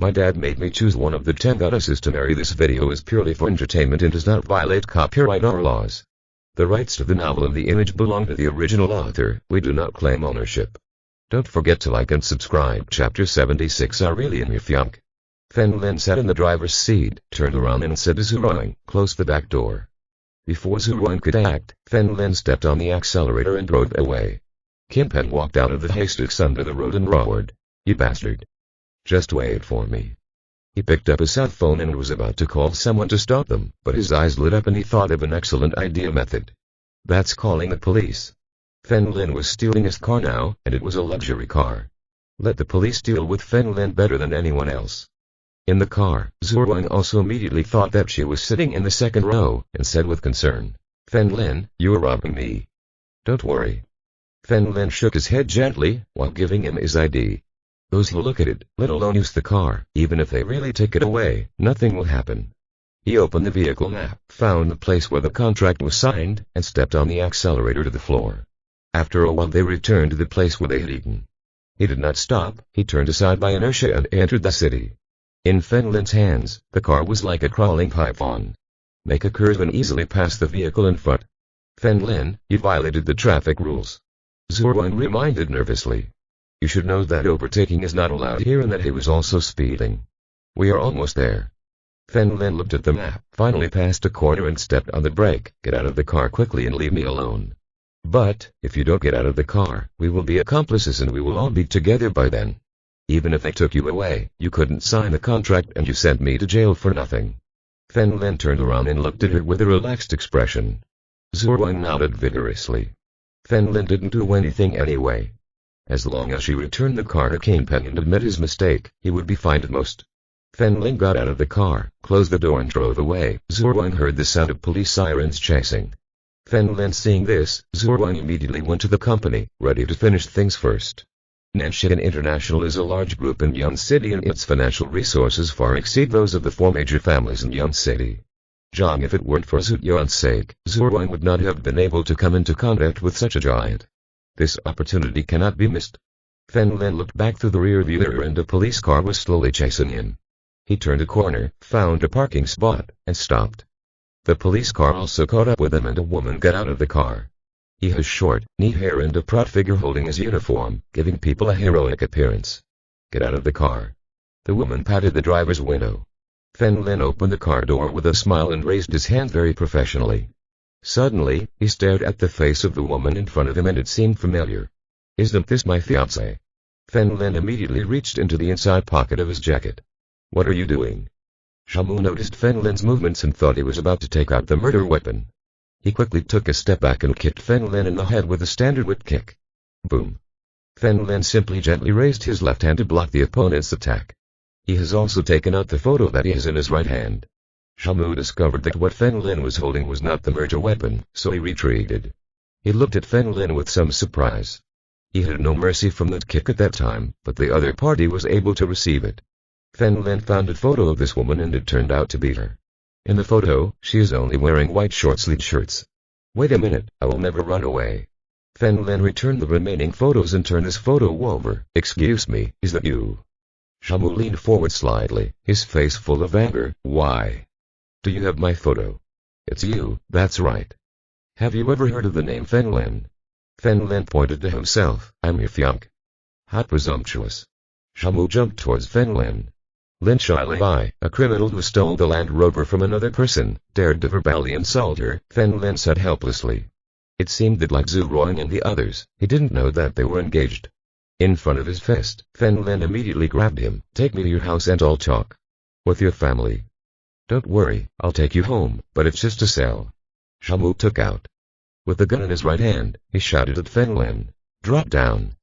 My dad made me choose one of the 10 goddesses to marry. This video is purely for entertainment and does not violate copyright or laws. The rights to the novel and the image belong to the original author. We do not claim ownership. Don't forget to like and subscribe. Chapter 76. Aurelian Mufyunk. Fen Lin sat in the driver's seat, turned around and said to Zhuang, "Close the back door." Before Zhuang could act, Fen Lin stepped on the accelerator and drove away. Kim Pen walked out of the haystacks under the road and roared, "You bastard! Just wait for me." He picked up his cell phone and was about to call someone to stop them, but his eyes lit up and he thought of an excellent method. That's calling the police. Fen Lin was stealing his car now, and it was a luxury car. Let the police deal with Fen Lin better than anyone else. In the car, Zhuang also immediately thought that she was sitting in the second row, and said with concern, "Fen Lin, you are robbing me." "Don't worry." Fen Lin shook his head gently, while giving him his ID. "Those who look at it, let alone use the car, even if they really take it away, nothing will happen." He opened the vehicle map, found the place where the contract was signed, and stepped on the accelerator to the floor. After a while they returned to the place where they had eaten. He did not stop, he turned aside by inertia and entered the city. In Fen Lin's hands, the car was like a crawling python. Make a curve and easily pass the vehicle in front. "Fen Lin, you violated the traffic rules," Zhuang reminded nervously. "You should know that overtaking is not allowed here and that he was also speeding." "We are almost there." Fen Lin looked at the map, finally passed a corner and stepped on the brake. "Get out of the car quickly and leave me alone." "But, if you don't get out of the car, we will be accomplices and we will all be together by then. Even if they took you away, you couldn't sign the contract and you sent me to jail for nothing." Fen Lin turned around and looked at her with a relaxed expression. Zhuang nodded vigorously. Fen Lin didn't do anything anyway. As long as she returned the car to Kingpin and admit his mistake, he would be fine at most. Fen Lin got out of the car, closed the door and drove away. Zhuang heard the sound of police sirens chasing. Fen Lin seeing this, Zhuang immediately went to the company, ready to finish things first. Nanshan International is a large group in Yun City and its financial resources far exceed those of the 4 major families in Yun City. Zhang, if it weren't for Zhuang's sake, Zhuang would not have been able to come into contact with such a giant. This opportunity cannot be missed. Fen Lin looked back through the rear-view mirror and a police car was slowly chasing him. He turned a corner, found a parking spot, and stopped. The police car also caught up with him and a woman got out of the car. He has short, neat hair and a proud figure holding his uniform, giving people a heroic appearance. "Get out of the car." The woman patted the driver's window. Fen Lin opened the car door with a smile and raised his hand very professionally. Suddenly, he stared at the face of the woman in front of him and it seemed familiar. "Isn't this my fiancée?" Fen Lin immediately reached into the inside pocket of his jacket. "What are you doing?" Shamu noticed Fen Lin's movements and thought he was about to take out the murder weapon. He quickly took a step back and kicked Fen Lin in the head with a standard whip kick. Boom. Fen Lin simply gently raised his left hand to block the opponent's attack. He has also taken out the photo that he has in his right hand. Shamu discovered that what Fen Lin was holding was not the murder weapon, so he retreated. He looked at Fen Lin with some surprise. He had no mercy from that kick at that time, but the other party was able to receive it. Fen Lin found a photo of this woman and it turned out to be her. In the photo, she is only wearing white short-sleeved shirts. "Wait a minute, I will never run away." Fen Lin returned the remaining photos and turned this photo over. "Excuse me, is that you?" Shamu leaned forward slightly, his face full of anger. "Why? Do you have my photo?" "It's you, that's right. Have you ever heard of the name Fen Lin?" Fen Lin pointed to himself. "I'm your fiancé." "How presumptuous." Shamu jumped towards Fen Lin. Lin Shilai, a criminal who stole the Land Rover from another person, dared to verbally insult her, Fen Lin said helplessly. It seemed that like Zhuang and the others, he didn't know that they were engaged. In front of his fist, Fen Lin immediately grabbed him. "Take me to your house and I'll talk with your family." "Don't worry, I'll take you home, but it's just a cell." Shamu took out. With the gun in his right hand, he shouted at Fen Lin, "Drop down."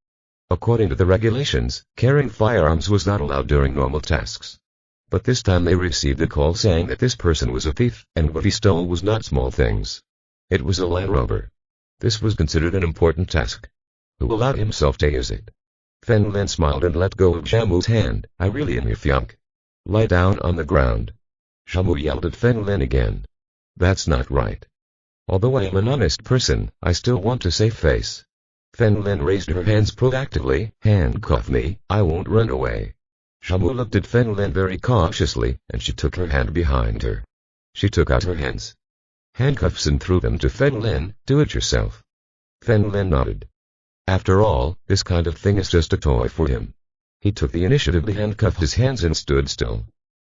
According to the regulations, carrying firearms was not allowed during normal tasks. But this time they received a call saying that this person was a thief, and what he stole was not small things. It was a Land Rover. This was considered an important task. Who allowed himself to use it? Fen Lin smiled and let go of Shamu's hand. "I really am your fiancé. Lie down on the ground." Shamu yelled at Fen Lin again. "That's not right. Although I am an honest person, I still want to save face." Fen Lin raised her hands proactively. "Handcuff me, I won't run away." Shamu looked at Fen Lin very cautiously, and she took her hand behind her. She took out her hands. Handcuffs and threw them to Fen Lin. Do it yourself. Fen Lin nodded. After all, this kind of thing is just a toy for him. He took the initiative to handcuff his hands and stood still.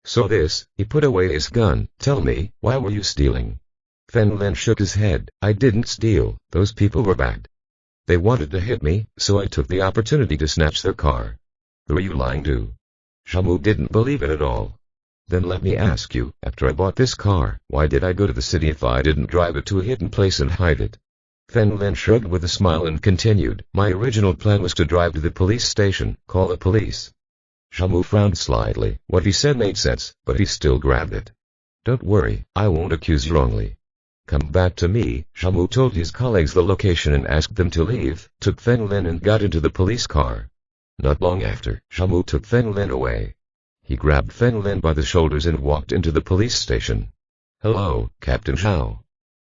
So this, he put away his gun. Tell me, why were you stealing? Fen Lin shook his head. I didn't steal, those people were bad. They wanted to hit me, so I took the opportunity to snatch their car. Who are you lying to? Shamu didn't believe it at all. Then let me ask you, after I bought this car, why did I go to the city if I didn't drive it to a hidden place and hide it? Fen Lin shrugged with a smile and continued, my original plan was to drive to the police station, call the police. Shamu frowned slightly. What he said made sense, but he still grabbed it. Don't worry, I won't accuse you wrongly. Come back to me. Shamu told his colleagues the location and asked them to leave, took Fen Lin and got into the police car. Not long after, Shamu took Fen Lin away. He grabbed Fen Lin by the shoulders and walked into the police station. Hello, Captain Zhao.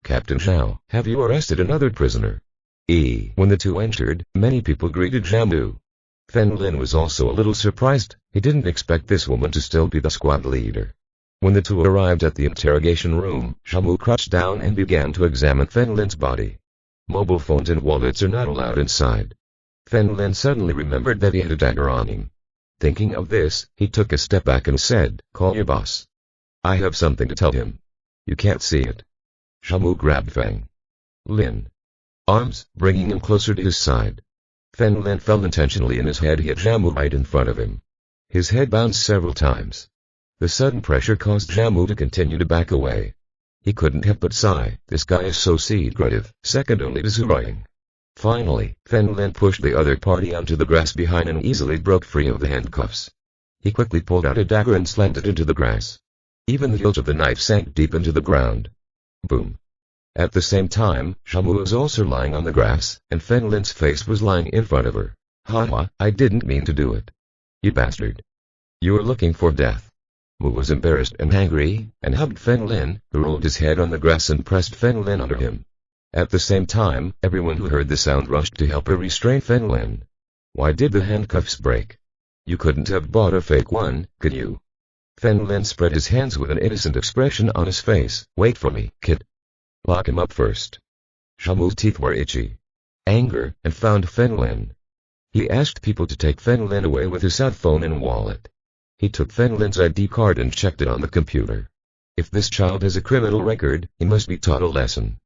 Captain Zhao, have you arrested another prisoner? When the two entered, many people greeted Shamu. Fen Lin was also a little surprised. He didn't expect this woman to still be the squad leader. When the two arrived at the interrogation room, Shamu crouched down and began to examine Fen Lin's body. Mobile phones and wallets are not allowed inside. Fen Lin suddenly remembered that he had a dagger on him. Thinking of this, he took a step back and said, call your boss. I have something to tell him. You can't see it. Shamu grabbed Feng Lin arms, bringing him closer to his side. Fen Lin fell intentionally and his head hit Shamu right in front of him. His head bounced several times. The sudden pressure caused Shamu to continue to back away. He couldn't help but sigh, this guy is so secretive, second only to Zuraying. Finally, Fen Lin pushed the other party onto the grass behind and easily broke free of the handcuffs. He quickly pulled out a dagger and slammed it into the grass. Even the hilt of the knife sank deep into the ground. Boom. At the same time, Shamu was also lying on the grass, and Fen Lin's face was lying in front of her. Haha, I didn't mean to do it. You bastard. You were looking for death. Mu was embarrassed and angry, and hugged Fen Lin, who rolled his head on the grass and pressed Fen Lin under him. At the same time, everyone who heard the sound rushed to help her restrain Fen Lin. Why did the handcuffs break? You couldn't have bought a fake one, could you? Fen Lin spread his hands with an innocent expression on his face. Wait for me, kid. Lock him up first. Shamu's teeth were itchy. Anger, and found Fen Lin. He asked people to take Fen Lin away with his cell phone and wallet. He took Fen Lin's ID card and checked it on the computer. If this child has a criminal record, he must be taught a lesson.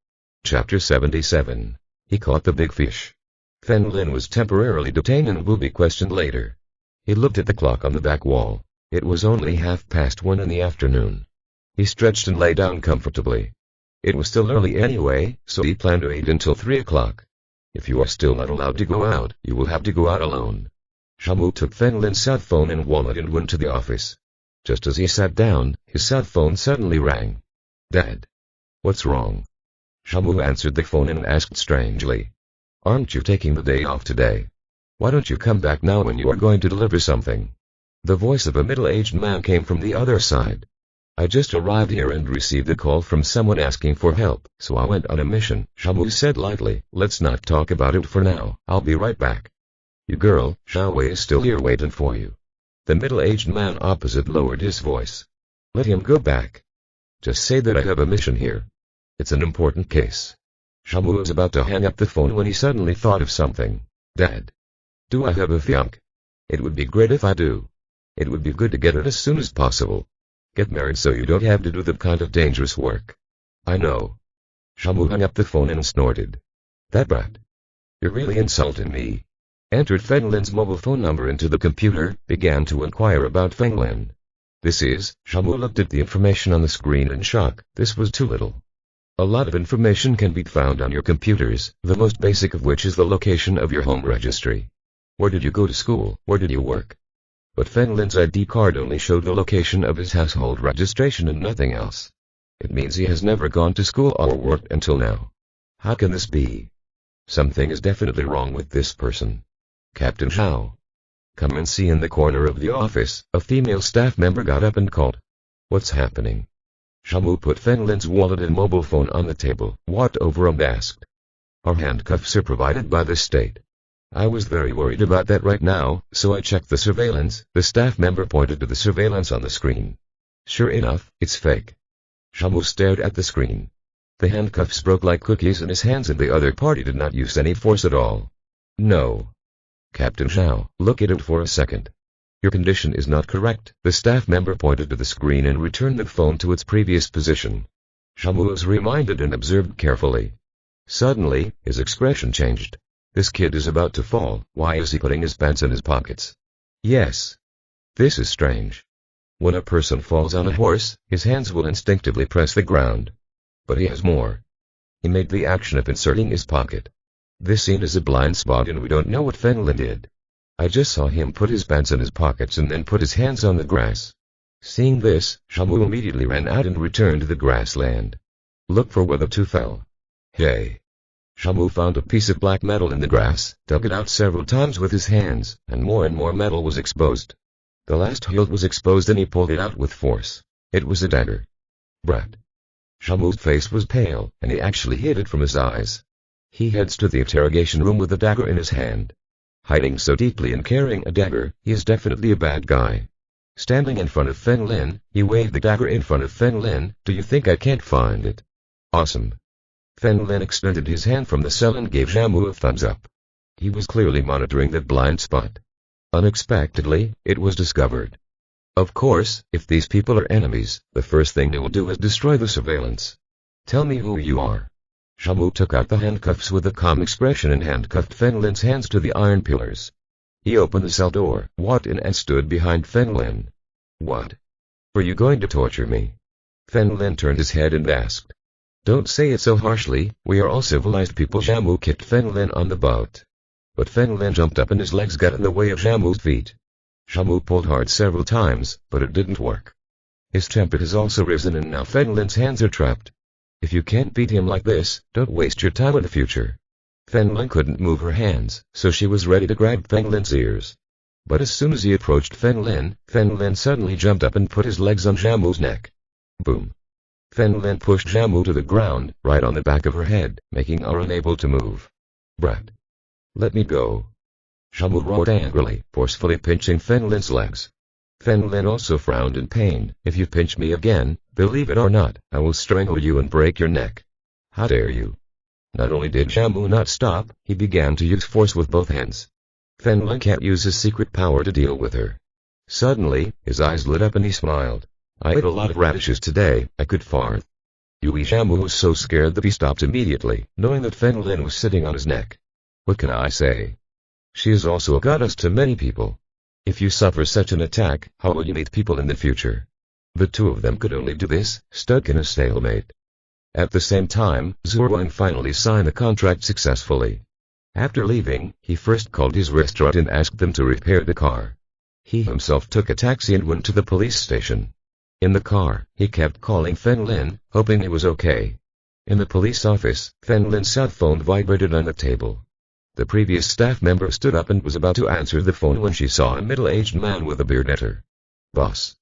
Chapter 77. He caught the big fish. Fen Lin was temporarily detained and will be questioned later. He looked at the clock on the back wall. It was only 1:30 in the afternoon. He stretched and lay down comfortably. It was still early anyway, so he planned to wait until 3 o'clock. If you are still not allowed to go out, you will have to go out alone. Shamu took Fen Lin's cell phone and wallet and went to the office. Just as he sat down, his cell phone suddenly rang. Dad. What's wrong? Shamu answered the phone and asked strangely. Aren't you taking the day off today? Why don't you come back now when you are going to deliver something? The voice of a middle-aged man came from the other side. I just arrived here and received a call from someone asking for help, so I went on a mission, Shamu said lightly. Let's not talk about it for now, I'll be right back. You girl, Xiaowei is still here waiting for you. The middle-aged man opposite lowered his voice. Let him go back. Just say that I have a mission here. It's an important case. Shamu was about to hang up the phone when he suddenly thought of something. Dad. Do I have a fiancé? It would be great if I do. It would be good to get it as soon as possible. Get married so you don't have to do that kind of dangerous work. I know. Shamu hung up the phone and snorted. That brat. You're really insulting me. Entered Fen Lin's mobile phone number into the computer, began to inquire about Fen Lin. This is, Shamu looked at the information on the screen in shock. This was too little. A lot of information can be found on your computers, the most basic of which is the location of your home registry. Where did you go to school? Where did you work? But Fen Lin's ID card only showed the location of his household registration and nothing else. It means he has never gone to school or worked until now. How can this be? Something is definitely wrong with this person. Captain Zhao. Come and see. In the corner of the office, a female staff member got up and called. What's happening? Shamu put Fen Lin's wallet and mobile phone on the table, walked over and asked. Our handcuffs are provided by the state. I was very worried about that right now, so I checked the surveillance. The staff member pointed to the surveillance on the screen. Sure enough, it's fake. Shamu stared at the screen. The handcuffs broke like cookies in his hands and the other party did not use any force at all. No. Captain Zhao, look at it for a second. Your condition is not correct. The staff member pointed to the screen and returned the phone to its previous position. Shamu was reminded and observed carefully. Suddenly, his expression changed. This kid is about to fall. Why is he putting his pants in his pockets? Yes. This is strange. When a person falls on a horse, his hands will instinctively press the ground. But he has more. He made the action of inserting his pocket. This scene is a blind spot and we don't know what Feng Lin did. I just saw him put his pants in his pockets and then put his hands on the grass. Seeing this, Shamu immediately ran out and returned to the grassland. Look for where the two fell. Hey. Shamu found a piece of black metal in the grass, dug it out several times with his hands, and more metal was exposed. The last hilt was exposed and he pulled it out with force. It was a dagger. Brat. Shamu's face was pale, and he actually hid it from his eyes. He heads to the interrogation room with a dagger in his hand. Hiding so deeply and carrying a dagger, he is definitely a bad guy. Standing in front of Feng Lin, he waved the dagger in front of Feng Lin. Do you think I can't find it? Awesome. Feng Lin extended his hand from the cell and gave Shamu a thumbs up. He was clearly monitoring that blind spot. Unexpectedly, it was discovered. Of course, if these people are enemies, the first thing they will do is destroy the surveillance. Tell me who you are. Shamu took out the handcuffs with a calm expression and handcuffed Feng Lin's hands to the iron pillars. He opened the cell door, walked in and stood behind Feng Lin. What? Were you going to torture me? Feng Lin turned his head and asked. Don't say it so harshly, we are all civilized people. Shamu kicked Feng Lin on the butt. But Feng Lin jumped up and his legs got in the way of Shamu's feet. Shamu pulled hard several times, but it didn't work. His temper has also risen and now Feng Lin's hands are trapped. If you can't beat him like this, don't waste your time in the future. Feng Lin couldn't move her hands, so she was ready to grab Feng Lin's ears. But as soon as he approached Feng Lin suddenly jumped up and put his legs on Shamu's neck. Boom. Feng Lin pushed Shamu to the ground, right on the back of her head, making her unable to move. Brat. Let me go. Shamu roared angrily, forcefully pinching Feng Lin's legs. Feng Lin also frowned in pain. If you pinch me again, believe it or not, I will strangle you and break your neck. How dare you? Not only did Shamu not stop, he began to use force with both hands. Feng Lin can't use his secret power to deal with her. Suddenly, his eyes lit up and he smiled. I ate a lot of radishes today, I could fart. Shamu was so scared that he stopped immediately, knowing that Feng Lin was sitting on his neck. What can I say? She is also a goddess to many people. If you suffer such an attack, how will you meet people in the future? The two of them could only do this, stuck in a stalemate. At the same time, Zhuang finally signed the contract successfully. After leaving, he first called his restaurant and asked them to repair the car. He himself took a taxi and went to the police station. In the car, he kept calling Feng Lin, hoping he was okay. In the police office, Feng Lin's cell phone vibrated on the table. The previous staff member stood up and was about to answer the phone when she saw a middle-aged man with a beard at her. Boss.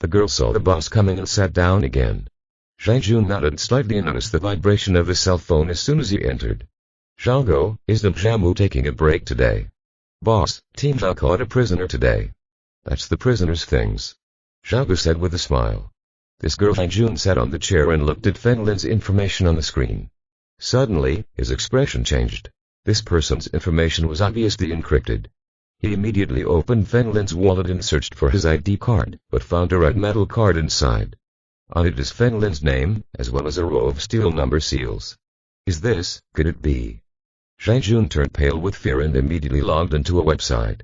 The girl saw the boss coming and sat down again. Zhang Jun nodded slightly and noticed the vibration of his cell phone as soon as he entered. Zhao, isn't Shamu taking a break today? Boss, Team Zhao caught a prisoner today. That's the prisoner's things. Zhao said with a smile. This girl Zhang Jun sat on the chair and looked at Feng Lin's information on the screen. Suddenly, his expression changed. This person's information was obviously encrypted. He immediately opened Feng Lin's wallet and searched for his ID card, but found a red metal card inside. On it is Feng Lin's name, as well as a row of steel number seals. Could it be? Zhang Jun turned pale with fear and immediately logged into a website.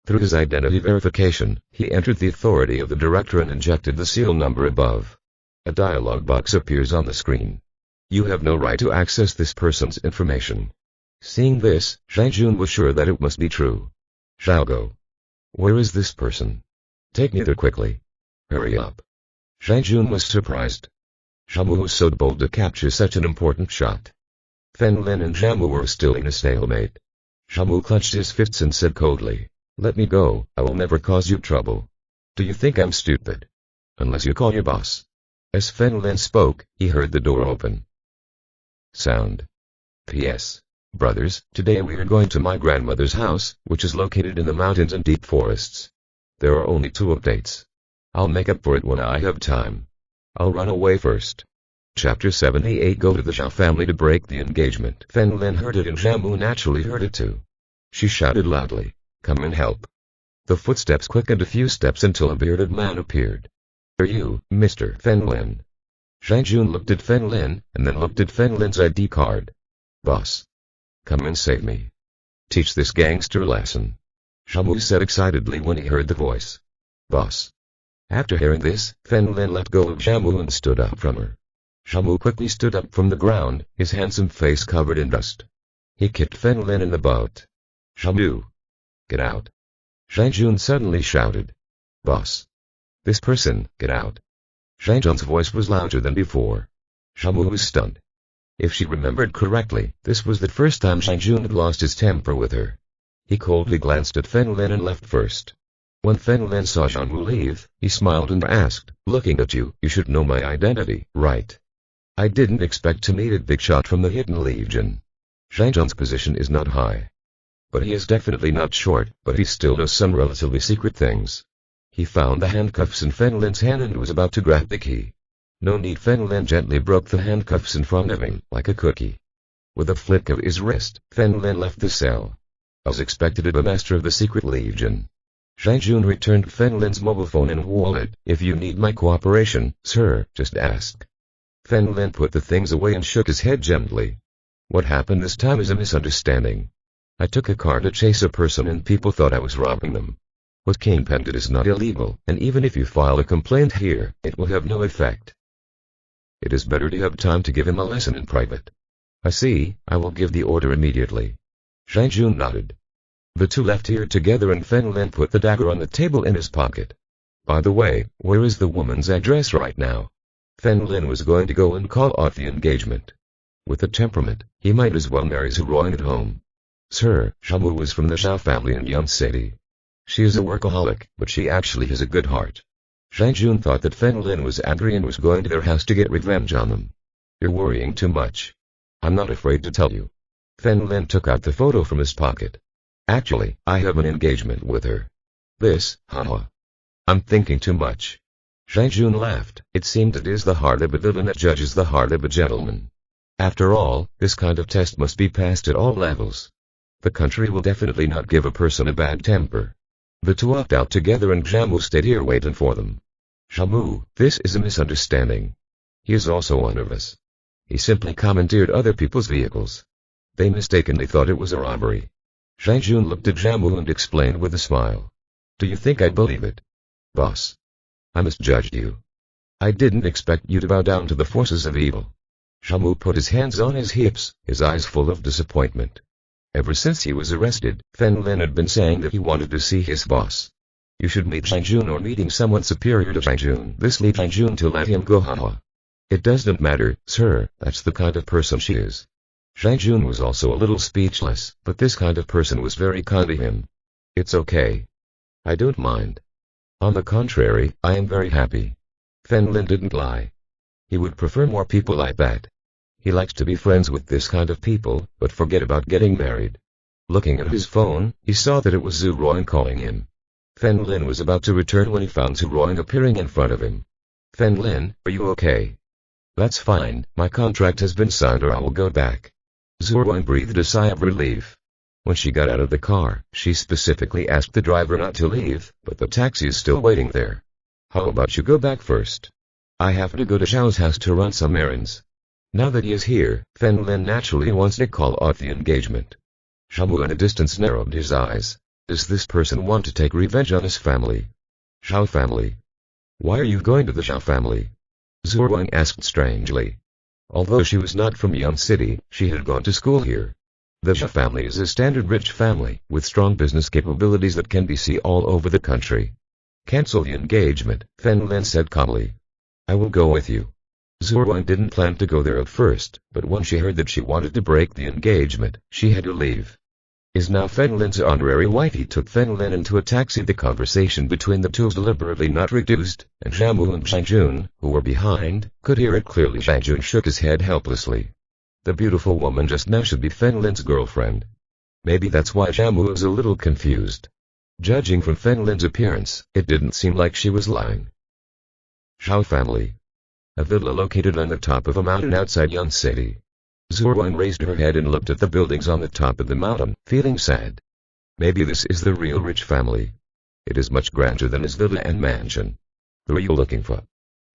Through his identity verification, he entered the authority of the director and injected the seal number above. A dialog box appears on the screen. You have no right to access this person's information. Seeing this, Zhang Jun was sure that it must be true. Zhao, where is this person? Take me there quickly. Hurry up. Zhang Jun was surprised. Shamu was so bold to capture such an important shot. Feng Lin and Shamu were still in a stalemate. Shamu clenched his fists and said coldly, "Let me go, I will never cause you trouble. Do you think I'm stupid? Unless you call your boss." As Feng Lin spoke, he heard the door open. Sound. P.S. Brothers, today we are going to my grandmother's house, which is located in the mountains and deep forests. There are only 2 updates. I'll make up for it when I have time. I'll run away first. Chapter 78 Go to the Zhao family to break the engagement. Fen Lin heard it and Zhamu naturally heard it too. She shouted loudly, "Come and help." The footsteps quickened a few steps until a bearded man appeared. "Are you, Mr. Fen Lin?" Zhang Jun looked at Fen Lin, and then looked at Fen Lin's ID card. "Boss. Come and save me. Teach this gangster a lesson," Zhamu said excitedly when he heard the voice. "Boss." After hearing this, Fen Lin let go of Zhamu and stood up from her. Zhamu quickly stood up from the ground, his handsome face covered in dust. He kicked Fen Lin in the butt. "Zhamu! Get out!" Zhang Jun suddenly shouted. "Boss! This person, get out!" Zhang Jun's voice was louder than before. Zhamu was stunned. If she remembered correctly, this was the first time Zhang Jun had lost his temper with her. He coldly glanced at Fen Lin and left first. When Fen Lin saw Zhamu leave, he smiled and asked, "Looking at you, you should know my identity, right? I didn't expect to meet a big shot from the Hidden Legion. Zhang Jun's position is not high. But he is definitely not short, but he still knows some relatively secret things." He found the handcuffs in Fen Lin's hand and was about to grab the key. "No need." Fen Lin gently broke the handcuffs in front of him, like a cookie. With a flick of his wrist, Fen Lin left the cell. As expected of a master of the Secret Legion. Zhang Jun returned Fen Lin's mobile phone and wallet. "If you need my cooperation, sir, just ask." Fen Lin put the things away and shook his head gently. "What happened this time is a misunderstanding. I took a car to chase a person and people thought I was robbing them. What Kingpin did is not illegal, and even if you file a complaint here, it will have no effect. It is better to have time to give him a lesson in private." "I see, I will give the order immediately." Zhang Jun nodded. The two left here together and Fen Lin put the dagger on the table in his pocket. "By the way, where is the woman's address right now?" Fen Lin was going to go and call off the engagement. With the temperament, he might as well marry Zhu Ruoying at home. "Sir, Zhamu was from the Zhao family in Yum City. She is a workaholic, but she actually has a good heart." Zhang Jun thought that Fen Lin was angry and was going to their house to get revenge on them. "You're worrying too much. I'm not afraid to tell you." Fen Lin took out the photo from his pocket. "Actually, I have an engagement with her." "This, haha. I'm thinking too much." Zhang Jun laughed. It seemed it is the heart of a villain that judges the heart of a gentleman. After all, this kind of test must be passed at all levels. The country will definitely not give a person a bad temper. The two walked out together and Zhamu stayed here waiting for them. "Zhamu, this is a misunderstanding. He is also one of us. He simply commandeered other people's vehicles. They mistakenly thought it was a robbery." Zhang Jun looked at Zhamu and explained with a smile. "Do you think I believe it?" "Boss. I misjudged you. I didn't expect you to bow down to the forces of evil." Zhamu put his hands on his hips, his eyes full of disappointment. Ever since he was arrested, Fen Lin had been saying that he wanted to see his boss. "You should meet Zhang Jun or meeting someone superior to Zhang Jun." This leads Zhang Jun to let him go haha. "It doesn't matter, sir, that's the kind of person she is." Zhang Jun was also a little speechless, but this kind of person was very kind to him. "It's okay. I don't mind. On the contrary, I am very happy." Fen Lin didn't lie. He would prefer more people like that. He likes to be friends with this kind of people, but forget about getting married. Looking at his phone, he saw that it was Zhu Ruoying calling him. Fen Lin was about to return when he found Zhu Ruoying appearing in front of him. "Fen Lin, are you okay?" "That's fine, my contract has been signed or I will go back." Zhu Ruoying breathed a sigh of relief. When she got out of the car, she specifically asked the driver not to leave, but the taxi is still waiting there. "How about you go back first? I have to go to Zhao's house to run some errands." Now that he is here, Fen Lin naturally wants to call off the engagement. Zhamu in a distance narrowed his eyes. Does this person want to take revenge on his family? Zhao family? "Why are you going to the Zhao family?" Zhu Ruoying asked strangely. Although she was not from Yum City, she had gone to school here. The Zhao family is a standard rich family, with strong business capabilities that can be seen all over the country. "Cancel the engagement," Fen Lin said calmly. "I will go with you." Zhu Ruoying didn't plan to go there at first, but when she heard that she wanted to break the engagement, she had to leave. Is now Fen Lin's honorary wife. He took Fen Lin into a taxi. The conversation between the two was deliberately not reduced, and Zhamu and Zhang Jun, who were behind, could hear it clearly. Zhang Jun shook his head helplessly. The beautiful woman just now should be Fen Lin's girlfriend. Maybe that's why Shamu was a little confused. Judging from Fen Lin's appearance, it didn't seem like she was lying. Zhao family. A villa located on the top of a mountain outside Yun City. Zuruan raised her head and looked at the buildings on the top of the mountain, feeling sad. Maybe this is the real rich family. It is much grander than his villa and mansion. Who are you looking for?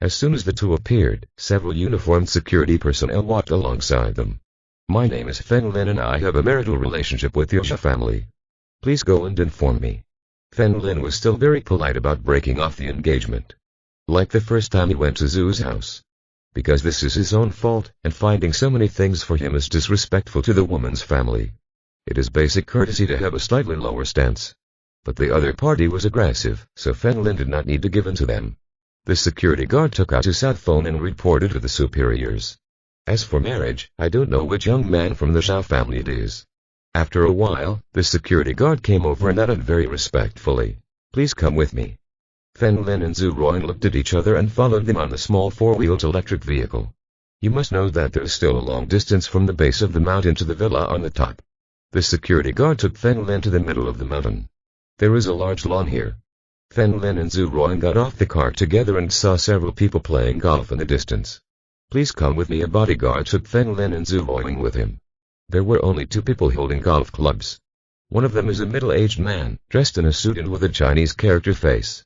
As soon as the two appeared, several uniformed security personnel walked alongside them. My name is Fen Lin and I have a marital relationship with your family. Please go and inform me. Fen Lin was still very polite about breaking off the engagement. Like the first time he went to Zhu's house. Because this is his own fault, and finding so many things for him is disrespectful to the woman's family. It is basic courtesy to have a slightly lower stance. But the other party was aggressive, so Fen Lin did not need to give in to them. The security guard took out his cell phone and reported to the superiors. As for marriage, I don't know which young man from the Zhao family it is. After a while, the security guard came over and nodded very respectfully. Please come with me. Fen Lin and Zhu Ruan looked at each other and followed them on the small four-wheeled electric vehicle. You must know that there is still a long distance from the base of the mountain to the villa on the top. The security guard took Fen Lin to the middle of the mountain. There is a large lawn here. Fen Lin and Zhu Ruan got off the car together and saw several people playing golf in the distance. Please come with me. A bodyguard took Fen Lin and Zhu Ruan with him. There were only two people holding golf clubs. One of them is a middle-aged man, dressed in a suit and with a Chinese character face.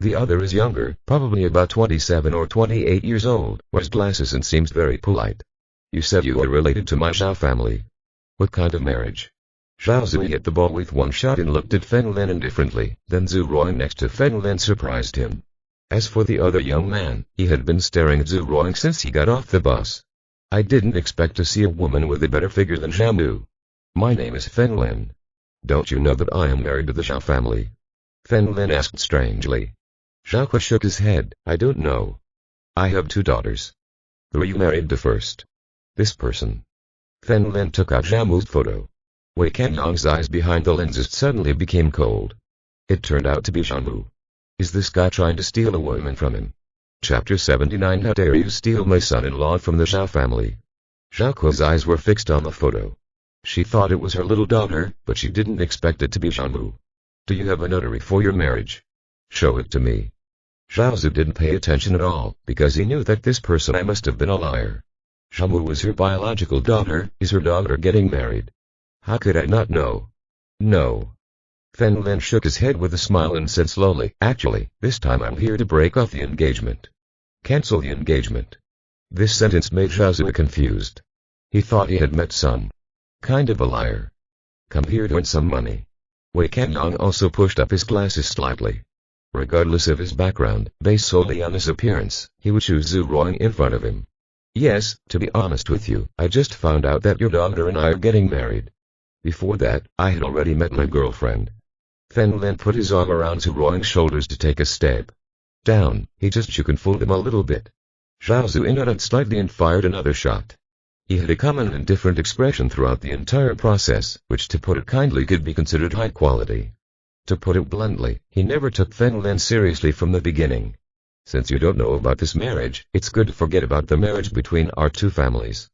The other is younger, probably about 27 or 28 years old, wears glasses and seems very polite. You said you are related to my Zhao family. What kind of marriage? Zhao Zui hit the ball with one shot and looked at Fen Lin indifferently, then Zhu Ruan next to Fen Lin surprised him. As for the other young man, he had been staring at Zhu Ruan since he got off the bus. I didn't expect to see a woman with a better figure than Shamu. My name is Fen Lin. Don't you know that I am married to the Zhao family? Fen Lin asked strangely. Zhao Ke shook his head. I don't know. I have 2 daughters. Who are you married to first? This person. Fen Lin took out Shamu's photo. Wei Kanyang's eyes behind the lenses suddenly became cold. It turned out to be Shamu. Is this guy trying to steal a woman from him? Chapter 79. How dare you steal my son-in-law from the Zhao family? Zhao Ke's eyes were fixed on the photo. She thought it was her little daughter, but she didn't expect it to be Shamu. Do you have a notary for your marriage? Show it to me. Zhao Zhu didn't pay attention at all, because he knew that this person must have been a liar. Shamu was her biological daughter. Is her daughter getting married? How could I not know? No. Fen Lin shook his head with a smile and said slowly, actually, this time I'm here to break off the engagement. Cancel the engagement. This sentence made Zhao Zhu confused. He thought he had met some kind of a liar. Come here to earn some money. Wei Kanyang also pushed up his glasses slightly. Regardless of his background, based solely on his appearance, he would choose Zhu Ruan in front of him. Yes, to be honest with you, I just found out that your daughter and I are getting married. Before that, I had already met my girlfriend. Fen Lin put his arm around Zhu Ruan's shoulders to take a step down. He just shook and fooled him a little bit. Zhao Zhu nodded slightly and fired another shot. He had a calm and indifferent expression throughout the entire process, which to put it kindly could be considered high quality. To put it bluntly, he never took Fen Lin seriously from the beginning. Since you don't know about this marriage, it's good to forget about the marriage between our 2 families.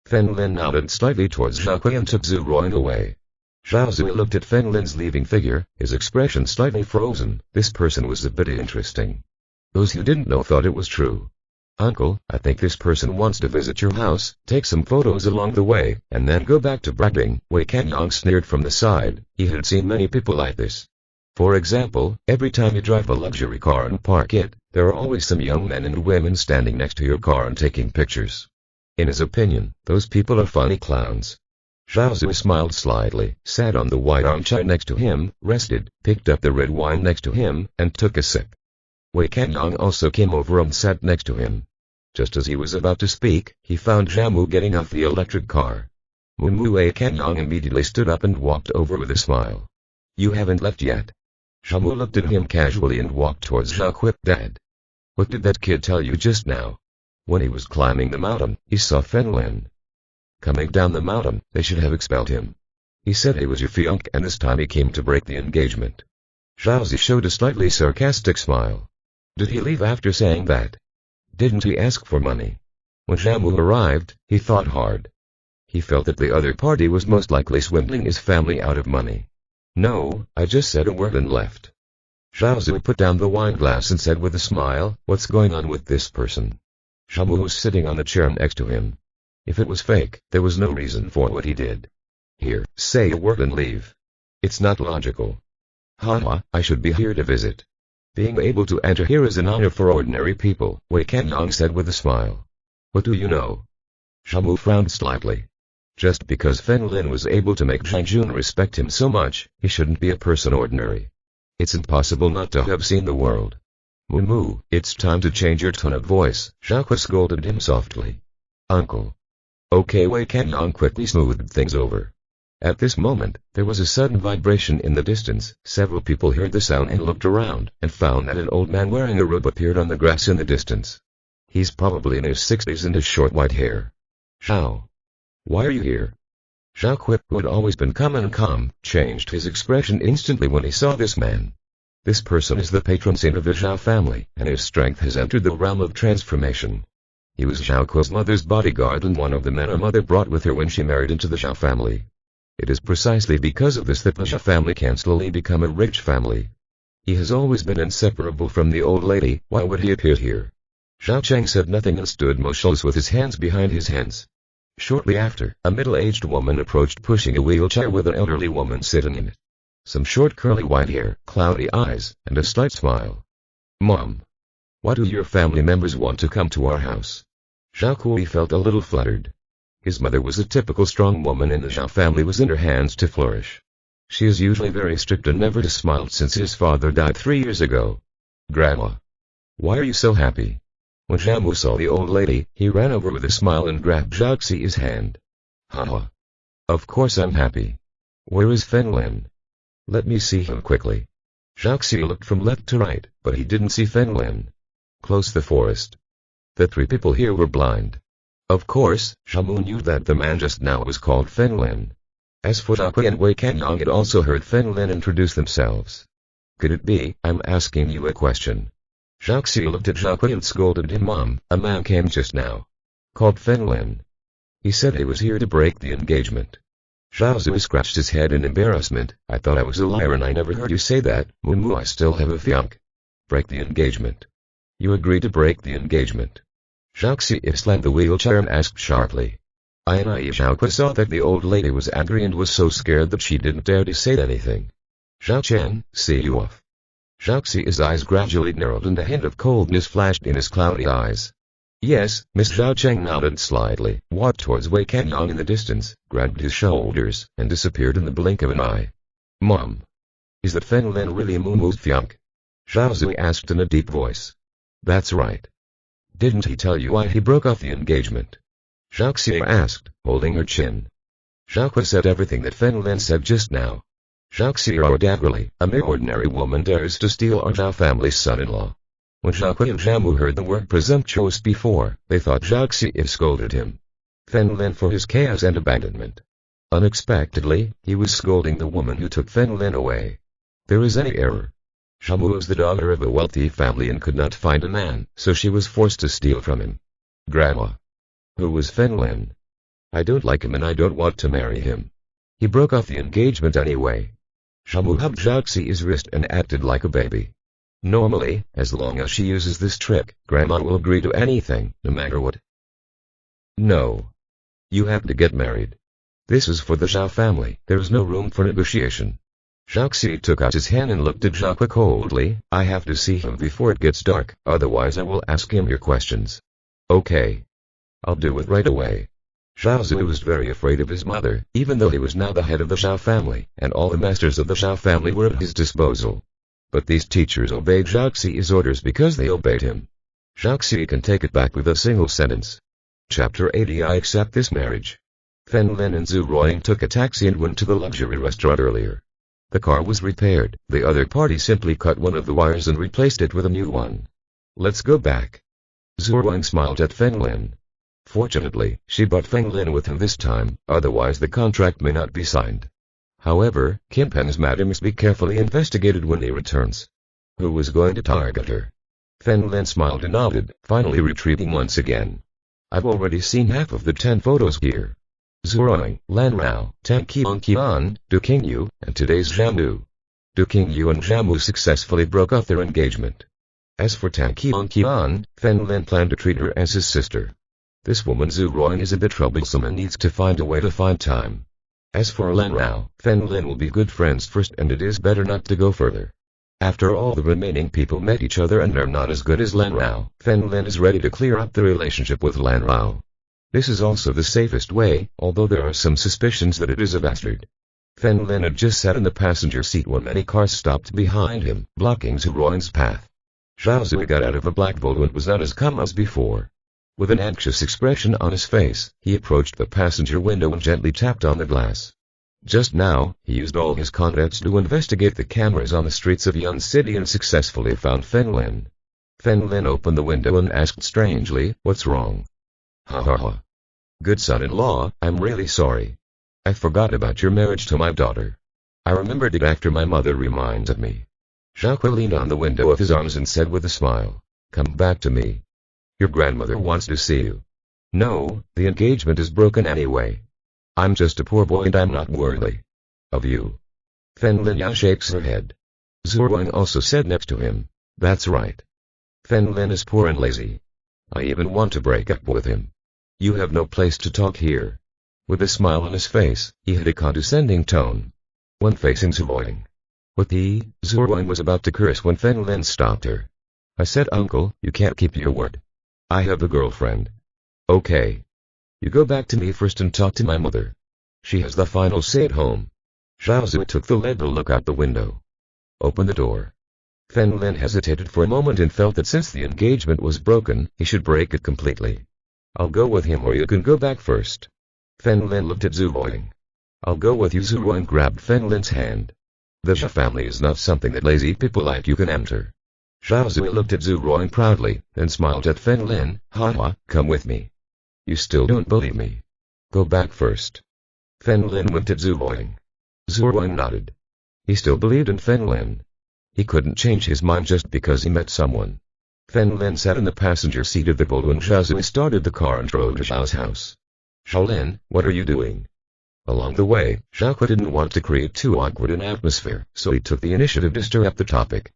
Fen Lin nodded slightly towards Zhao Ke and took Zhu Ruan away. Zhao Zui looked at Fen Lin's leaving figure, his expression slightly frozen. This person was a bit interesting. Those who didn't know thought it was true. Uncle, I think this person wants to visit your house, take some photos along the way, and then go back to bragging. Wei Kanyang sneered from the side. He had seen many people like this. For example, every time you drive a luxury car and park it, there are always some young men and women standing next to your car and taking pictures. In his opinion, those people are funny clowns. Zhao Zhu smiled slightly, sat on the white armchair next to him, rested, picked up the red wine next to him, and took a sip. Wei Kanyang also came over and sat next to him. Just as he was about to speak, he found Shamu getting off the electric car. Wei Kanyang immediately stood up and walked over with a smile. You haven't left yet. Shamu looked at him casually and walked towards Zhao Ke. Dad. What did that kid tell you just now? When he was climbing the mountain, he saw Fen Lin coming down the mountain. They should have expelled him. He said he was your fiancé and this time he came to break the engagement. Zhao Zhi showed a slightly sarcastic smile. Did he leave after saying that? Didn't he ask for money? When Shamu arrived, he thought hard. He felt that the other party was most likely swindling his family out of money. "No, I just said a word and left." Zhao Zui put down the wine glass and said with a smile, "What's going on with this person?" Shamu was sitting on the chair next to him. If it was fake, there was no reason for what he did. "Here, say a word and leave. It's not logical." "Haha, I should be here to visit. Being able to enter here is an honor for ordinary people," Wei Kenyang said with a smile. "What do you know?" Shamu frowned slightly. Just because Fen Lin was able to make Zhang Jun respect him so much, he shouldn't be a person ordinary. It's impossible not to have seen the world. "Moo, it's time to change your tone of voice," Zhao scolded him softly. "Uncle." "Okay." Wei Kenyang quickly smoothed things over. At this moment, there was a sudden vibration in the distance. Several people heard the sound and looked around, and found that an old man wearing a robe appeared on the grass in the distance. He's probably in his 60s and has short white hair. "Zhao. Why are you here?" Zhao Kui, who had always been calm and calm, changed his expression instantly when he saw this man. This person is the patron saint of the Zhao family, and his strength has entered the realm of transformation. He was Zhao Kui's mother's bodyguard and one of the men her mother brought with her when she married into the Zhao family. It is precisely because of this that the Zhao family can slowly become a rich family. He has always been inseparable from the old lady. Why would he appear here? Zhao Cheng said nothing and stood motionless with his hands behind his heads. Shortly after, a middle-aged woman approached pushing a wheelchair with an elderly woman sitting in it. Some short curly white hair, cloudy eyes, and a slight smile. "Mom. Why do your family members want to come to our house?" Zhao Kui felt a little fluttered. His mother was a typical strong woman and the Zhao family was in her hands to flourish. She is usually very strict and never has smiled since his father died 3 years ago. "Grandma. Why are you so happy?" When Zhao saw the old lady, he ran over with a smile and grabbed Zhao Xi's hand. "Haha. Of course I'm happy. Where is Fen Lin? Let me see him quickly." Zhao Xi looked from left to right, but he didn't see Fen Lin. "Close the forest." The 3 people here were blind. Of course, Shamu knew that the man just now was called Fen Lin. As for Zhao Kui and Wei Kenyang had also heard Fen Lin introduce themselves. "Could it be, I'm asking you a question?" Zhao Xi looked at Zhao Kui and scolded him. "Mom, a man came just now. Called Fen Lin. He said he was here to break the engagement." Zhao Zui scratched his head in embarrassment. "I thought I was a liar and I never heard you say that. Moo, I still have a fiancé." "Break the engagement? You agreed to break the engagement?" Zhao Xi slammed the wheelchair and asked sharply. Zhao Kui saw that the old lady was angry and was so scared that she didn't dare to say anything. "Zhao Chen, see you off." Zhao Xi's eyes gradually narrowed and a hint of coldness flashed in his cloudy eyes. "Yes." Miss Zhao Cheng nodded slightly, walked towards Wei Kenyang in the distance, grabbed his shoulders, and disappeared in the blink of an eye. "Mom. Is that Fen Lin really Moo's fiancé?" Zhao Zui asked in a deep voice. "That's right." "Didn't he tell you why he broke off the engagement?" Zhao Xi asked, holding her chin. Zhao Kui said everything that Fen Lin said just now. Zhao Xi roared angrily, "A mere ordinary woman dares to steal our Zhao family's son-in-law." When Zhao Kui and Zhao heard the word presumptuous before, they thought Zhao Xi scolded him. Fen Lin for his chaos and abandonment. Unexpectedly, he was scolding the woman who took Fen Lin away. There is any error. Shamu was the daughter of a wealthy family and could not find a man, so she was forced to steal from him. "Grandma. Who was Fen Lin? I don't like him and I don't want to marry him. He broke off the engagement anyway." Shamu hugged Zhao Xi's wrist and acted like a baby. "Normally, as long as she uses this trick, Grandma will agree to anything, no matter what." "No. You have to get married. This is for the Zhao family, there is no room for negotiation." Zhao Xi took out his hand and looked at Zhao Kui coldly. "I have to see him before it gets dark, otherwise I will ask him your questions." "Okay. I'll do it right away." Zhao Zui was very afraid of his mother, even though he was now the head of the Zhao family, and all the masters of the Zhao family were at his disposal. But these teachers obeyed Zhao Xi's orders because they obeyed him. Zhao Xi can take it back with a single sentence. Chapter 80. I accept this marriage. Fen Lin and Zhu Ruoying took a taxi and went to the luxury restaurant earlier. The car was repaired. The other party simply cut one of the wires and replaced it with a new one. "Let's go back." Zhu Ruoying smiled at Fen Lin. Fortunately, she brought Fen Lin with him this time, otherwise the contract may not be signed. However, Kim Peng's matter must be carefully investigated when he returns. Who was going to target her? Fen Lin smiled and nodded, finally retreating once again. "I've already seen half of the 10 photos here. Zuroing, Lan Rao, Tan Kian Kian, Du Qingyu, and today's Zhamu. Du Qingyu and Zhamu successfully broke off their engagement. As for Tan Kian Kian, Fen Lin planned to treat her as his sister. This woman Zuroing is a bit troublesome and needs to find a way to find time. As for Lan Rao, Fen Lin will be good friends first, and it is better not to go further. After all the remaining people met each other and are not as good as Lan Rao, Fen Lin is ready to clear up the relationship with Lan Rao. This is also the safest way, although there are some suspicions that it is a bastard. Fen Lin had just sat in the passenger seat when many cars stopped behind him, blocking Zuroing's path. Zhao Zui got out of a black Volvo and was not as calm as before. With an anxious expression on his face, he approached the passenger window and gently tapped on the glass. Just now, he used all his contacts to investigate the cameras on the streets of Yun City and successfully found Fen Lin. Fen Lin opened the window and asked strangely, "What's wrong?" "Ha ha ha. Good son-in-law, I'm really sorry. I forgot about your marriage to my daughter. I remembered it after my mother reminded me." Zhao Kui leaned on the window of his arms and said with a smile, "Come back to me. Your grandmother wants to see you." "No, the engagement is broken anyway. I'm just a poor boy and I'm not worthy of you." Fen Lin Yao shakes her head. Zuroing also said next to him, "That's right. Fen Lin is poor and lazy. I even want to break up with him. You have no place to talk here." With a smile on his face, he had a condescending tone. When facing Zuroing, Zuroing was about to curse when Fen Lin stopped her. "I said, uncle, you can't keep your word. I have a girlfriend." "Okay. You go back to me first and talk to my mother. She has the final say at home." Zhao Zui took the lead to look out the window. "Open the door." Fen Lin hesitated for a moment and felt that since the engagement was broken, he should break it completely. "I'll go with him or you can go back first." Fen Lin looked at Zuroing. "I'll go with you." Zuroing grabbed Fen Lin's hand. "The Zhao family is not something that lazy people like you can enter." Zhao Zui looked at Zuroing proudly, then smiled at Fen Lin. "Haha, come with me. You still don't believe me. Go back first." Fen Lin winked at Zuroing. Zuroing nodded. He still believed in Fen Lin. He couldn't change his mind just because he met someone. Fen Lin sat in the passenger seat of the Volvo and Zhao Zui started the car and drove to Zhao's house. "Zhao Lin, what are you doing?" Along the way, Zhao Kui didn't want to create too awkward an atmosphere, so he took the initiative to stir up the topic.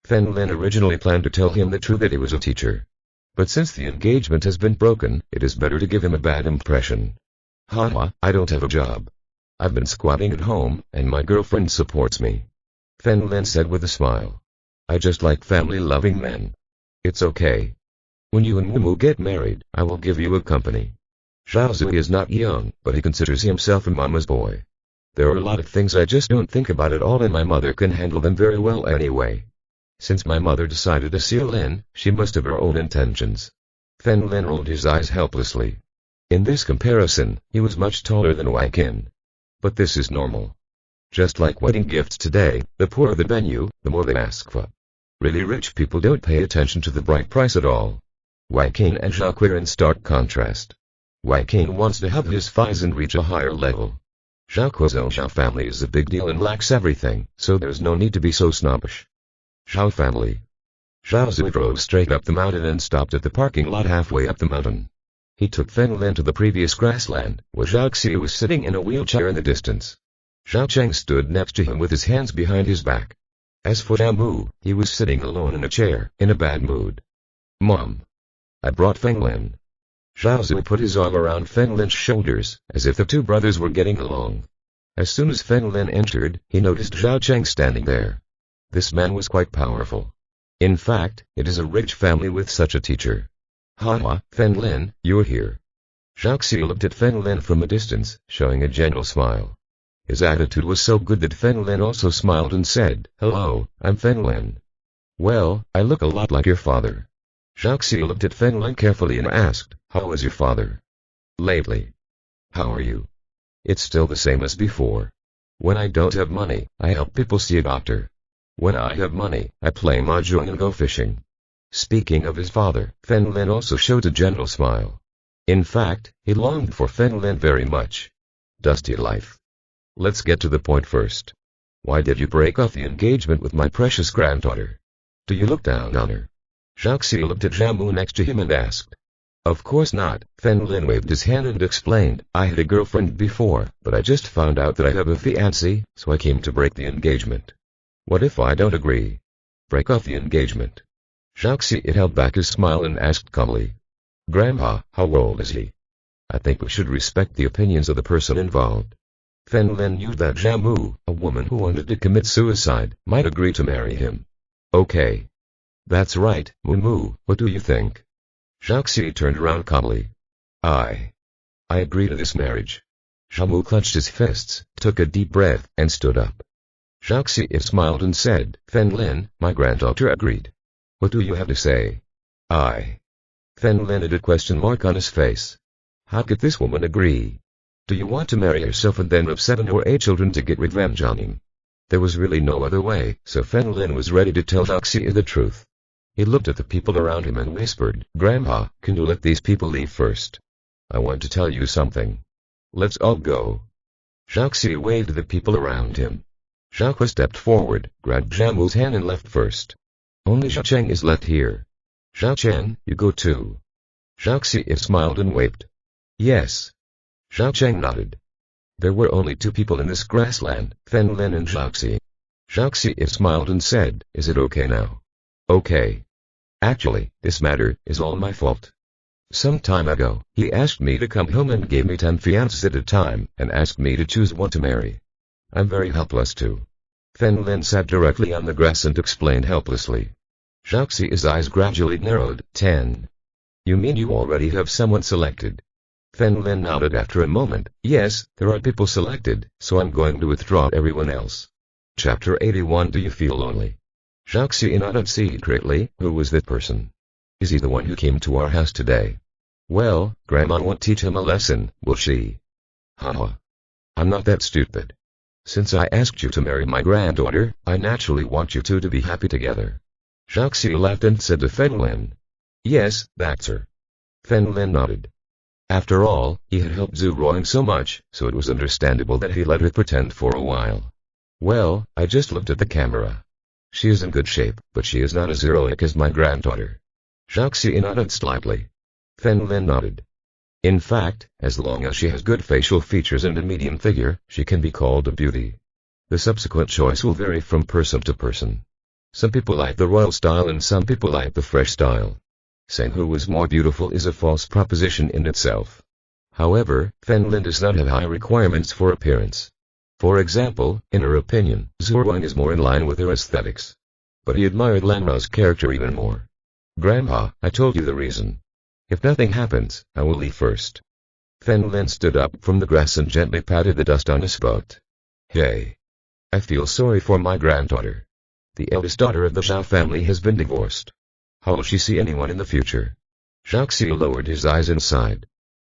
Fen Lin originally planned to tell him the truth that he was a teacher. But since the engagement has been broken, it is better to give him a bad impression. "Haha, I don't have a job. I've been squatting at home, and my girlfriend supports me," Fen Lin said with a smile. "I just like family-loving men. It's okay. When you and Mumu get married, I will give you a company." Zhao Zui is not young, but he considers himself a mama's boy. "There are a lot of things I just don't think about at all, and my mother can handle them very well anyway. Since my mother decided to see Lin, she must have her own intentions." Fen Lin rolled his eyes helplessly. In this comparison, he was much taller than Wang Qin. But this is normal. Just like wedding gifts today, the poorer the venue, the more they ask for. Really rich people don't pay attention to the bright price at all. Wang Qin and Zhao Kui are in stark contrast. Wang Qin wants to have his fies and reach a higher level. Zhao Kui's own Zhao family is a big deal and lacks everything, so there's no need to be so snobbish. Zhao family. Zhao Zui drove straight up the mountain and stopped at the parking lot halfway up the mountain. He took Fen Lin to the previous grassland, where Zhao Xiu was sitting in a wheelchair in the distance. Zhao Cheng stood next to him with his hands behind his back. As for Zhao Mu, he was sitting alone in a chair, in a bad mood. "Mom. I brought Fen Lin." Zhao Zui put his arm around Fen Lin's shoulders, as if the two brothers were getting along. As soon as Fen Lin entered, he noticed Zhao Cheng standing there. This man was quite powerful. In fact, it is a rich family with such a teacher. "Haha, Fen Lin, you're here." Zhao Xiu looked at Fen Lin from a distance, showing a gentle smile. His attitude was so good that Fen Lin also smiled and said, "Hello, I'm Fen Lin." "Well, I look a lot like your father." Zhao Xiu looked at Fen Lin carefully and asked, "How is your father lately? How are you?" "It's still the same as before. When I don't have money, I help people see a doctor. When I have money, I play mahjong and go fishing." Speaking of his father, Fen Lin also showed a gentle smile. In fact, he longed for Fen Lin very much. Dusty life. Let's get to the point first. Why did you break off the engagement with my precious granddaughter? Do you look down on her? Zhao Xiu looked at Zhao Mu next to him and asked. Of course not. Fen Lin waved his hand and explained, I had a girlfriend before, but I just found out that I have a fiancé, so I came to break the engagement. What if I don't agree? Break off the engagement. Zhao Xi held back his smile and asked calmly. Grandpa, how old is he? I think we should respect the opinions of the person involved. Fen Lin knew that Zhao Mu, a woman who wanted to commit suicide, might agree to marry him. Okay. That's right, Mu, what do you think? Zhao Xi turned around calmly. I agree to this marriage. Zhao Mu clenched his fists, took a deep breath, and stood up. Zhao Xi smiled and said, Fen Lin, my granddaughter agreed. What do you have to say? Fen Lin had a question mark on his face. How could this woman agree? Do you want to marry yourself and then have 7 or 8 children to get revenge on him? There was really no other way, so Fen Lin was ready to tell Zhao Xi the truth. He looked at the people around him and whispered, Grandpa, can you let these people leave first? I want to tell you something. Let's all go. Zhao Xi waved to the people around him. Zhao He stepped forward, grabbed Zhao Mu's hand and left first. Only Zhao Cheng is left here. Zhao Cheng, you go too. Zhao Xi smiled and waved. Yes. Zhao Cheng nodded. There were only 2 people in this grassland, Fen Lin and Zhao Xi. Zhao Xi smiled and said, is it okay now? Okay. Actually, this matter is all my fault. Some time ago, he asked me to come home and gave me 10 fiancés at a time, and asked me to choose one to marry. I'm very helpless too. Fen Lin sat directly on the grass and explained helplessly. Zhao Xi's eyes gradually narrowed. 10. You mean you already have someone selected? Fen Lin nodded after a moment. Yes, there are people selected, so I'm going to withdraw everyone else. Chapter 81. Do you feel lonely? Zhao Xi nodded secretly. Who was that person? Is he the one who came to our house today? Well, Grandma won't teach him a lesson, will she? Haha. I'm not that stupid. Since I asked you to marry my granddaughter, I naturally want you two to be happy together. Zhao Xi laughed and said to Fen Lin. Yes, that's her. Fen Lin nodded. After all, he had helped Zhu Ruoying so much, so it was understandable that he let her pretend for a while. Well, I just looked at the camera. She is in good shape, but she is not as heroic as my granddaughter. Zhao Xi nodded slightly. Fen Lin nodded. In fact, as long as she has good facial features and a medium figure, she can be called a beauty. The subsequent choice will vary from person to person. Some people like the royal style and some people like the fresh style. Saying who is more beautiful is a false proposition in itself. However, Fen Lin does not have high requirements for appearance. For example, in her opinion, Zhu Ruoying is more in line with her aesthetics. But he admired Lan Rao's character even more. Grandpa, I told you the reason. If nothing happens, I will leave first. Fen Lin stood up from the grass and gently patted the dust on his boot. Hey. I feel sorry for my granddaughter. The eldest daughter of the Zhao family has been divorced. How will she see anyone in the future? Zhao Xi lowered his eyes and sighed.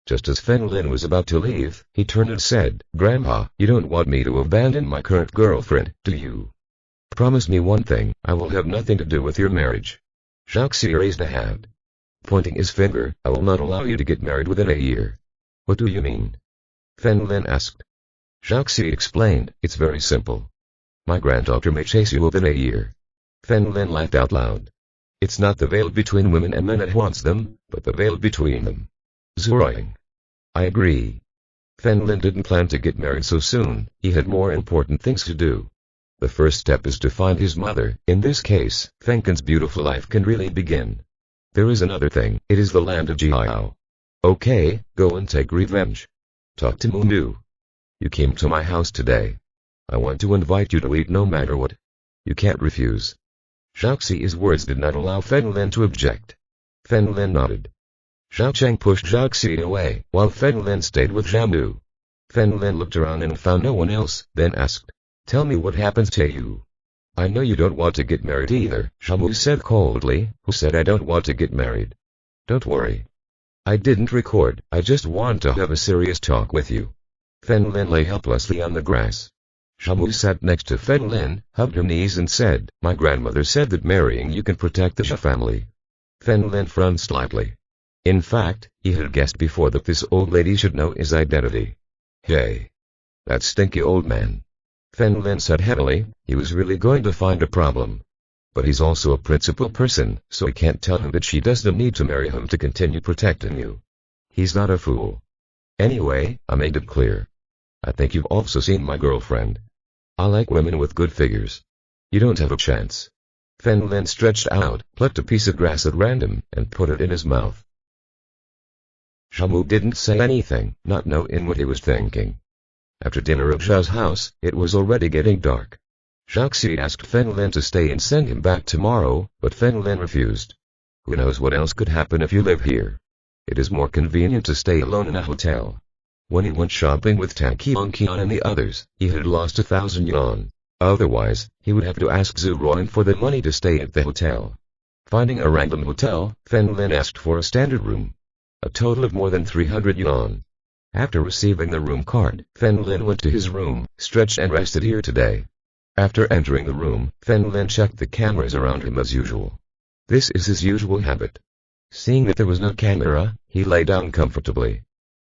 Just as Fen Lin was about to leave, he turned and said, Grandpa, you don't want me to abandon my current girlfriend, do you? Promise me one thing, I will have nothing to do with your marriage. Zhao Xi raised a hand. Pointing his finger, I will not allow you to get married within a year. What do you mean? Fen Lin asked. Zhao Xi explained, it's very simple. My granddaughter may chase you within a year. Fen Lin laughed out loud. It's not the veil between women and men that haunts them, but the veil between them. Zhu Ruoying. I agree. Fen Lin didn't plan to get married so soon, he had more important things to do. The first step is to find his mother. In this case, Feng Can's beautiful life can really begin. There is another thing, it is the land of Jiao. Okay, go and take revenge. Talk to Mu. You came to my house today. I want to invite you to eat no matter what. You can't refuse. Zhao Xi's words did not allow Fen Lin to object. Fen Lin nodded. Zhao Cheng pushed Zhao Xi away, while Fen Lin stayed with Zhao Mu. Fen Lin looked around and found no one else, then asked, Tell me what happens to you. I know you don't want to get married either, Zhao Mu said coldly. Who said I don't want to get married? Don't worry. I didn't record, I just want to have a serious talk with you. Fen Lin lay helplessly on the grass. Zhao Mu sat next to Fen Lin, hugged her knees and said, My grandmother said that marrying you can protect the Zhao family. Fen Lin frowned slightly. In fact, he had guessed before that this old lady should know his identity. Hey. That stinky old man. Fen Lin said heavily, he was really going to find a problem. But he's also a principled person, so he can't tell him that she doesn't need to marry him to continue protecting you. He's not a fool. Anyway, I made it clear. I think you've also seen my girlfriend. I like women with good figures. You don't have a chance. Fen Lin stretched out, plucked a piece of grass at random, and put it in his mouth. Shamu didn't say anything, not knowing what he was thinking. After dinner at Zhao's house, it was already getting dark. Zhao asked Fen Lin to stay and send him back tomorrow, but Fen Lin refused. Who knows what else could happen if you live here? It is more convenient to stay alone in a hotel. When he went shopping with Tang Qian and the others, he had lost 1,000 yuan. Otherwise, he would have to ask Zhu Ruan for the money to stay at the hotel. Finding a random hotel, Fen Lin asked for a standard room. A total of more than 300 yuan. After receiving the room card, Fen Lin went to his room, stretched and rested here today. After entering the room, Fen Lin checked the cameras around him as usual. This is his usual habit. Seeing that there was no camera, he lay down comfortably.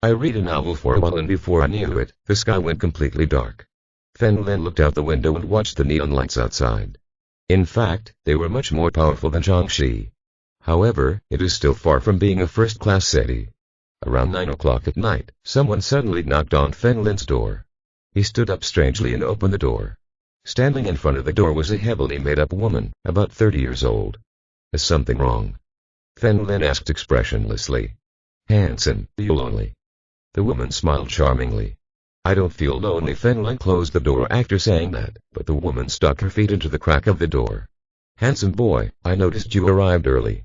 I read a novel for a while and before I knew it, the sky went completely dark. Fen Lin looked out the window and watched the neon lights outside. In fact, they were much more powerful than Jiangxi. However, it is still far from being a first-class city. Around 9 o'clock at night, someone suddenly knocked on Fen Lin's door. He stood up strangely and opened the door. Standing in front of the door was a heavily made-up woman, about 30 years old. Is something wrong? Fen Lin asked expressionlessly. Handsome, are you lonely? The woman smiled charmingly. I don't feel lonely. Fen Lin closed the door after saying that, but the woman stuck her feet into the crack of the door. Handsome boy, I noticed you arrived early.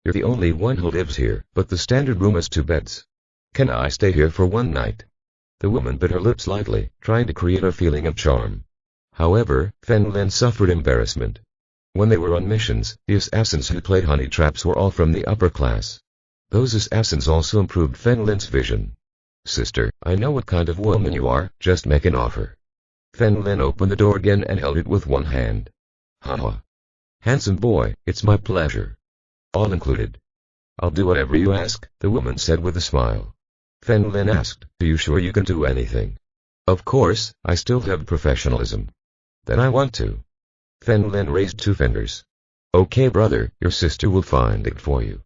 You're the only one who lives here, but the standard room has 2 beds. Can I stay here for one night? The woman bit her lips lightly, trying to create a feeling of charm. However, Fen Lin suffered embarrassment. When they were on missions, the assassins who played honey traps were all from the upper class. Those assassins also improved Fen Lin's vision. Sister, I know what kind of woman you are, just make an offer. Fen Lin opened the door again and held it with one hand. Haha. Handsome boy, it's my pleasure. All included. I'll do whatever you ask, the woman said with a smile. Fen Lin asked, are you sure you can do anything? Of course, I still have professionalism. Then I want to. Fen Lin raised 2 fingers. Okay brother, your sister will find it for you.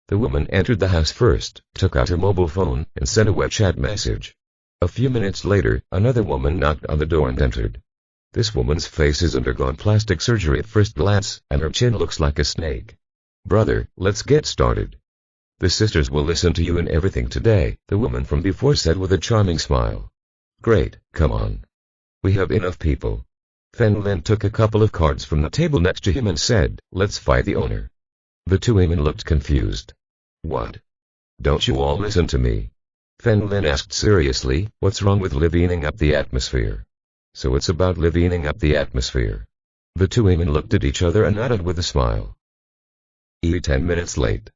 The woman entered the house first, took out her mobile phone, and sent a web chat message. A few minutes later, another woman knocked on the door and entered. This woman's face has undergone plastic surgery at first glance, and her chin looks like a snake. Brother, let's get started. The sisters will listen to you in everything today, the woman from before said with a charming smile. Great, come on. We have enough people. Fen Lin took a couple of cards from the table next to him and said, let's fight the owner. The 2 women looked confused. What? Don't you all listen to me? Fen Lin asked seriously, what's wrong with livening up the atmosphere? So it's about livening up the atmosphere. The 2 women looked at each other and nodded with a smile. 10 minutes late.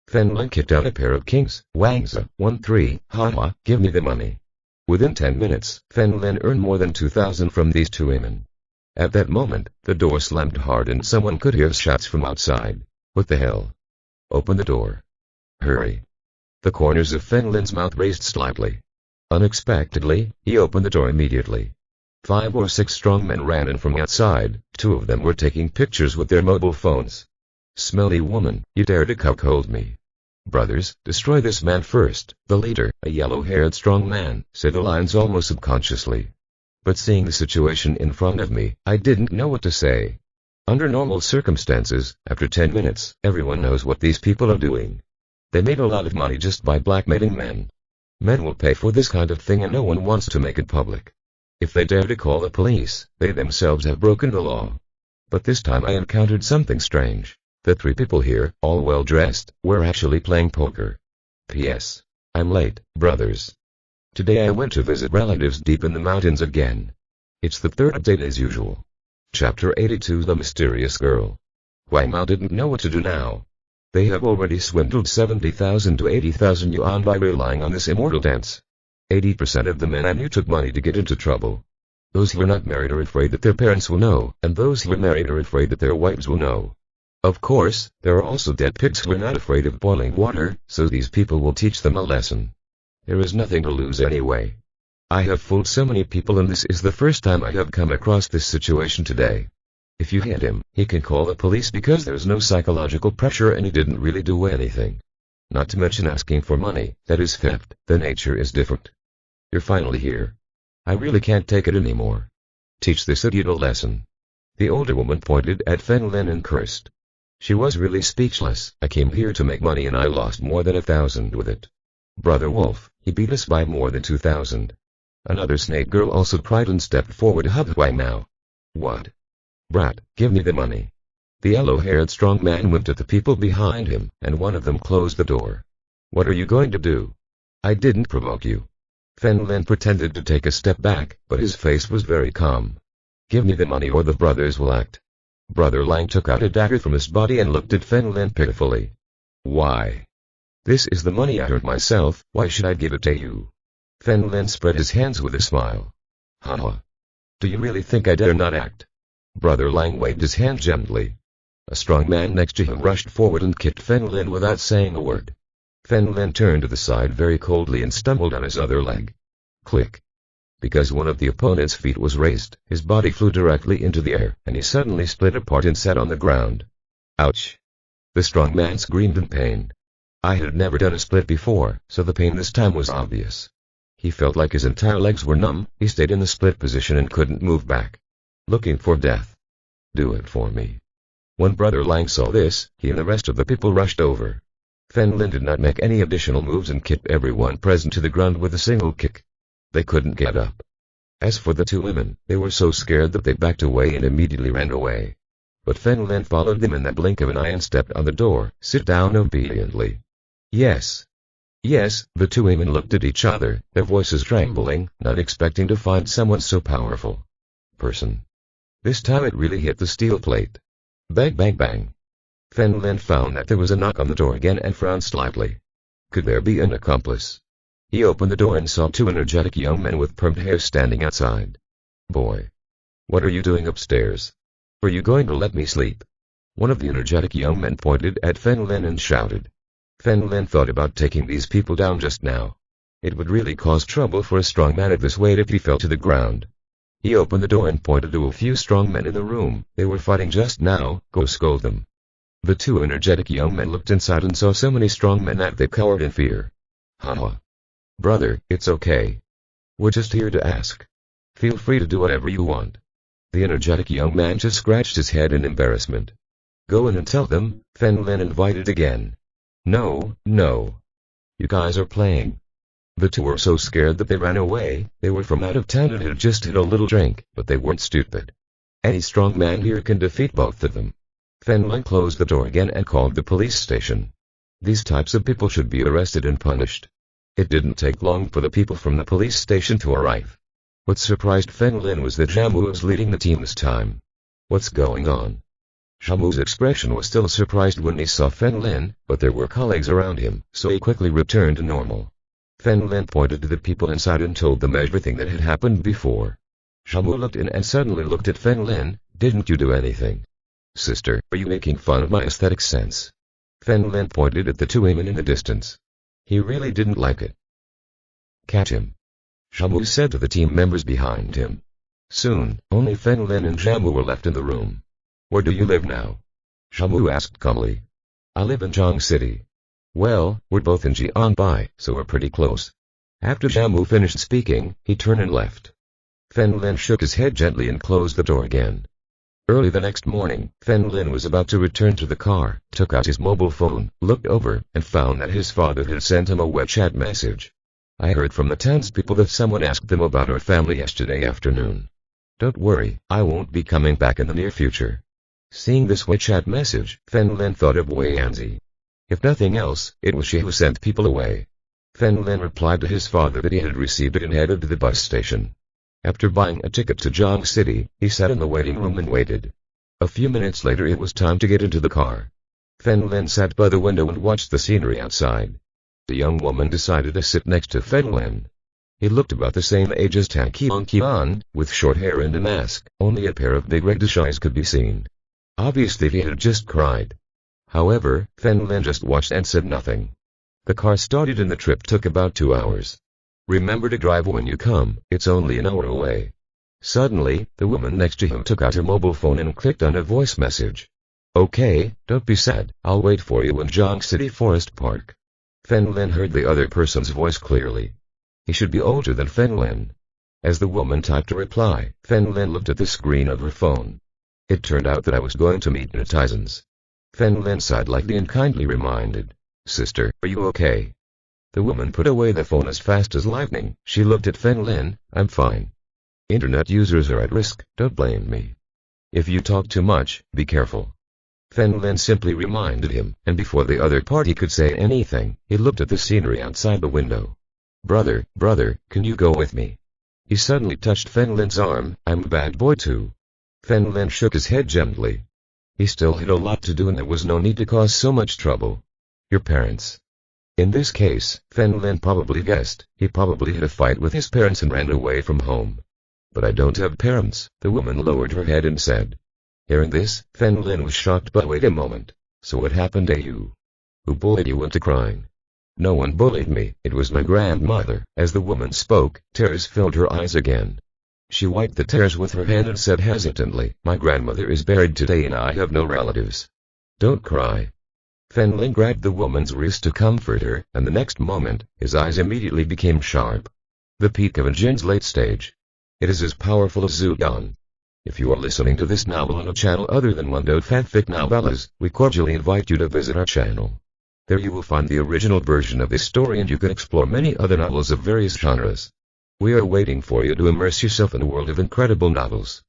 Fen Lin kicked out a pair of kings, Wangzi, 1-3, haha, give me the money. Within 10 minutes, Fen Lin earned more than 2,000 from these 2 women. At that moment, the door slammed hard and someone could hear shots from outside. What the hell? Open the door. Hurry. The corners of Fen Lin's mouth raised slightly. Unexpectedly, he opened the door immediately. 5 or 6 strong men ran in from outside, 2 of them were taking pictures with their mobile phones. Smelly woman, you dare to cuckold me. Brothers, destroy this man first, the leader, a yellow-haired strong man, said the lines almost subconsciously. But seeing the situation in front of me, I didn't know what to say. Under normal circumstances, after 10 minutes, everyone knows what these people are doing. They made a lot of money just by blackmailing men. Men will pay for this kind of thing and no one wants to make it public. If they dare to call the police, they themselves have broken the law. But this time I encountered something strange. The 3 people here, all well-dressed, were actually playing poker. P.S. I'm late, brothers. Today I went to visit relatives deep in the mountains again. It's the 3rd update as usual. Chapter 82 The Mysterious Girl. Huang Mao didn't know what to do now. They have already swindled 70,000 to 80,000 yuan by relying on this immortal dance. 80% of the men I knew took money to get into trouble. Those who are not married are afraid that their parents will know, and those who are married are afraid that their wives will know. Of course, there are also dead pigs who are not afraid of boiling water, so these people will teach them a lesson. There is nothing to lose anyway. I have fooled so many people and this is the first time I have come across this situation today. If you hit him, he can call the police because there's no psychological pressure and he didn't really do anything. Not to mention asking for money, that is theft, the nature is different. You're finally here. I really can't take it anymore. Teach this idiot a lesson. The older woman pointed at Fen Lin and cursed. She was really speechless. I came here to make money and I lost more than 1,000 with it. Brother Wolf, he beat us by more than 2,000. Another snake girl also cried and stepped forward. Why now? What? Brat, give me the money. The yellow-haired strong man winked at the people behind him, and one of them closed the door. What are you going to do? I didn't provoke you. Fen Lin pretended to take a step back, but his face was very calm. Give me the money or the brothers will act. Brother Lang took out a dagger from his body and looked at Fen Lin pitifully. Why? This is the money I earned myself, why should I give it to you? Fen Lin spread his hands with a smile. Haha. Do you really think I dare not act? Brother Lang waved his hand gently. A strong man next to him rushed forward and kicked Fen Lin without saying a word. Fen Lin turned to the side very coldly and stumbled on his other leg. Click. Because one of the opponent's feet was raised, his body flew directly into the air, and he suddenly split apart and sat on the ground. Ouch! The strong man screamed in pain. I had never done a split before, so the pain this time was obvious. He felt like his entire legs were numb. He stayed in the split position and couldn't move back. Looking for death. Do it for me. When Brother Lang saw this, he and the rest of the people rushed over. Fen Lin did not make any additional moves and kicked everyone present to the ground with a single kick. They couldn't get up. As for the two women, they were so scared that they backed away and immediately ran away. But Fen Lin followed them in the blink of an eye and stepped on the door. Sit down obediently. Yes. Yes, the two women looked at each other, their voices trembling, not expecting to find someone so powerful. Person. This time it really hit the steel plate. Bang bang bang. Fen Lin found that there was a knock on the door again and frowned slightly. Could there be an accomplice? He opened the door and saw two energetic young men with permed hair standing outside. Boy. What are you doing upstairs? Are you going to let me sleep? One of the energetic young men pointed at Fen Lin and shouted. Fen Lin thought about taking these people down just now. It would really cause trouble for a strong man at this weight if he fell to the ground. He opened the door and pointed to a few strong men in the room. They were fighting just now. Go scold them. The two energetic young men looked inside and saw so many strong men that they cowered in fear. Haha. Brother, it's okay. We're just here to ask. Feel free to do whatever you want. The energetic young man just scratched his head in embarrassment. Go in and tell them, Fen Lin invited again. No, no. You guys are playing. The two were so scared that they ran away. They were from out of town and had just had a little drink, but they weren't stupid. Any strong man here can defeat both of them. Fen Lin closed the door again and called the police station. These types of people should be arrested and punished. It didn't take long for the people from the police station to arrive. What surprised Fen Lin was that Jamu was leading the team this time. What's going on? Jamu's expression was still surprised when he saw Fen Lin, but there were colleagues around him, so he quickly returned to normal. Fen Lin pointed to the people inside and told them everything that had happened before. Jamu looked in and suddenly looked at Fen Lin. Didn't you do anything? Sister, are you making fun of my aesthetic sense? Fen Lin pointed at the two women in the distance. He really didn't like it. Catch him. Jamu said to the team members behind him. Soon, only Fen Lin and Jamu were left in the room. Where do you live now? Jamu asked calmly. I live in Zhang City. Well, we're both in Jiangbai, so we're pretty close. After Jamu finished speaking, he turned and left. Fen Lin shook his head gently and closed the door again. Early the next morning, Fen Lin was about to return to the car, took out his mobile phone, looked over, and found that his father had sent him a web chat message. I heard from the townspeople that someone asked them about our family yesterday afternoon. Don't worry, I won't be coming back in the near future. Seeing this web chat message, Fen Lin thought of Wei Yanzi. If nothing else, it was she who sent people away. Fen Lin replied to his father that he had received it and headed to the bus station. After buying a ticket to Zhang City, he sat in the waiting room and waited. A few minutes later it was time to get into the car. Fen Lin sat by the window and watched the scenery outside. The young woman decided to sit next to Fen Lin. He looked about the same age as Tang Qian, with short hair and a mask. Only a pair of big reddish eyes could be seen. Obviously he had just cried. However, Fen Lin just watched and said nothing. The car started and the trip took about 2 hours. Remember to drive when you come, it's only an hour away. Suddenly, the woman next to him took out her mobile phone and clicked on a voice message. "Okay, don't be sad, I'll wait for you in Zhang City Forest Park." Fen Lin heard the other person's voice clearly. He should be older than Fen Lin. As the woman typed a reply, Fen Lin looked at the screen of her phone. It turned out that I was going to meet netizens. Fen Lin sighed lightly and kindly reminded, "Sister, are you okay?" The woman put away the phone as fast as lightning. She looked at Fen Lin. "I'm fine. Internet users are at risk, don't blame me. If you talk too much, be careful." Fen Lin simply reminded him, and before the other party could say anything, he looked at the scenery outside the window. Brother, can you go with me?" He suddenly touched Fen Lin's arm. "I'm a bad boy too." Fen Lin shook his head gently. He still had a lot to do and there was no need to cause so much trouble. "Your parents?" In this case, Fen Lin probably guessed. He probably had a fight with his parents and ran away from home. "But I don't have parents," the woman lowered her head and said. Hearing this, Fen Lin was shocked. "But wait a moment. So what happened to you? Who bullied you into crying?" "No one bullied me, it was my grandmother." As the woman spoke, tears filled her eyes again. She wiped the tears with her hand and said hesitantly, "My grandmother is buried today and I have no relatives." "Don't cry." Fen Lin grabbed the woman's wrist to comfort her, and the next moment, his eyes immediately became sharp. The peak of Jin's late stage. It is as powerful as Zuyan. If you are listening to this novel on a channel other than Wando Fanfic Novellas, we cordially invite you to visit our channel. There you will find the original version of this story and you can explore many other novels of various genres. We are waiting for you to immerse yourself in a world of incredible novels.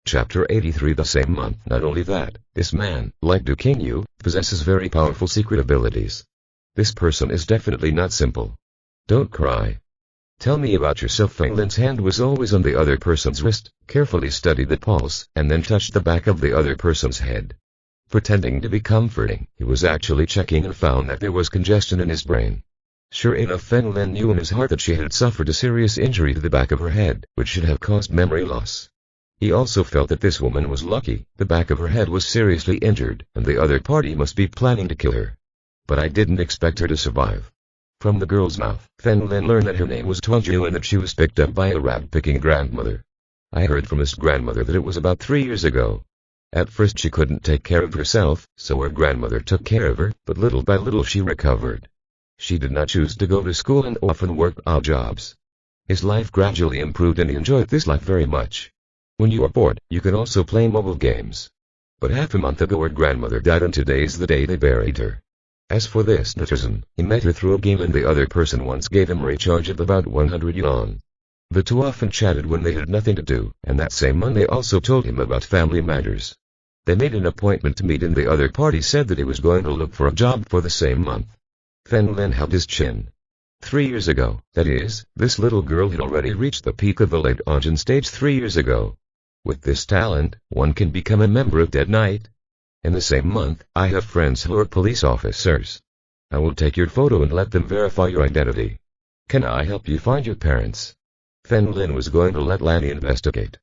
Chapter 83. The same month. Not only that, this man, like Du Qingyu, possesses very powerful secret abilities. This person is definitely not simple. Don't cry. Tell me about yourself. Fen Lin's hand was always on the other person's wrist, carefully studied the pulse, and then touched the back of the other person's head. Pretending to be comforting, he was actually checking and found that there was congestion in his brain. Sure enough, Fen Lin knew in his heart that she had suffered a serious injury to the back of her head, which should have caused memory loss. He also felt that this woman was lucky. The back of her head was seriously injured, and the other party must be planning to kill her. But I didn't expect her to survive. From the girl's mouth, Fen Lin learned that her name was Tuanju and that she was picked up by a rag-picking grandmother. I heard from his grandmother that it was about 3 years ago. At first she couldn't take care of herself, so her grandmother took care of her, but little by little she recovered. She did not choose to go to school and often worked odd jobs. His life gradually improved and he enjoyed this life very much. When you are bored, you can also play mobile games. But half a month ago her grandmother died and today's the day they buried her. As for this netizen, he met her through a game and the other person once gave him a recharge of about 100 yuan. The two often chatted when they had nothing to do, and that same month they also told him about family matters. They made an appointment to meet and the other party said that he was going to look for a job for the same month. Fen Lin held his chin. 3 years ago, that is, this little girl had already reached the peak of the late Anjin stage 3 years ago. With this talent, one can become a member of Dead Knight. In the same month, I have friends who are police officers. I will take your photo and let them verify your identity. Can I help you find your parents? Fen Lin was going to let Lanny investigate.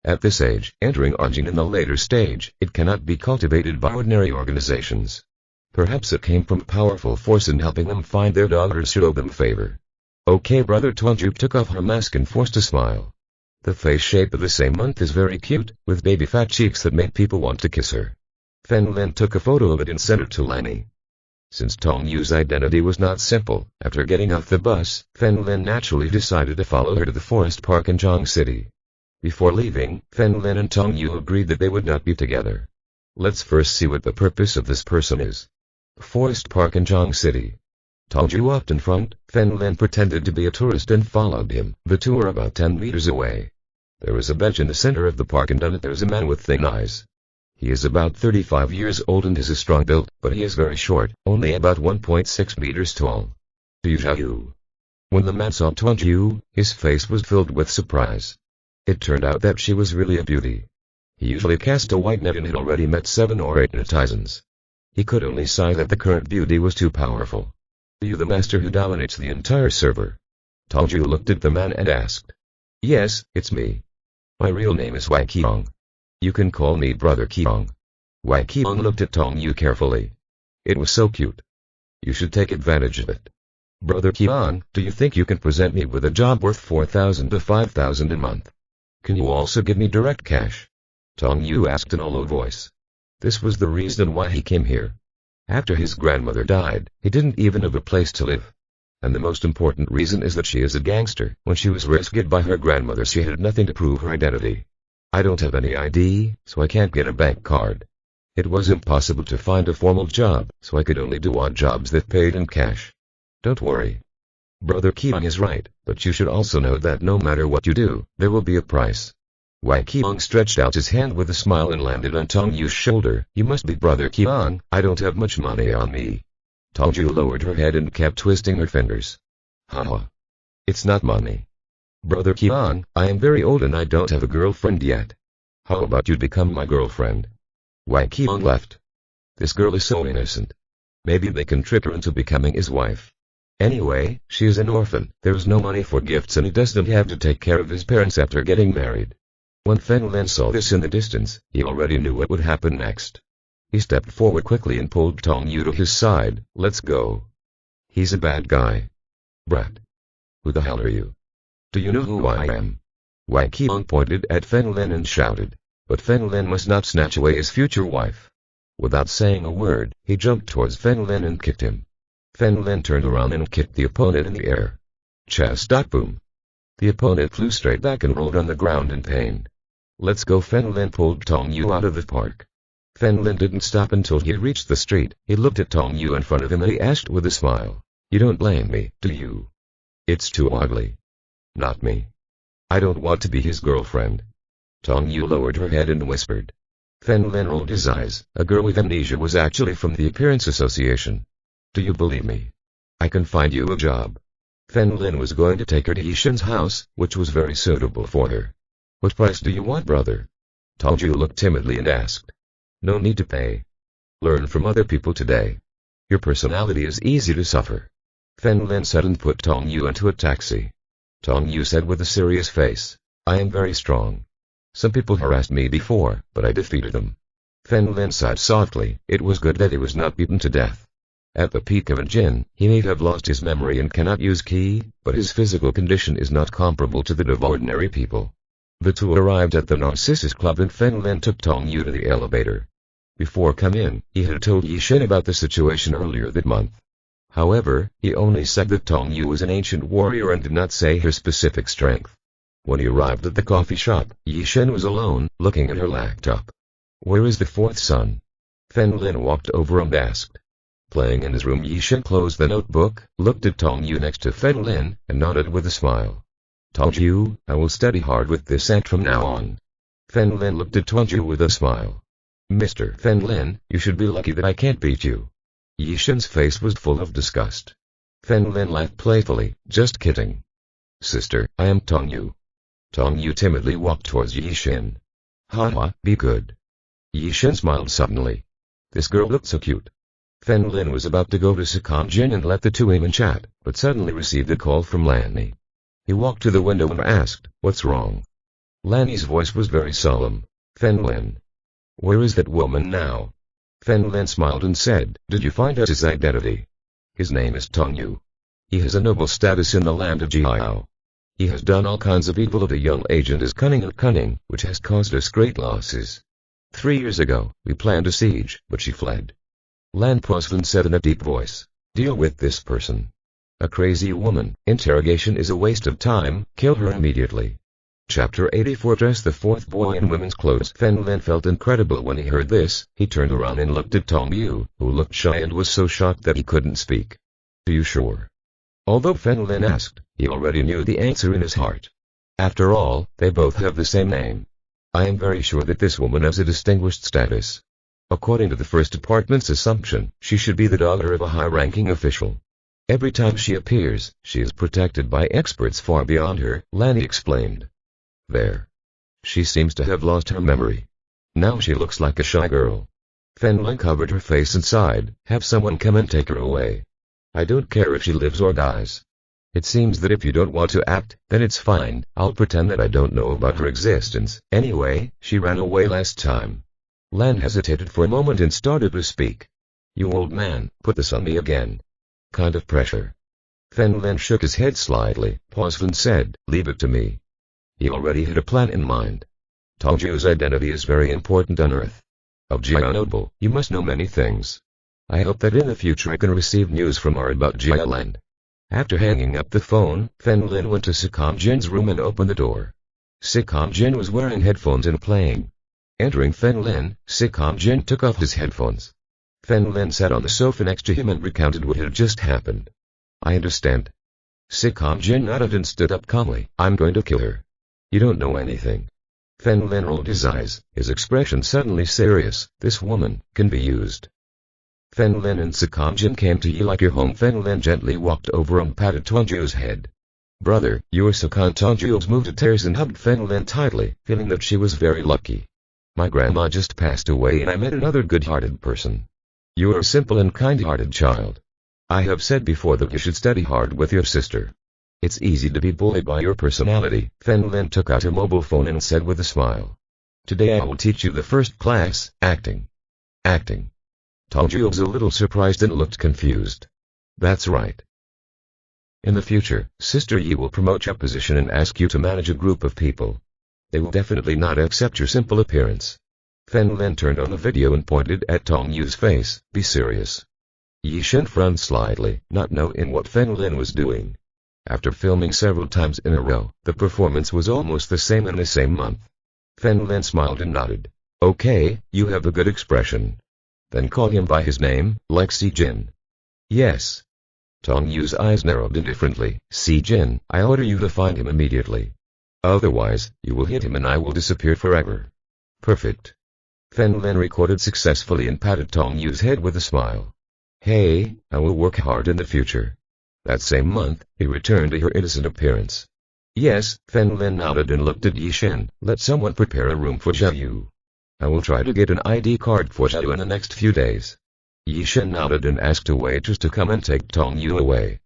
At this age, entering Anjin in the later stage, it cannot be cultivated by ordinary organizations. Perhaps it came from a powerful force in helping them find their daughters should owe them favor. Okay, brother. Tuanju took off her mask and forced a smile. The face shape of the same month is very cute, with baby fat cheeks that made people want to kiss her. Fen Lin took a photo of it and sent it to Lanny. Since Tongyu's identity was not simple, after getting off the bus, Fen Lin naturally decided to follow her to the forest park in Zhang City. Before leaving, Fen Lin and Tongyu agreed that they would not be together. Let's first see what the purpose of this person is. Forest park in Zhang City. Tongju walked in front, Fen Lin pretended to be a tourist and followed him. The two were about 10 meters away. There is a bench in the center of the park and on it there is a man with thin eyes. He is about 35 years old and has a strong build, but he is very short, only about 1.6 meters tall. You. When the man saw Tuanju, his face was filled with surprise. It turned out that she was really a beauty. He usually cast a white net and had already met 7 or 8 netizens. He could only sigh that the current beauty was too powerful. Are you the master who dominates the entire server? Tuanju looked at the man and asked. Yes, it's me. My real name is Wang Qiong. You can call me Brother Qiong. Wang Qiong looked at Tongyu carefully. It was so cute. You should take advantage of it. Brother Qiong, do you think you can present me with a job worth 4,000 to 5,000 a month? Can you also give me direct cash? Tong Yu asked in a low voice. This was the reason why he came here. After his grandmother died, he didn't even have a place to live. And the most important reason is that she is a gangster. When she was rescued by her grandmother, she had nothing to prove her identity. I don't have any ID, so I can't get a bank card. It was impossible to find a formal job, so I could only do odd jobs that paid in cash. Don't worry. Brother Keong is right, but you should also know that no matter what you do, there will be a price. Wang Keong stretched out his hand with a smile and landed on Tong Yu's shoulder. You must be Brother Keong. I don't have much money on me. Tong Yu lowered her head and kept twisting her fingers. Haha. It's not money. Brother Keong, I am very old and I don't have a girlfriend yet. How about you become my girlfriend? Wang Keong left. This girl is so innocent. Maybe they can trick her into becoming his wife. Anyway, she is an orphan, there's no money for gifts and he doesn't have to take care of his parents after getting married. When Fen Lin saw this in the distance, he already knew what would happen next. He stepped forward quickly and pulled Tong Yu to his side. Let's go. He's a bad guy. Brat. Who the hell are you? Do you know who I am? Wang Keong pointed at Fen Lin and shouted. But Fen Lin must not snatch away his future wife. Without saying a word, he jumped towards Fen Lin and kicked him. Fen Lin turned around and kicked the opponent in the air. Chest boom. The opponent flew straight back and rolled on the ground in pain. Let's go. Fen Lin pulled Tong Yu out of the park. Fen Lin didn't stop until he reached the street. He looked at Tong Yu in front of him and he asked with a smile. You don't blame me, do you? It's too ugly. Not me. I don't want to be his girlfriend. Tong Yu lowered her head and whispered. Fen Lin rolled his eyes. A girl with amnesia was actually from the Appearance Association. Do you believe me? I can find you a job. Fen Lin was going to take her to Yishin's house, which was very suitable for her. What price do you want, brother? Tong Yu looked timidly and asked. No need to pay. Learn from other people today. Your personality is easy to suffer. Fen Lin said and put Tong Yu into a taxi. Tong Yu said with a serious face. I am very strong. Some people harassed me before, but I defeated them. Fen Lin sighed softly. It was good that he was not beaten to death. At the peak of a jin, he may have lost his memory and cannot use ki, but his physical condition is not comparable to that of ordinary people. The two arrived at the Narcissus Club and Fen Lin took Tong Yu to the elevator. Before coming in, he had told Yishin about the situation earlier that month. However, he only said that Tong Yu was an ancient warrior and did not say her specific strength. When he arrived at the coffee shop, Yishin was alone, looking at her laptop. Where is the fourth son? Fen Lin walked over and asked. Playing in his room. Yishin closed the notebook, looked at Tong Yu next to Fen Lin, and nodded with a smile. Tong Yu, I will study hard with this act from now on. Fen Lin looked at Tong Yu with a smile. Mr. Fen Lin, you should be lucky that I can't beat you. Yishin's face was full of disgust. Fen Lin laughed playfully, just kidding. Sister, I am Tong Yu. Tong Yu timidly walked towards Yishin. Haha, be good. Yishin smiled suddenly. This girl looked so cute. Fen Lin was about to go to Sekonjin and let the two even chat, but suddenly received a call from Lanny. He walked to the window and asked, what's wrong? Lanny's voice was very solemn. Fen Lin. Where is that woman now? Fen Lin smiled and said, did you find out his identity? His name is Tong Yu. He has a noble status in the land of Jiao. He has done all kinds of evil at a young age and is cunning, which has caused us great losses. 3 years ago, we planned a siege, but she fled. Lan Poslan said in a deep voice. Deal with this person. A crazy woman. Interrogation is a waste of time. Kill her immediately. Chapter 84. Dress the fourth boy in women's clothes. Fen Lin felt incredible when he heard this. He turned around and looked at Tong Yu, who looked shy and was so shocked that he couldn't speak. Are you sure? Although Fen Lin asked, he already knew the answer in his heart. After all, they both have the same name. I am very sure that this woman has a distinguished status. According to the first department's assumption, she should be the daughter of a high-ranking official. Every time she appears, she is protected by experts far beyond her, Lanny explained. There. She seems to have lost her memory. Now she looks like a shy girl. Fen Lin covered her face and sighed. Have someone come and take her away. I don't care if she lives or dies. It seems that if you don't want to act, then it's fine. I'll pretend that I don't know about her existence. Anyway, she ran away last time. Lan hesitated for a moment and started to speak. You old man, put this on me again. Kind of pressure. Fen Lin shook his head slightly, paused and said, leave it to me. He already had a plan in mind. Tongju's identity is very important on Earth. Of Jia Noble, you must know many things. I hope that in the future I can receive news from her about Jia Land. After hanging up the phone, Fen Lin went to Sikam Jin's room and opened the door. Sikam Jin was wearing headphones and playing. Entering Fen Lin, Sikam Jin took off his headphones. Fen Lin sat on the sofa next to him and recounted what had just happened. I understand. Sikam Jin nodded and stood up calmly. I'm going to kill her. You don't know anything. Fen Lin rolled his eyes, his expression suddenly serious. This woman can be used. Fen Lin and Sikam Jin came to you like your home. Fen Lin gently walked over and patted Tongju's head. Brother, you are so kind. Tongju moved to tears and hugged Fen Lin tightly, feeling that she was very lucky. My grandma just passed away and I met another good-hearted person. You are a simple and kind-hearted child. I have said before that you should study hard with your sister. It's easy to be bullied by your personality. Fen Lin took out a mobile phone and said with a smile. Today I will teach you the first class, acting. Acting. Tongju was a little surprised and looked confused. That's right. In the future, Sister Yi will promote your position and ask you to manage a group of people. They will definitely not accept your simple appearance. Fen Lin turned on the video and pointed at Tongju's face. Be serious. Yi Shen frowned slightly, not knowing what Fen Lin was doing. After filming several times in a row, the performance was almost the same in the same month. Fen Lin smiled and nodded. Okay, you have a good expression. Then call him by his name, like Si Jin. Yes. Tongju's eyes narrowed indifferently. Si Jin, I order you to find him immediately. Otherwise, you will hit him and I will disappear forever. Perfect. Fen Lin recorded successfully and patted Tongju's head with a smile. Hey, I will work hard in the future. That same month, he returned to her innocent appearance. Yes, Fen Lin nodded and looked at Yi Shen. Let someone prepare a room for Xiaoyu. I will try to get an ID card for Xiaoyu in the next few days. Yi Shen nodded and asked a waitress to come and take Tongju away.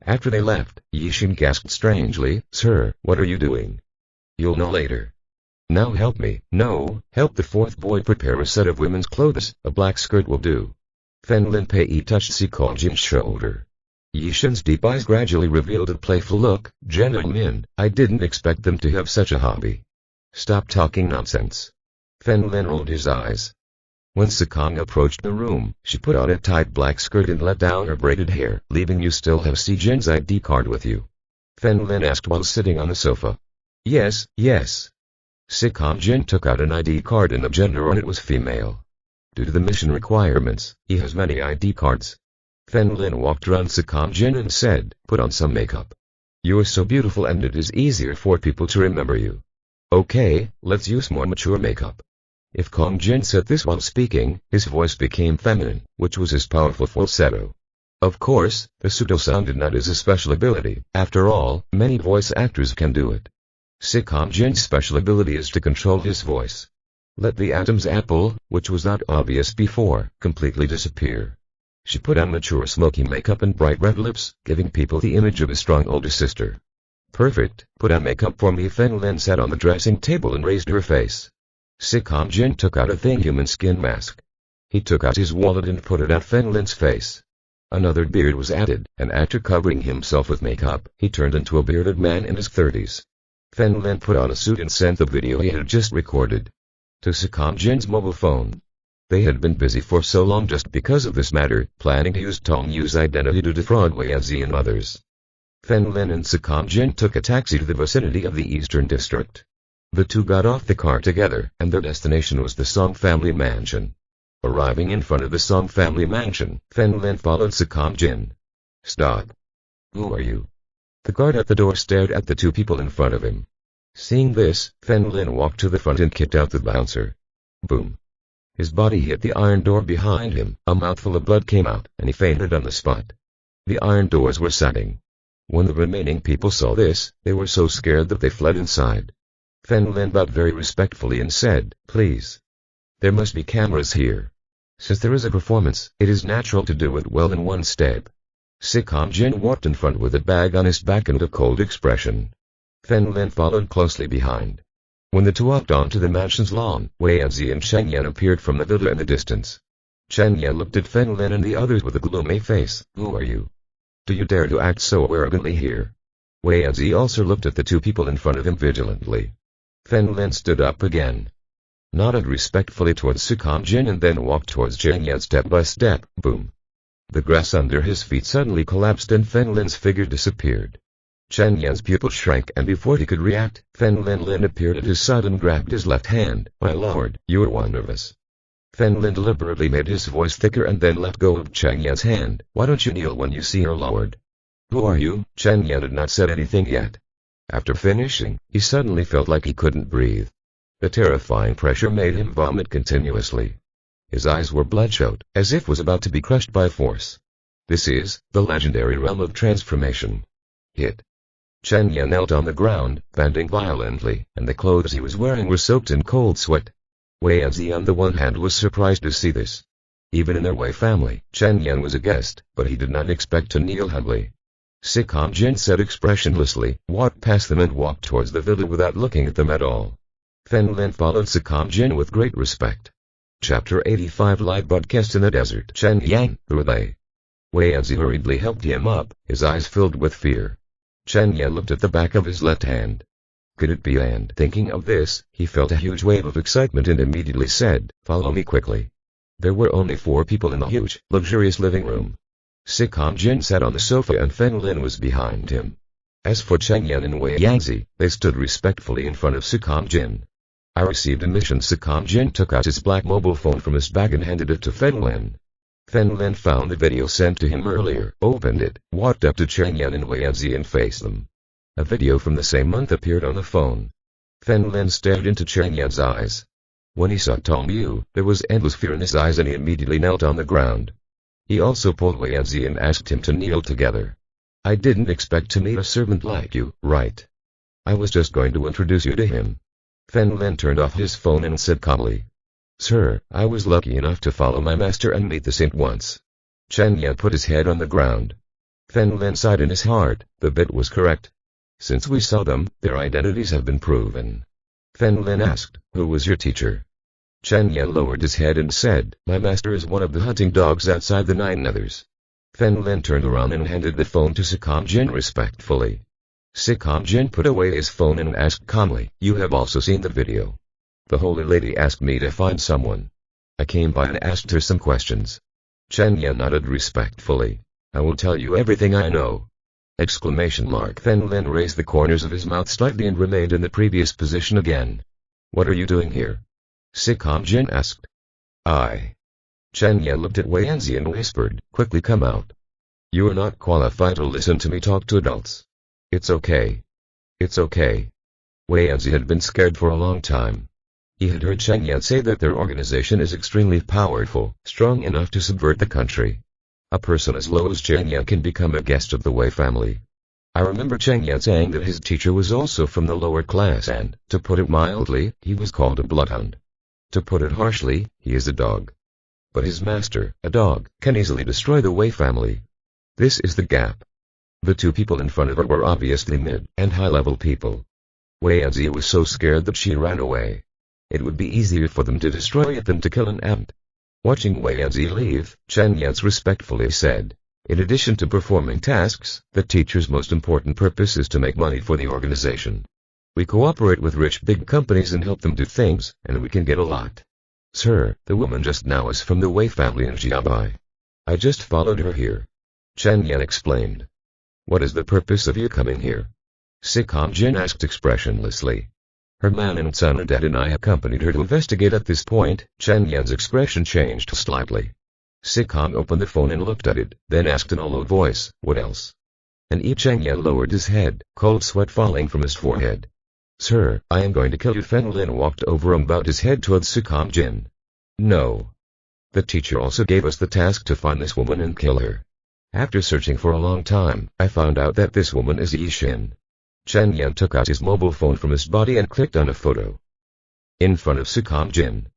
After they left, Yi Shen gasped strangely, Sir, what are you doing? You'll know later. Now help me. No, help the fourth boy prepare a set of women's clothes. A black skirt will do. Fen Lin Pei touched Sikam Jin's shoulder. Yi Shen's deep eyes gradually revealed a playful look. Gentlemen, I didn't expect them to have such a hobby. Stop talking nonsense. Fen Lin rolled his eyes. When Sikam approached the room, she put on a tight black skirt and let down her braided hair, leaving you still have Si Jin's ID card with you. Fen Lin asked while sitting on the sofa. Yes, yes. Sikam Jin took out an ID card and the gender on it was female. Due to the mission requirements, he has many ID cards. Fen Lin walked around Sikam Jin and said, put on some makeup. You are so beautiful and it is easier for people to remember you. Okay, let's use more mature makeup. If Kong Jin said this while speaking, his voice became feminine, which was his powerful falsetto. Of course, the pseudo sounded not as a special ability. After all, many voice actors can do it. Sikam Jin's special ability is to control his voice. Let the Atom's apple, which was not obvious before, completely disappear. She put on mature smoky makeup and bright red lips, giving people the image of a strong older sister. Perfect, put on makeup for me. Fen Lin sat on the dressing table and raised her face. Sikam Jin took out a thin human skin mask. He took out his wallet and put it on Fen Lin's face. Another beard was added, and after covering himself with makeup, he turned into a bearded man in his 30s. Fen Lin put on a suit and sent the video he had just recorded to Sikam Jin's mobile phone. They had been busy for so long just because of this matter, planning to use Tongju's identity to defraud Wei Zi and others. Fen Lin and Sikam Jin took a taxi to the vicinity of the Eastern District. The two got off the car together, and their destination was the Song family mansion. Arriving in front of the Song family mansion, Fen Lin followed Sikam Jin. Stop. Who are you? The guard at the door stared at the two people in front of him. Seeing this, Fen Lin walked to the front and kicked out the bouncer. Boom. His body hit the iron door behind him, a mouthful of blood came out, and he fainted on the spot. The iron doors were sagging. When the remaining people saw this, they were so scared that they fled inside. Fen Lin bowed very respectfully and said, Please. There must be cameras here. Since there is a performance, it is natural to do it well in one step. Sikam Jin walked in front with a bag on his back and a cold expression. Fen Lin followed closely behind. When the two walked onto the mansion's lawn, Wei Zi and Chen Yan appeared from the villa in the distance. Chen Yan looked at Fen Lin and the others with a gloomy face. Who are you? Do you dare to act so arrogantly here? Wei Yanzi also looked at the two people in front of him vigilantly. Fen Lin stood up again, nodded respectfully towards Sikam Jin and then walked towards Chen Yan step by step. Boom. The grass under his feet suddenly collapsed and Fen Lin's figure disappeared. Chen Yan's pupil shrank and before he could react, Fen Lin appeared at his side and grabbed his left hand. My lord, you are one of us. Fen Lin deliberately made his voice thicker and then let go of Chen Yan's hand. Why don't you kneel when you see your lord? Who are you? Chen Yan had not said anything yet. After finishing, he suddenly felt like he couldn't breathe. The terrifying pressure made him vomit continuously. His eyes were bloodshot, as if was about to be crushed by force. This is the legendary realm of transformation. Hit. Chen Yan knelt on the ground, panting violently, and the clothes he was wearing were soaked in cold sweat. Wei Yanzi on the one hand was surprised to see this. Even in their Wei family, Chen Yan was a guest, but he did not expect to kneel humbly. Sikam Jin said expressionlessly, walked past them and walked towards the villa without looking at them at all. Fen Lin followed Sikam Jin with great respect. Chapter 85 Live broadcast in the desert. Chen Yang, who are they? Wei Yanzi hurriedly helped him up, his eyes filled with fear. Chen Yan looked at the back of his left hand. Could it be? And thinking of this, he felt a huge wave of excitement and immediately said, follow me quickly. There were only 4 people in the huge, luxurious living room. Sikam Jin sat on the sofa and Fen Lin was behind him. As for Chen Yan and Wei Yanzi, they stood respectfully in front of Sikam Jin. I received a mission. Sikam Jin took out his black mobile phone from his bag and handed it to Fen Lin. Fen Lin found the video sent to him earlier, opened it, walked up to Chen Yan and Wei Yanzi and faced them. A video from the same month appeared on the phone. Fen Lin stared into Chen Yan's eyes. When he saw Tong Yu, there was endless fear in his eyes and he immediately knelt on the ground. He also pulled Wei Yanzi and asked him to kneel together. I didn't expect to meet a servant like you, right? I was just going to introduce you to him. Fen Lin turned off his phone and said calmly. Sir, I was lucky enough to follow my master and meet the saint once. Chen Yan put his head on the ground. Fen Lin sighed in his heart, the bit was correct. Since we saw them, their identities have been proven. Fen Lin asked, who was your teacher? Chen Yan lowered his head and said, my master is one of the hunting dogs outside the 9 others. Fen Lin turned around and handed the phone to Sikam Jin respectfully. Sikam Jin put away his phone and asked calmly, you have also seen the video. The holy lady asked me to find someone. I came by and asked her some questions. Chen Yan nodded respectfully. I will tell you everything I know. Exclamation mark. Fen Lin raised the corners of his mouth slightly and remained in the previous position again. What are you doing here? Sikam Jin asked. Chen Yan looked at Wei Yanzi and whispered, quickly come out. You are not qualified to listen to me talk to adults. It's okay. It's okay. Wei Yanzi had been scared for a long time. He had heard Chen Yan say that their organization is extremely powerful, strong enough to subvert the country. A person as low as Chen Yan can become a guest of the Wei family. I remember Chen Yan saying that his teacher was also from the lower class and, to put it mildly, he was called a bloodhound. To put it harshly, he is a dog. But his master, a dog, can easily destroy the Wei family. This is the gap. The 2 people in front of her were obviously mid- and high-level people. Wei Yanzi was so scared that she ran away. It would be easier for them to destroy it than to kill an ant. Watching Wei Yanzi leave, Chen Yan respectfully said, in addition to performing tasks, the teacher's most important purpose is to make money for the organization. We cooperate with rich big companies and help them do things, and we can get a lot. Sir, the woman just now is from the Wei family in Jiabai. I just followed her here. Chen Yan explained. What is the purpose of you coming here? Sikam Jin asked expressionlessly. Her man and son are dead and I accompanied her to investigate. At this point, Chen Yan's expression changed slightly. Sikam opened the phone and looked at it, then asked in a low voice, what else? And Chen Yan lowered his head, cold sweat falling from his forehead. Sir, I am going to kill you. Fen Lin walked over and bowed his head towards Sikam Jin. No. The teacher also gave us the task to find this woman and kill her. After searching for a long time, I found out that this woman is Yi Xin. Chen Yan took out his mobile phone from his body and clicked on a photo. In front of Sikam Jin.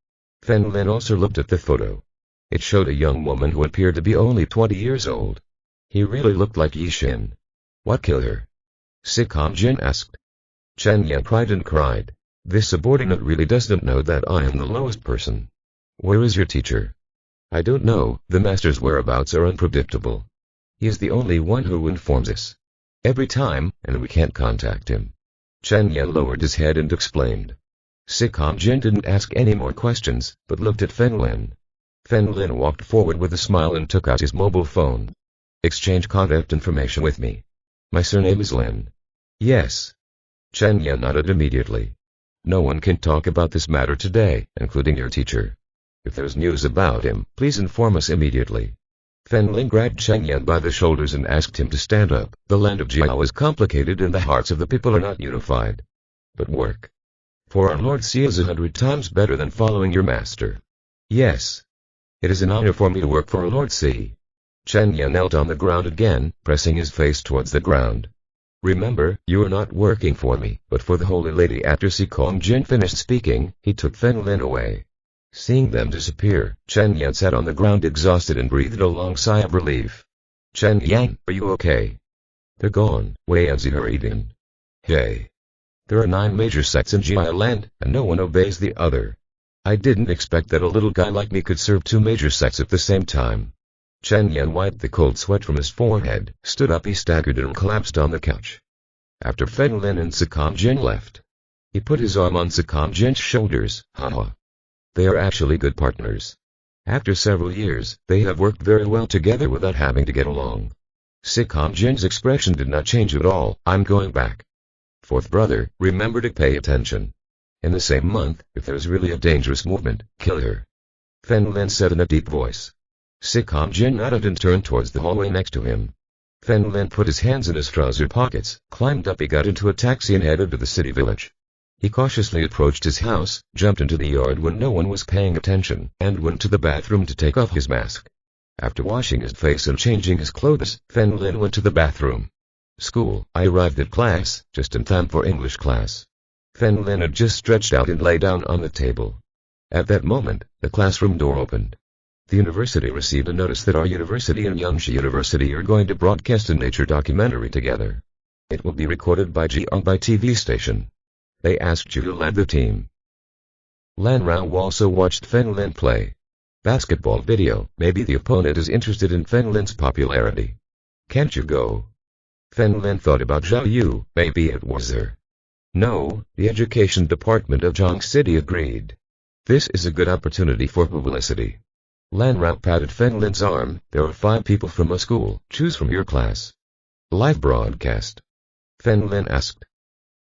Fen Lin also looked at the photo. It showed a young woman who appeared to be only 20 years old. He really looked like Yi Xin. What killed her? Sikam Jin asked. Chen Yan cried and cried. This subordinate really doesn't know that I am the lowest person. Where is your teacher? I don't know, the master's whereabouts are unpredictable. He is the only one who informs us. Every time, and we can't contact him. Chen Yan lowered his head and explained. Sikam Jin didn't ask any more questions, but looked at Fen Lin. Fen Lin walked forward with a smile and took out his mobile phone. Exchange contact information with me. My surname is Lin. Yes. Chen Yan nodded immediately. No one can talk about this matter today, including your teacher. If there's news about him, please inform us immediately. Fen Lin grabbed Chen Yan by the shoulders and asked him to stand up. The land of Jiao is complicated and the hearts of the people are not unified. But work for our Lord Si is 100 times better than following your master. Yes. It is an honor for me to work for our Lord Si. Chen Yan knelt on the ground again, pressing his face towards the ground. Remember, you are not working for me, but for the Holy Lady. After Sikam Jin finished speaking, he took Fen Lin away. Seeing them disappear, Chen Yan sat on the ground exhausted and breathed a long sigh of relief. Chen Yan, are you okay? They're gone, Wei Yanzi hurried in. Hey. There are 9 major sects in Jia land, and no one obeys the other. I didn't expect that a little guy like me could serve 2 major sects at the same time. Chen Yan wiped the cold sweat from his forehead, stood up, he staggered and collapsed on the couch. After Fen Lin and Sikam Jin left, he put his arm on Sikam Jin's shoulders. Haha. They are actually good partners. After several years, they have worked very well together without having to get along. Sikam Jin's expression did not change at all. I'm going back. 4th brother, remember to pay attention. In the same month, if there's really a dangerous movement, kill her. Fen Lin said in a deep voice. Sikam Jin nodded and turned towards the hallway next to him. Fen Lin put his hands in his trouser pockets, climbed up, he got into a taxi and headed to the city village. He cautiously approached his house, jumped into the yard when no one was paying attention, and went to the bathroom to take off his mask. After washing his face and changing his clothes, Fen Lin went to the bathroom. School, I arrived at class, just in time for English class. Fen Lin had just stretched out and lay down on the table. At that moment, the classroom door opened. The university received a notice that our university and Yangshi University are going to broadcast a nature documentary together. It will be recorded by Jiangbai TV station. They asked you to lead the team. Lan Rao also watched Fen Lin play basketball video. Maybe the opponent is interested in Fen Lin's popularity. Can't you go? Fen Lin thought about Zhao Yu. Maybe it was her. No, the education department of Zhang City agreed. This is a good opportunity for publicity. Lan Rao patted Fen Lin's arm. There are 5 people from a school. Choose from your class. Live broadcast. Fen Lin asked.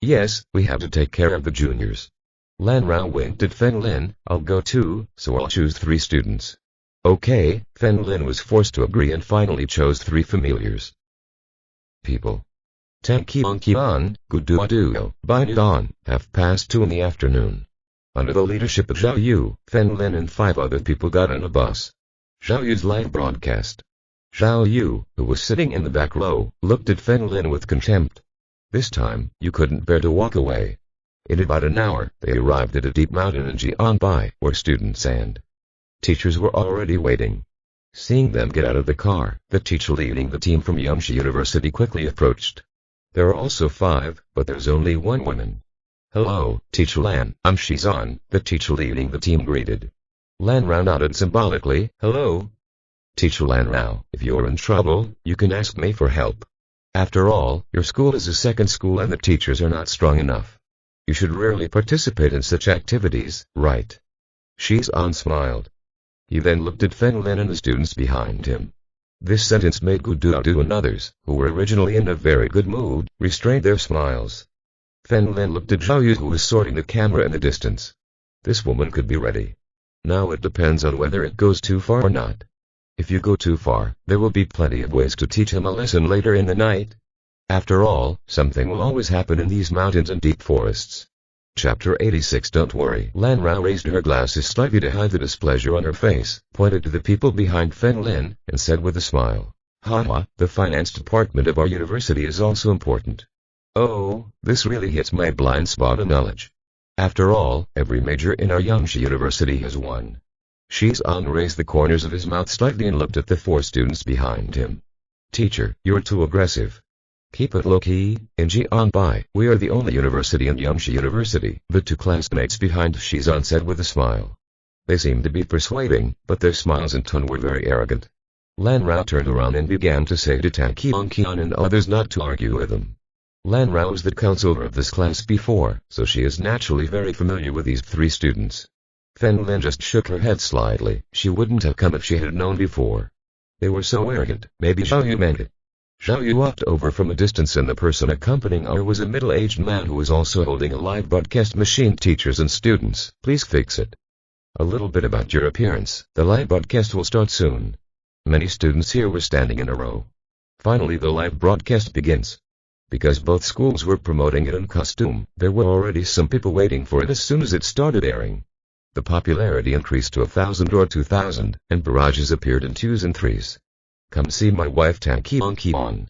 Yes, we have to take care of the juniors. Lan Rao winked at Fen Lin. I'll go too, so I'll choose 3 students. Okay, Fen Lin was forced to agree and finally chose 3 familiars. People. Tankion, Guduaduo, by dawn, 2:30 in the afternoon. Under the leadership of Zhao Yu, Fen Lin and 5 other people got on a bus. Zhao Yu's live broadcast. Zhao Yu, who was sitting in the back row, looked at Fen Lin with contempt. This time, you couldn't bear to walk away. In about an hour, they arrived at a deep mountain in Jiangbai, where students and teachers were already waiting. Seeing them get out of the car, the teacher leading the team from Yangshi University quickly approached. There are also 5, but there's only 1 woman. Hello, Teacher Lan, I'm Shizan, the teacher leading the team greeted. Lan Rao nodded symbolically. Hello. Teacher Lan Rao, if you're in trouble, you can ask me for help. After all, your school is a second school and the teachers are not strong enough. You should rarely participate in such activities, right? Shizan smiled. He then looked at Fen Lin and the students behind him. This sentence made Guduadu and others, who were originally in a very good mood, restrain their smiles. Fen Lin looked at Zhao Yu, who was sorting the camera in the distance. This woman could be ready. Now it depends on whether it goes too far or not. If you go too far, there will be plenty of ways to teach him a lesson later in the night. After all, something will always happen in these mountains and deep forests. Chapter 86. Don't worry. Lan Rao raised her glasses slightly to hide the displeasure on her face, pointed to the people behind Fen Lin, and said with a smile, Haha, the finance department of our university is also important. Oh, this really hits my blind spot of knowledge. After all, every major in our Yangshi University has one. Shizan raised the corners of his mouth slightly and looked at the 4 students behind him. Teacher, you're too aggressive. Keep it low-key. In Jiangbai, we are the only university in Yangshi University, the 2 classmates behind Shizan said with a smile. They seemed to be persuading, but their smiles and tone were very arrogant. Lan Rao turned around and began to say to Tang Qian and others not to argue with him. Lan Rao was the counselor of this class before, so she is naturally very familiar with these three students. Fen Lin just shook her head slightly. She wouldn't have come if she had known before. They were so arrogant. Maybe Xiao Yu meant it. Xiao Yu walked over from a distance and the person accompanying her was a middle-aged man who was also holding a live broadcast machine. Teachers and students, please fix it. A little bit about your appearance. The live broadcast will start soon. Many students here were standing in a row. Finally the live broadcast begins. Because both schools were promoting it in costume, there were already some people waiting for it as soon as it started airing. The popularity increased to 1,000 or 2,000, and barrages appeared in 2s and 3s. Come see my wife Tang Qian.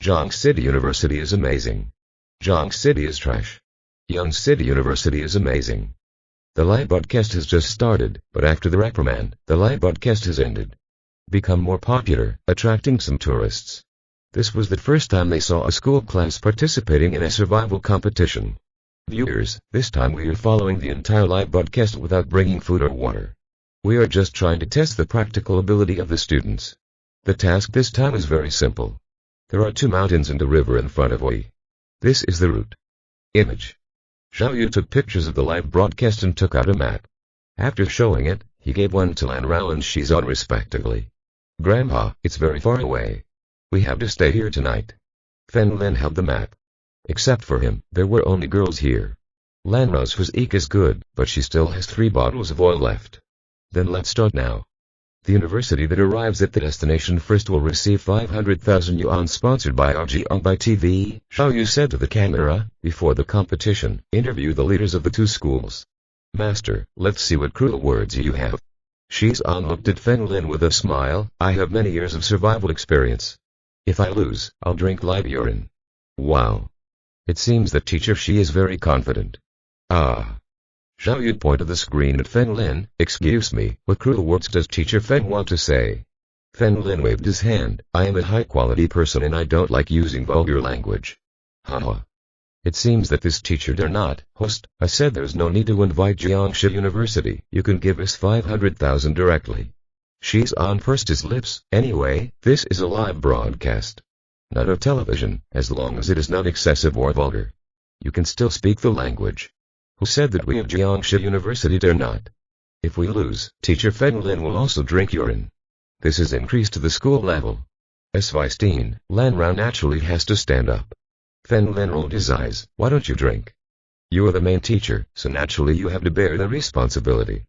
Zhang City University is amazing. Zhang City is trash. Young City University is amazing. The live broadcast has just started, but after the reprimand, the live broadcast has ended. Become more popular, attracting some tourists. This was the first time they saw a school class participating in a survival competition. Viewers, this time we are following the entire live broadcast without bringing food or water. We are just trying to test the practical ability of the students. The task this time is very simple. There are 2 mountains and a river in front of we. This is the route. Image. Xiao Yu took pictures of the live broadcast and took out a map. After showing it, he gave one to Lan Rao and Shizan respectively. Grandpa, it's very far away. We have to stay here tonight. Fen Lin held the map. Except for him, there were only girls here. Lan Rao's physique is good, but she still has 3 bottles of oil left. Then let's start now. The university that arrives at the destination first will receive 500,000 yuan sponsored by RGong by TV, Xiao Yu said to the camera. Before the competition, interview the leaders of the 2 schools. Master, let's see what cruel words you have. Shizan looked at Fen Lin with a smile. I have many years of survival experience. If I lose, I'll drink live urine. Wow. It seems that teacher Shi is very confident. Ah. Xiao Yu pointed the screen at Fen Lin. Excuse me, what cruel words does teacher Fen want to say? Fen Lin waved his hand. I am a high-quality person and I don't like using vulgar language. Haha. It seems that this teacher dare not. Host, I said there's no need to invite Jiangxi University. You can give us 500,000 directly. Shizan pursed his lips. Anyway, this is a live broadcast. Not a television, as long as it is not excessive or vulgar. You can still speak the language. Who said that we of Jiangxi University dare not? If we lose, teacher Fen Lin will also drink urine. This is increased to the school level. As Vice-Dean, Lan Rao naturally has to stand up. Fen Lin rolled his eyes. Why don't you drink? You are the main teacher, so naturally you have to bear the responsibility.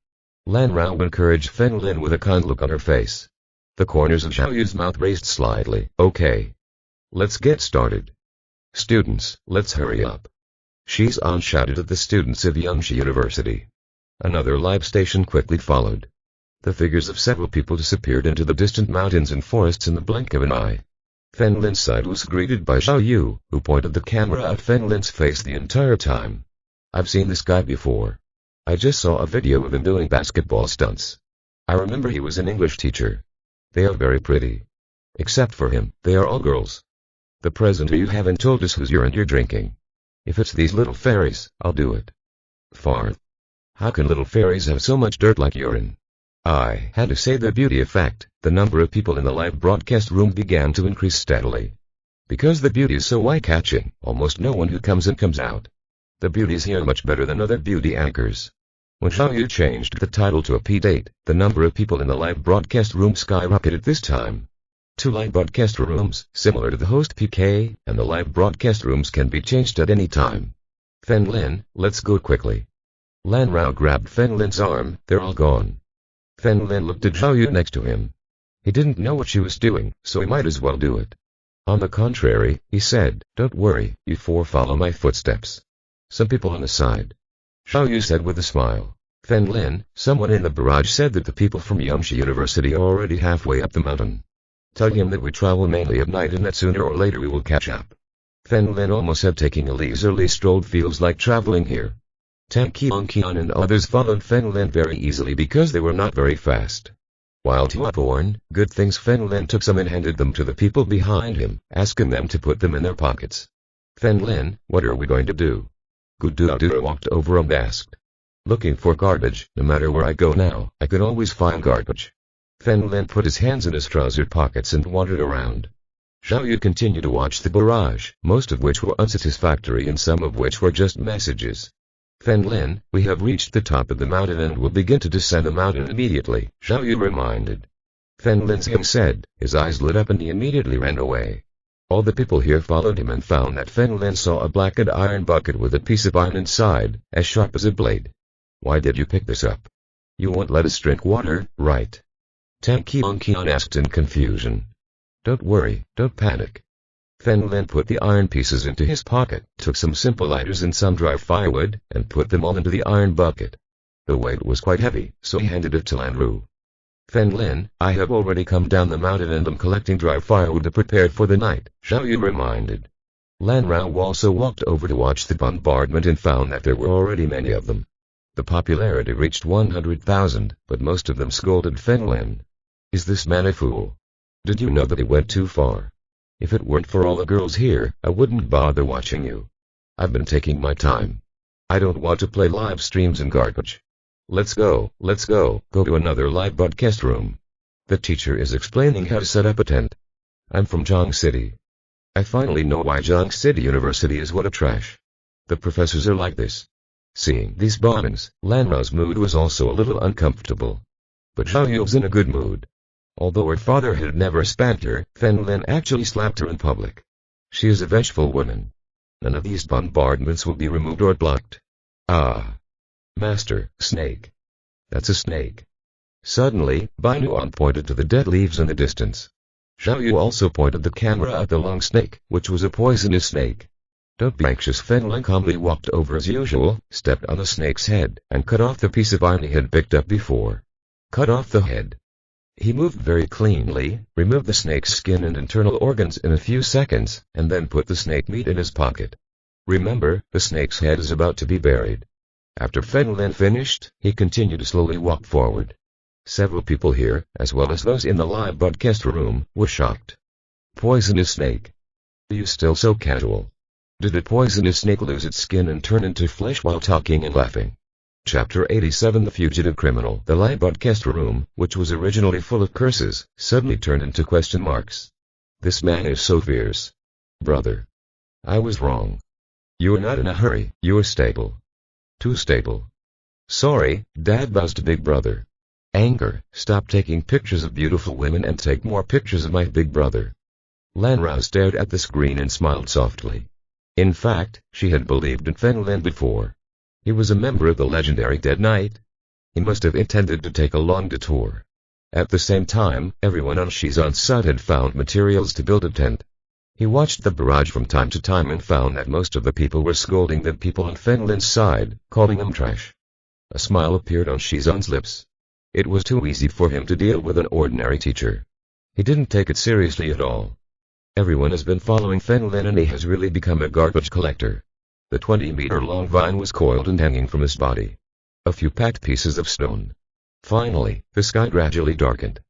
Lan Rao encouraged Fen Lin with a kind look on her face. The corners of Xiao Yu's mouth raised slightly. Okay. Let's get started. Students, let's hurry up. Shizan shouted at the students of Yangshi University. Another live station quickly followed. The figures of several people disappeared into the distant mountains and forests in the blink of an eye. Fen Lin's side was greeted by Xiao Yu, who pointed the camera at Fen Lin's face the entire time. I've seen this guy before. I just saw a video of him doing basketball stunts. I remember he was an English teacher. They are very pretty. Except for him, they are all girls. The presenter, you haven't told us whose urine you're drinking. If it's these little fairies, I'll do it. Fart. How can little fairies have so much dirt like urine? I had to say the beauty effect. The number of people in the live broadcast room began to increase steadily. Because the beauty is so eye-catching, almost no one who comes in comes out. The beauties here are much better than other beauty anchors. When Xiao Yu changed the title to a P8, the number of people in the live broadcast room skyrocketed this time. 2 live broadcast rooms, similar to the host PK, and the live broadcast rooms can be changed at any time. Fen Lin, let's go quickly. Lan Rao grabbed Fen Lin's arm. They're all gone. Fen Lin looked at Xiao Yu next to him. He didn't know what she was doing, so he might as well do it. On the contrary, he said, don't worry, you 4 follow my footsteps. Some people on the side. Xiao Yu said with a smile. Fen Lin, someone in the barrage said that the people from Yangshi University are already halfway up the mountain. Tell him that we travel mainly at night and that sooner or later we will catch up. Fen Lin almost said taking a leisurely stroll feels like traveling here. Tang Qian and others followed Fen Lin very easily because they were not very fast. While to upborn, good things, Fen Lin took some and handed them to the people behind him, asking them to put them in their pockets. Fen Lin, what are we going to do? Gudu walked over and asked. Looking for garbage. No matter where I go now, I can always find garbage. Fen Lin put his hands in his trouser pockets and wandered around. Zhao Yu continued to watch the barrage, most of which were unsatisfactory and some of which were just messages. Fen Lin, we have reached the top of the mountain and will begin to descend the mountain immediately, Zhao Yu reminded. Fen Lin said, his eyes lit up and he immediately ran away. All the people here followed him and found that Fen Lin saw a blackened iron bucket with a piece of iron inside, as sharp as a blade. Why did you pick this up? You won't let us drink water, right? Tang Qian asked in confusion. Don't worry, don't panic. Fen Lin put the iron pieces into his pocket, took some simple lighters and some dry firewood, and put them all into the iron bucket. The weight was quite heavy, so he handed it to Lan Ru. Fen Lin, I have already come down the mountain and am collecting dry firewood to prepare for the night, Zhao Yu reminded. Lan Rao also walked over to watch the bombardment and found that there were already many of them. The popularity reached 100,000, but most of them scolded Fen Lin. Is this man a fool? Did you know that he went too far? If it weren't for all the girls here, I wouldn't bother watching you. I've been taking my time. I don't want to play live streams and garbage. Let's go to another live broadcast room. The teacher is explaining how to set up a tent. I'm from Zhang City. I finally know why Zhang City University is what a trash. The professors are like this. Seeing these bombings, Lan Rao's mood was also a little uncomfortable. But Zhao Yu was in a good mood. Although her father had never spanked her, Fen Lin actually slapped her in public. She is a vengeful woman. None of these bombardments will be removed or blocked. Ah. Master, snake. That's a snake. Suddenly, Bai Nuan pointed to the dead leaves in the distance. Zhao Yu also pointed the camera at the long snake, which was a poisonous snake. Don't be anxious. Fen Lin calmly walked over as usual, stepped on the snake's head, and cut off the piece of iron he had picked up before. Cut off the head. He moved very cleanly, removed the snake's skin and internal organs in a few seconds, and then put the snake meat in his pocket. Remember, the snake's head is about to be buried. After Fen Lin finished, he continued to slowly walk forward. Several people here, as well as those in the live broadcast room, were shocked. Poisonous snake. Are you still so casual? Did a poisonous snake lose its skin and turn into flesh while talking and laughing? Chapter 87 The Fugitive Criminal. The live broadcast room, which was originally full of curses, suddenly turned into question marks. This man is so fierce. Brother. I was wrong. You are not in a hurry, you are stable. Too stable. Sorry, Dad bows to Big Brother. Anger, stop taking pictures of beautiful women and take more pictures of my big brother. Lan Rao stared at the screen and smiled softly. In fact, she had believed in Fen Lin before. He was a member of the legendary Dead Knight. He must have intended to take a long detour. At the same time, everyone on Shizan's side had found materials to build a tent. He watched the barrage from time to time and found that most of the people were scolding the people on Fen Lin's side, calling them trash. A smile appeared on Shizan's lips. It was too easy for him to deal with an ordinary teacher. He didn't take it seriously at all. Everyone has been following Fen Lin and he has really become a garbage collector. The 20-meter-long vine was coiled and hanging from his body. A few packed pieces of stone. Finally, the sky gradually darkened.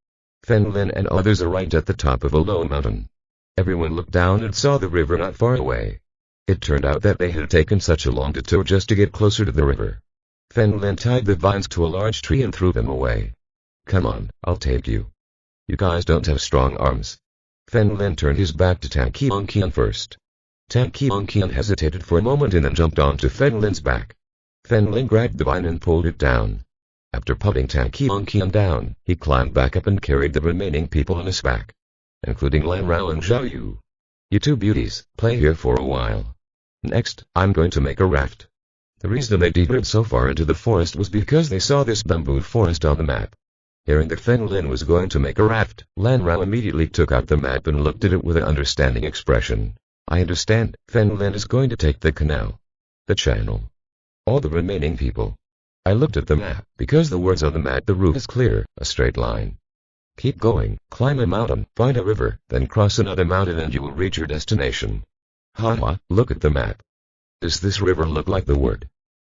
Fen Lin and others arrived at the top of a low mountain. Everyone looked down and saw the river not far away. It turned out that they had taken such a long detour just to get closer to the river. Fen Lin tied the vines to a large tree and threw them away. Come on, I'll take you. You guys don't have strong arms. Fen Lin turned his back to Tang Qian first. Tang Qian hesitated for a moment and then jumped onto Fen Lin's back. Fen Lin grabbed the vine and pulled it down. After putting Tang Qian down, he climbed back up and carried the remaining people on his back, including Lan Rao and Zhao Yu. You two beauties, play here for a while. Next, I'm going to make a raft. The reason they detoured so far into the forest was because they saw this bamboo forest on the map. Hearing that Fen Lin was going to make a raft, Lan Rao immediately took out the map and looked at it with an understanding expression. I understand, Fen Lin is going to take the canal. The channel. All the remaining people. I looked at the map, because the words on the map, the route is clear, a straight line. Keep going, climb a mountain, find a river, then cross another mountain and you will reach your destination. Haha, look at the map. Does this river look like the word?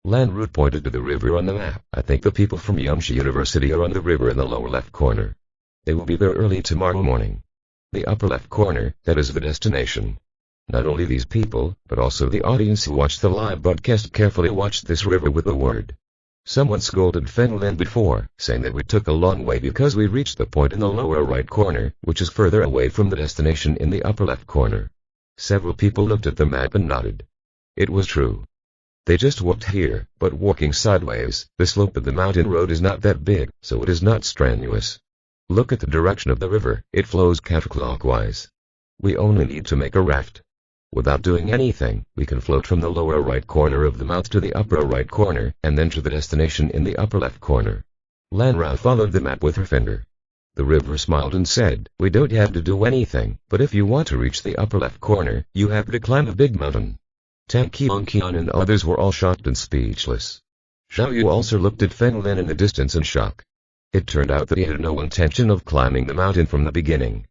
Lan Ru pointed to the river on the map. I think the people from Yangshi University are on the river in the lower left corner. They will be there early tomorrow morning. The upper left corner, that is the destination. Not only these people, but also the audience who watched the live broadcast carefully watched this river with the word. Someone scolded Fen Lin before, saying that we took a long way because we reached the point in the lower right corner, which is further away from the destination in the upper left corner. Several people looked at the map and nodded. It was true. They just walked here, but walking sideways, the slope of the mountain road is not that big, so it is not strenuous. Look at the direction of the river, it flows counterclockwise. We only need to make a raft. Without doing anything, we can float from the lower right corner of the mouth to the upper right corner, and then to the destination in the upper left corner. Lan Rao followed the map with her finger. The river smiled and said, "We don't have to do anything, but if you want to reach the upper left corner, you have to climb a big mountain." Tang Qian and others were all shocked and speechless. Zhao Yu also looked at Fen Lin in the distance in shock. It turned out that he had no intention of climbing the mountain from the beginning.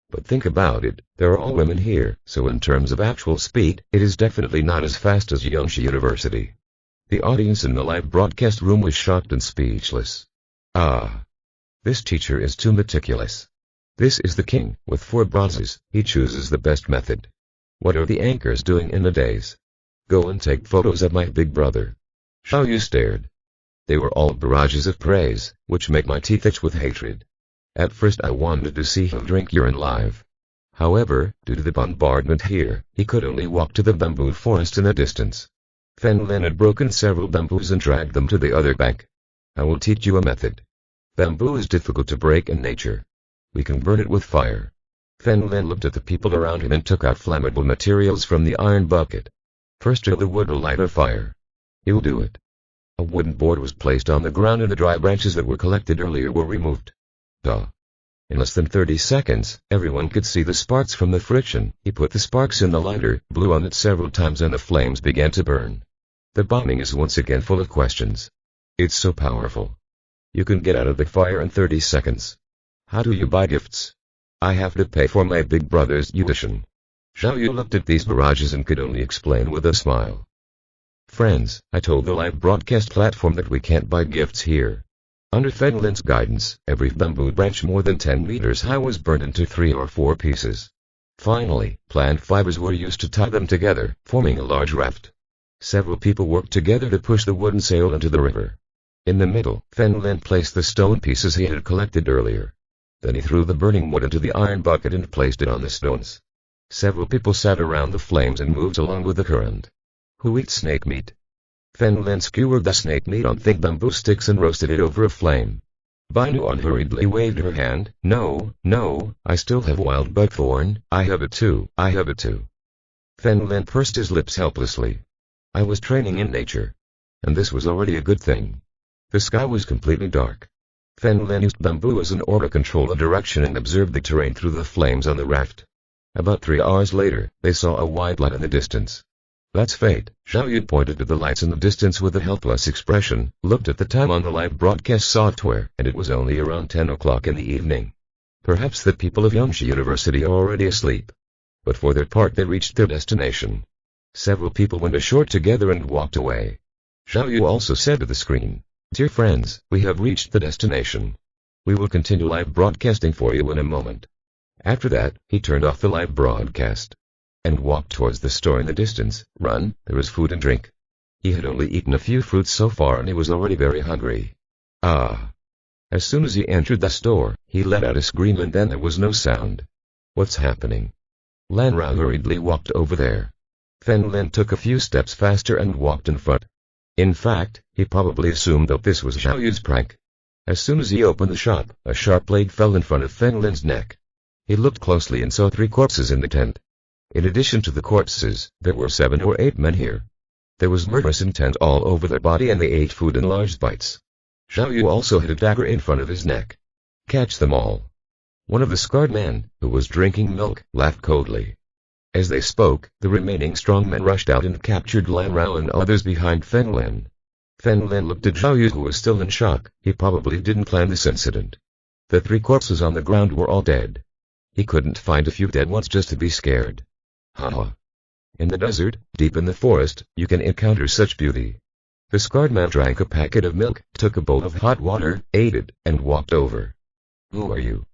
But think about it, there are all women here, so in terms of actual speed, it is definitely not as fast as Yangshi University. The audience in the live broadcast room was shocked and speechless. Ah! This teacher is too meticulous. This is the king, with 4 bronzes, he chooses the best method. What are the anchors doing in the days? Go and take photos of my big brother. Zhao Yu stared. They were all barrages of praise, which make my teeth itch with hatred. At first I wanted to see him drink urine live. However, due to the bombardment here, he could only walk to the bamboo forest in the distance. Fen Lin had broken several bamboos and dragged them to the other bank. I will teach you a method. Bamboo is difficult to break in nature. We can burn it with fire. Fen Lin looked at the people around him and took out flammable materials from the iron bucket. First drill the wood to light a fire. He'll do it. A wooden board was placed on the ground and the dry branches that were collected earlier were removed. In less than 30 seconds, everyone could see the sparks from the friction. He put the sparks in the lighter, blew on it several times and the flames began to burn. The bombing is once again full of questions. It's so powerful. You can get out of the fire in 30 seconds. How do you buy gifts? I have to pay for my big brother's tuition. Zhao Yu looked at these barrages and could only explain with a smile. Friends, I told the live broadcast platform that we can't buy gifts here. Under Fen Lin's guidance, every bamboo branch more than 10 meters high was burned into 3 or 4 pieces. Finally, plant fibers were used to tie them together, forming a large raft. Several people worked together to push the wooden sail into the river. In the middle, Fen Lin placed the stone pieces he had collected earlier. Then he threw the burning wood into the iron bucket and placed it on the stones. Several people sat around the flames and moved along with the current. Who eats snake meat? Fen Lin skewered the snake meat on thick bamboo sticks and roasted it over a flame. Bai Nuan hurriedly waved her hand. No, I still have wild buckthorn, I have it too. Fen Lin pursed his lips helplessly. I was training in nature. And this was already a good thing. The sky was completely dark. Fen Lin used bamboo as an oar to control the direction and observed the terrain through the flames on the raft. About 3 hours later, they saw a white light in the distance. That's fate. Zhao Yu pointed to the lights in the distance with a helpless expression, looked at the time on the live broadcast software, and it was only around 10 o'clock in the evening. Perhaps the people of Yangshi University are already asleep. But for their part they reached their destination. Several people went ashore together and walked away. Zhao Yu also said to the screen, "Dear friends, we have reached the destination. We will continue live broadcasting for you in a moment." After that, he turned off the live broadcast and walked towards the store in the distance. Run, there was food and drink. He had only eaten a few fruits so far and he was already very hungry. Ah! As soon as he entered the store, he let out a scream and then there was no sound. What's happening? Lan Rao hurriedly walked over there. Fen Lin took a few steps faster and walked in front. In fact, he probably assumed that this was Zhao Yu's prank. As soon as he opened the shop, a sharp blade fell in front of Fen Lin's neck. He looked closely and saw 3 corpses in the tent. In addition to the corpses, there were 7 or 8 men here. There was murderous intent all over their body and they ate food in large bites. Zhao Yu also had a dagger in front of his neck. Catch them all. One of the scarred men, who was drinking milk, laughed coldly. As they spoke, the remaining strong men rushed out and captured Lan Rao and others behind Fen Lin. Fen Lin looked at Zhao Yu who was still in shock. He probably didn't plan this incident. The 3 corpses on the ground were all dead. He couldn't find a few dead ones just to be scared. Haha. In the desert, deep in the forest, you can encounter such beauty. The scarred man drank a packet of milk, took a bowl of hot water, ate it, and walked over. Who are you?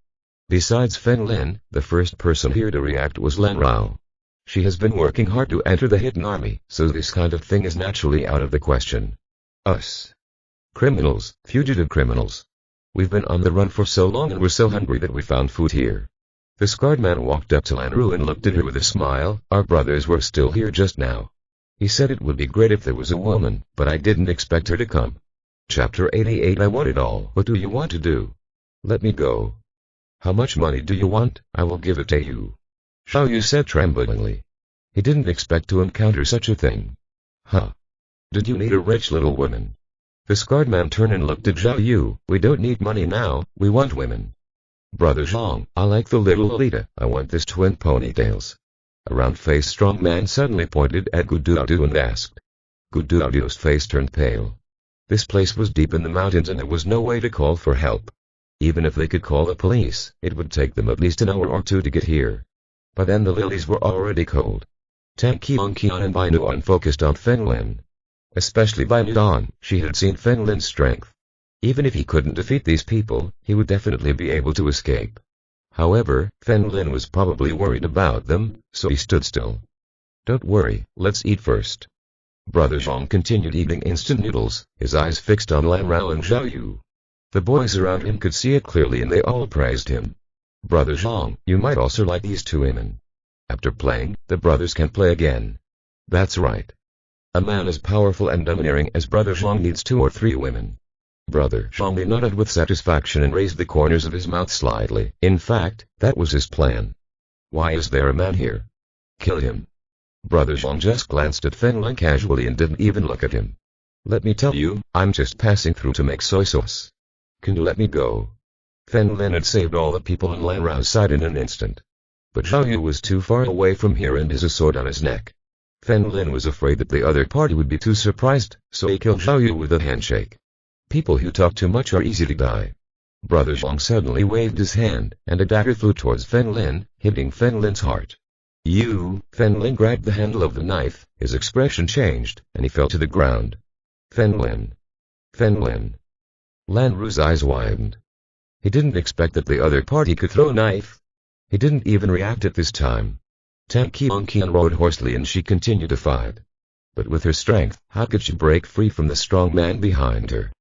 Besides Fen Lin, the first person here to react was Lan Rao. She has been working hard to enter the hidden army, so this kind of thing is naturally out of the question. Us. Criminals, fugitive criminals. We've been on the run for so long and we're so hungry that we found food here. The scarred man walked up to Lanru and looked at her with a smile. Our brothers were still here just now. He said it would be great if there was a woman, but I didn't expect her to come. Chapter 88. I want it all. What do you want to do? Let me go. How much money do you want? I will give it to you. Xiao Yu said tremblingly. He didn't expect to encounter such a thing. Huh? Did you need a rich little woman? The scarred man turned and looked at Xiao Yu. We don't need money now, we want women. Brother Zhang, I like the little Lolita. I want this twin ponytails. A round-faced strong man suddenly pointed at Guduadu and asked. Guduadu's face turned pale. This place was deep in the mountains and there was no way to call for help. Even if they could call the police, it would take them at least an hour or two to get here. By then the lilies were already cold. Tang Qian and Bai Nuan focused on Fen Lin. Especially Bai Nuan, she had seen Fen Lin's strength. Even if he couldn't defeat these people, he would definitely be able to escape. However, Fen Lin was probably worried about them, so he stood still. Don't worry, let's eat first. Brother Zhang continued eating instant noodles, his eyes fixed on Lan Rao and Xiao Yu. The boys around him could see it clearly and they all praised him. Brother Zhang, you might also like these two women. After playing, the brothers can play again. That's right. A man as powerful and domineering as Brother Zhang needs 2 or 3 women. Brother Zhang nodded with satisfaction and raised the corners of his mouth slightly. In fact, that was his plan. Why is there a man here? Kill him. Brother Zhang just glanced at Fen Lin casually and didn't even look at him. Let me tell you, I'm just passing through to make soy sauce. Can you let me go? Fen Lin had saved all the people on Lan Rao's side in an instant. But Xiao Yu was too far away from here and has a sword on his neck. Fen Lin was afraid that the other party would be too surprised, so he killed Xiao Yu with a handshake. People who talk too much are easy to die. Brother Zhang suddenly waved his hand, and a dagger flew towards Fen Lin, hitting Fen Lin's heart. Fen Lin grabbed the handle of the knife, his expression changed, and he fell to the ground. Fen Lin. Lan Ru's eyes widened. He didn't expect that the other party could throw a knife. He didn't even react at this time. Tang Qian rode hoarsely and she continued to fight. But with her strength, how could she break free from the strong man behind her?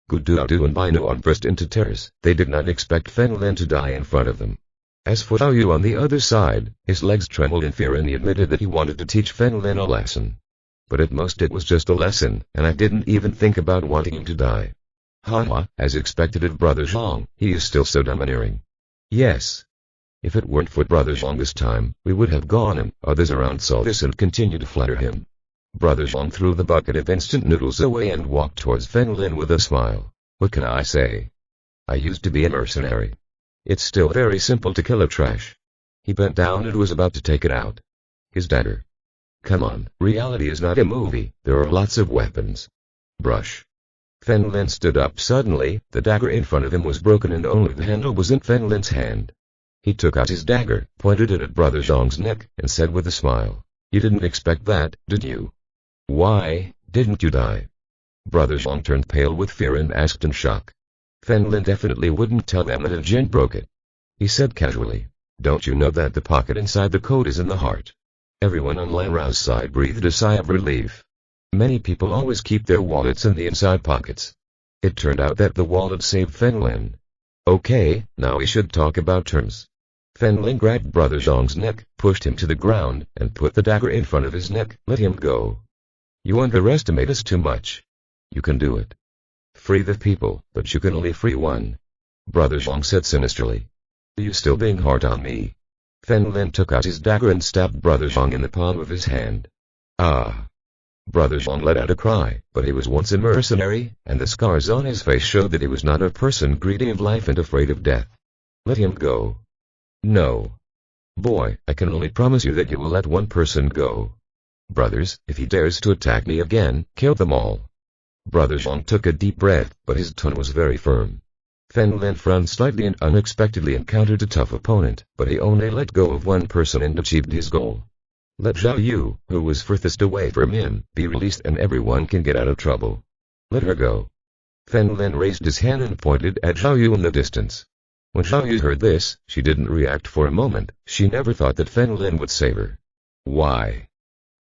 Guduadu and Bai Nuan burst into tears. They did not expect Fen Lin to die in front of them. As for Xiao Yu on the other side, his legs trembled in fear and he admitted that he wanted to teach Fen Lin a lesson. But at most it was just a lesson, and I didn't even think about wanting him to die. Haha, as expected of Brother Zhang, he is still so domineering. Yes. If it weren't for Brother Zhang this time, we would have gone him. Others around saw this and continued to flatter him. Brother Zhang threw the bucket of instant noodles away and walked towards Fen Lin with a smile. What can I say? I used to be a mercenary. It's still very simple to kill a trash. He bent down and was about to take it out. His dagger. Come on, reality is not a movie, there are lots of weapons. Brush. Fen Lin stood up suddenly, the dagger in front of him was broken and only the handle was in Fen Lin's hand. He took out his dagger, pointed it at Brother Zhang's neck, and said with a smile, You didn't expect that, did you? Why didn't you die? Brother Zhang turned pale with fear and asked in shock. Fen Lin definitely wouldn't tell them that a djinn broke it. He said casually, Don't you know that the pocket inside the coat is in the heart? Everyone on Lan Rao's side breathed a sigh of relief. Many people always keep their wallets in the inside pockets. It turned out that the wallet saved Fen Lin. Okay, now we should talk about terms. Fen Lin grabbed Brother Zhang's neck, pushed him to the ground, and put the dagger in front of his neck. Let him go. You underestimate us too much. You can do it. Free the people, but you can only free one. Brother Zhang said sinisterly. Are you still being hard on me? Fen Lin took out his dagger and stabbed Brother Zhang in the palm of his hand. Ah! Brother Zhang let out a cry, but he was once a mercenary, and the scars on his face showed that he was not a person greedy of life and afraid of death. Let him go. No. Boy, I can only promise you that you will let one person go. Brothers, if he dares to attack me again, kill them all. Brother Zhang took a deep breath, but his tone was very firm. Fen Lin frowned slightly and unexpectedly encountered a tough opponent, but he only let go of one person and achieved his goal. Let Xiao Yu, who was furthest away from him, be released and everyone can get out of trouble. Let her go. Fen Lin raised his hand and pointed at Xiao Yu in the distance. When Xiao Yu heard this, she didn't react for a moment. She never thought that Fen Lin would save her. Why?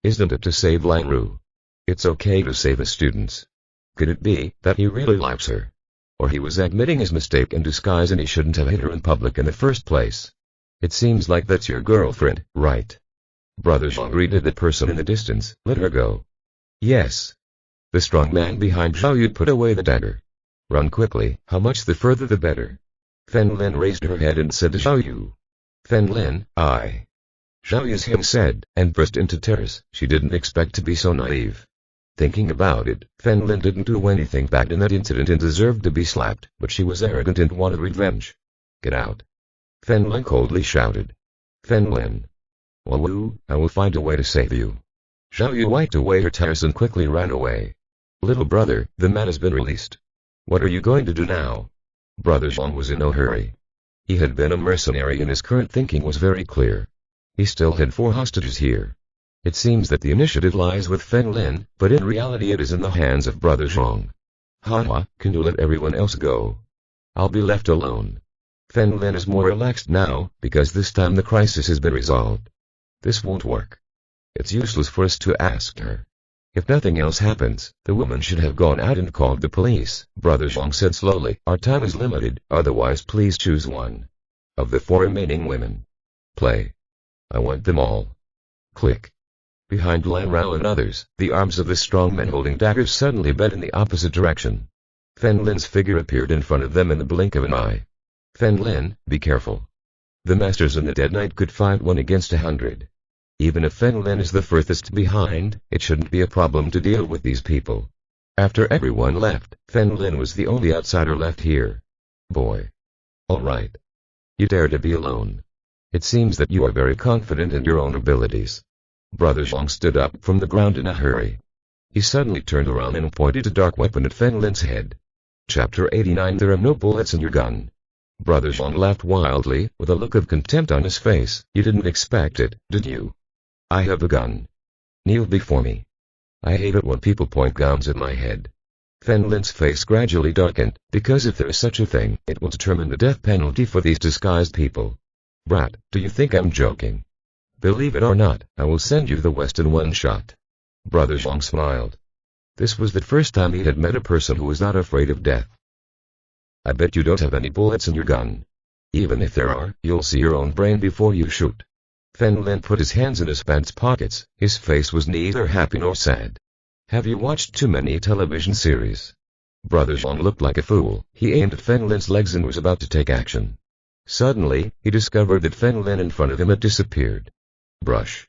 Isn't it to save Lan Ru? It's okay to save the students. Could it be that he really likes her? Or he was admitting his mistake in disguise and he shouldn't have hit her in public in the first place? It seems like that's your girlfriend, right? Brother Zhang greeted the person in the distance. Let her go. Yes. The strong man behind Zhao Yu put away the dagger. Run quickly, how much the further the better. Fen Lin raised her head and said to Zhao Yu. Fen Lin, I. Zhao Yu's him said, and burst into tears. She didn't expect to be so naive. Thinking about it, Fen Lin didn't do anything bad in that incident and deserved to be slapped, but she was arrogant and wanted revenge. Get out. Fen Lin coldly shouted. Fen Lin. Wu, I will find a way to save you. Zhao Yu wiped away her tears and quickly ran away. Little brother, the man has been released. What are you going to do now? Brother Zhang was in no hurry. He had been a mercenary and his current thinking was very clear. He still had 4 hostages here. It seems that the initiative lies with Fen Lin, but in reality it is in the hands of Brother Zhang. Haha, can you let everyone else go? I'll be left alone. Fen Lin is more relaxed now, because this time the crisis has been resolved. This won't work. It's useless for us to ask her. If nothing else happens, the woman should have gone out and called the police. Brother Zhang said slowly, our time is limited, otherwise please choose one. Of the 4 remaining women. Play. I want them all. Click. Behind Lan Rao and others, the arms of the strong men holding daggers suddenly bent in the opposite direction. Fen Lin's figure appeared in front of them in the blink of an eye. Fen Lin, be careful. The masters and the Dead Knight could fight 1 against 100. Even if Fen Lin is the furthest behind, it shouldn't be a problem to deal with these people. After everyone left, Fen Lin was the only outsider left here. Boy. Alright. You dare to be alone. It seems that you are very confident in your own abilities. Brother Zhang stood up from the ground in a hurry. He suddenly turned around and pointed a dark weapon at Fen Lin's head. Chapter 89 There are no bullets in your gun. Brother Zhang laughed wildly, with a look of contempt on his face. You didn't expect it, did you? I have a gun. Kneel before me. I hate it when people point guns at my head. Fen Lin's face gradually darkened, because if there is such a thing, it will determine the death penalty for these disguised people. Brat, do you think I'm joking? Believe it or not, I will send you the West in 1 shot. Brother Zhang smiled. This was the first time he had met a person who was not afraid of death. I bet you don't have any bullets in your gun. Even if there are, you'll see your own brain before you shoot. Fen Lin put his hands in his pants pockets. His face was neither happy nor sad. Have you watched too many television series? Brother Zhang looked like a fool. He aimed at Fen Lin's legs and was about to take action. Suddenly, he discovered that Fen Lin in front of him had disappeared. Brush.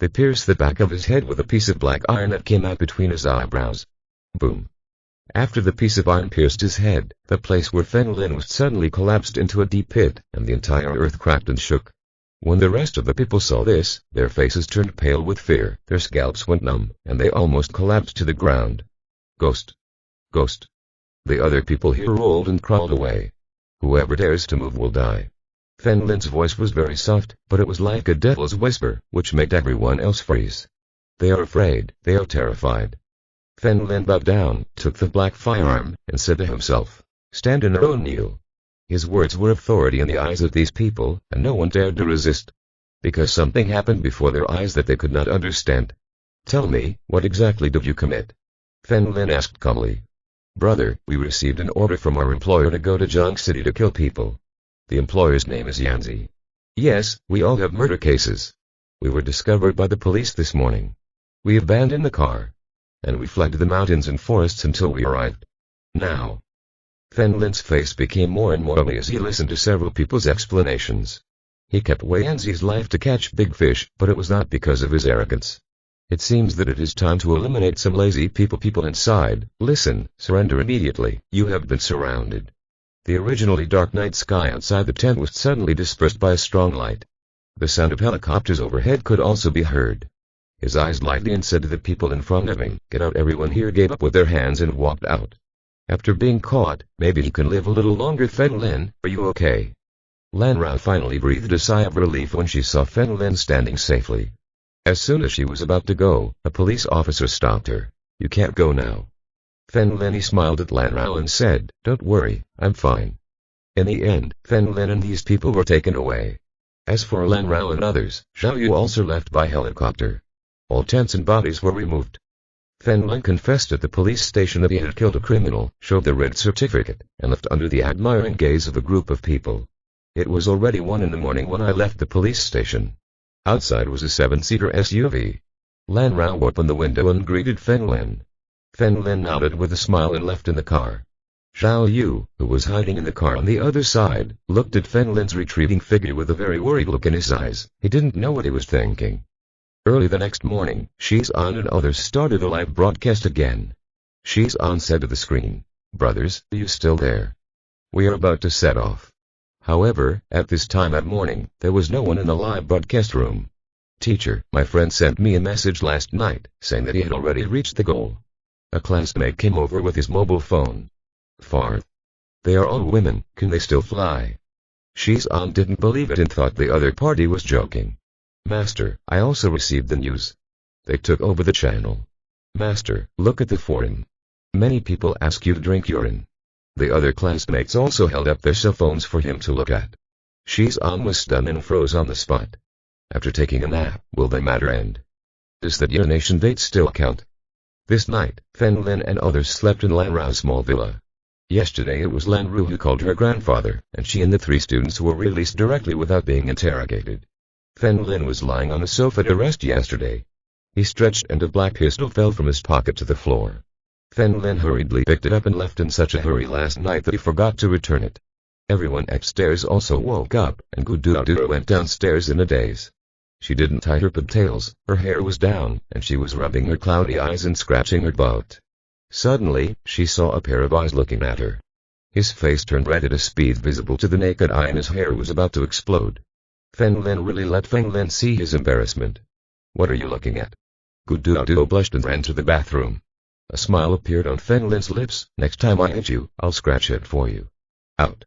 They pierced the back of his head with a piece of black iron that came out between his eyebrows. Boom. After the piece of iron pierced his head, the place where Fen Lin was suddenly collapsed into a deep pit, and the entire earth cracked and shook. When the rest of the people saw this, their faces turned pale with fear, their scalps went numb, and they almost collapsed to the ground. Ghost. Ghost. The other people here rolled and crawled away. Whoever dares to move will die. Fen Lin's voice was very soft, but it was like a devil's whisper, which made everyone else freeze. They are afraid, they are terrified. Fen Lin bowed down, took the black firearm, and said to himself, stand in or kneel. His words were authority in the eyes of these people, and no one dared to resist. Because something happened before their eyes that they could not understand. Tell me, what exactly did you commit? Fen Lin asked calmly. Brother, we received an order from our employer to go to Jiang City to kill people. The employer's name is Yanzi. Yes, we all have murder cases. We were discovered by the police this morning. We abandoned the car. And we fled to the mountains and forests until we arrived. Now. Fen Lin's face became more and more ugly as he listened to several people's explanations. He kept Wei Yanzi's life to catch big fish, but it was not because of his arrogance. It seems that it is time to eliminate some lazy people inside. Listen, surrender immediately, you have been surrounded. The originally dark night sky outside the tent was suddenly dispersed by a strong light. The sound of helicopters overhead could also be heard. His eyes lightly and said to the people in front of him, get out. Everyone here gave up with their hands and walked out. After being caught, maybe he can live a little longer. Fen Lin, are you okay? Lan Rao finally breathed a sigh of relief when she saw Fen Lin standing safely. As soon as she was about to go, a police officer stopped her. You can't go now. Fen Lin smiled at Lan Rao and said, don't worry, I'm fine. In the end, Fen Lin and these people were taken away. As for Lan Rao and others, Zhao Yu also left by helicopter. All tents and bodies were removed. Fen Lin confessed at the police station that he had killed a criminal, showed the red certificate, and left under the admiring gaze of a group of people. It was already 1 in the morning when I left the police station. Outside was a 7-seater SUV. Lan Rao opened the window and greeted Fen Lin. Fen Lin nodded with a smile and left in the car. Zhao Yu, who was hiding in the car on the other side, looked at Fen Lin's retreating figure with a very worried look in his eyes. He didn't know what he was thinking. Early the next morning, Shizan and others started a live broadcast again. Shizan said to the screen, "Brothers, are you still there? We are about to set off." However, at this time at morning, there was no one in the live broadcast room. "Teacher, my friend sent me a message last night, saying that he had already reached the goal." A classmate came over with his mobile phone. "Farth. They are all women, can they still fly?" Shizan didn't believe it and thought the other party was joking. "Master, I also received the news. They took over the channel." "Master, look at the forum. Many people ask you to drink urine." The other classmates also held up their cell phones for him to look at. Shizan was stunned and froze on the spot. After taking a nap, will the matter end? Does that urination date still count? This night, Fen Lin and others slept in Lan Rao's small villa. Yesterday it was Lan Ru who called her grandfather, and she and the 3 students were released directly without being interrogated. Fen Lin was lying on a sofa to rest yesterday. He stretched and a black pistol fell from his pocket to the floor. Fen Lin hurriedly picked it up and left in such a hurry last night that he forgot to return it. Everyone upstairs also woke up, and Gududu went downstairs in a daze. She didn't tie her pigtails, her hair was down, and she was rubbing her cloudy eyes and scratching her butt. Suddenly, she saw a pair of eyes looking at her. His face turned red at a speed visible to the naked eye and his hair was about to explode. Fen Lin really let Feng Lin see his embarrassment. "What are you looking at?" Gududu blushed and ran to the bathroom. A smile appeared on Fen Lin's lips. "Next time I hit you, I'll scratch it for you." Out.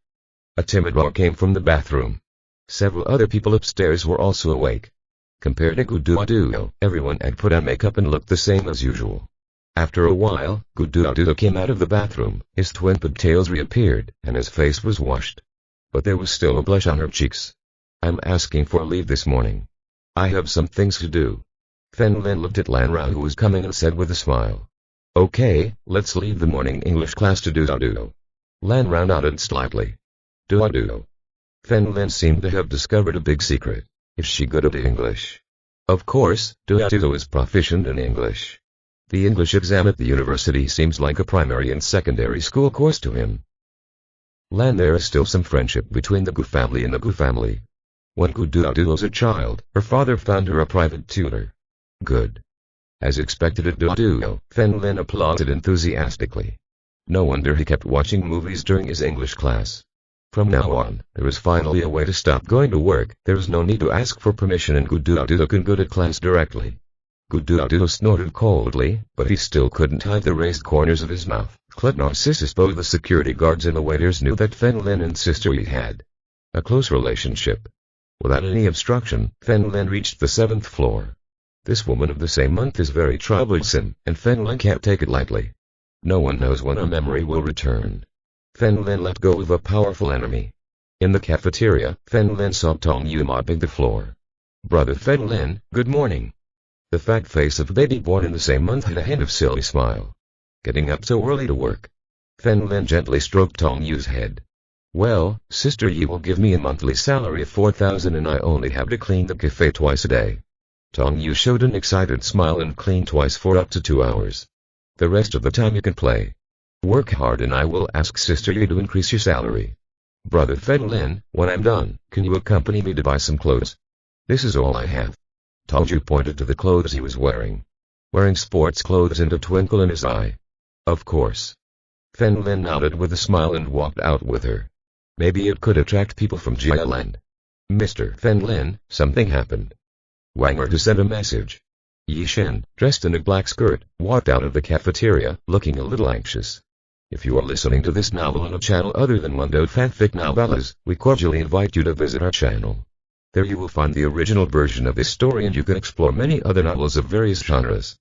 A timid roar came from the bathroom. Several other people upstairs were also awake. Compared to Gududu, everyone had put on makeup and looked the same as usual. After a while, Gududu came out of the bathroom, his twin pigtails reappeared, and his face was washed. But there was still a blush on her cheeks. "I'm asking for leave this morning. I have some things to do." Fen Lin looked at Lan Rao who was coming and said with a smile, "Okay, let's leave the morning English class to Duoduo." Lan Rao nodded slightly. Duoduo. Fen Lin seemed to have discovered a big secret. Is she good at English? Of course, Duoduo is proficient in English. The English exam at the university seems like a primary and secondary school course to him. Lan, there is still some friendship between the Gu family and the Gu family. When Gududu was a child, her father found her a private tutor. Good. As expected at Duoduo, Fen Lin applauded enthusiastically. No wonder he kept watching movies during his English class. From now on, there is finally a way to stop going to work. There is no need to ask for permission and Gududu can go to class directly. Gududu snorted coldly, but he still couldn't hide the raised corners of his mouth. Narcissus, both the security guards and the waiters knew that Fen Lin and Sister Yi had a close relationship. Without any obstruction, Fen Lin reached the 7th floor. This woman of the same month is very troublesome, and Fen Lin can't take it lightly. No one knows when her memory will return. Fen Lin let go of a powerful enemy. In the cafeteria, Fen Lin saw Tong Yu mopping the floor. "Brother Fen Lin, good morning." The fat face of a baby born in the same month had a hint of silly smile. "Getting up so early to work?" Fen Lin gently stroked Tong Yu's head. "Well, Sister Yi will give me a monthly salary of 4,000 and I only have to clean the cafe twice a day." Tong Yu showed an excited smile and cleaned twice for up to 2 hours. "The rest of the time you can play. Work hard and I will ask Sister Yi to increase your salary." "Brother Fen Lin, when I'm done, can you accompany me to buy some clothes? This is all I have." Tong Yu pointed to the clothes he was wearing. Wearing sports clothes and a twinkle in his eye. "Of course." Fen Lin nodded with a smile and walked out with her. Maybe it could attract people from Jialand. "Mr. Fen Lin, something happened." Wang Er sent a message. Yi Shen, dressed in a black skirt, walked out of the cafeteria, looking a little anxious. If you are listening to this novel on a channel other than Mundo Fanfic Novellas, we cordially invite you to visit our channel. There you will find the original version of this story and you can explore many other novels of various genres.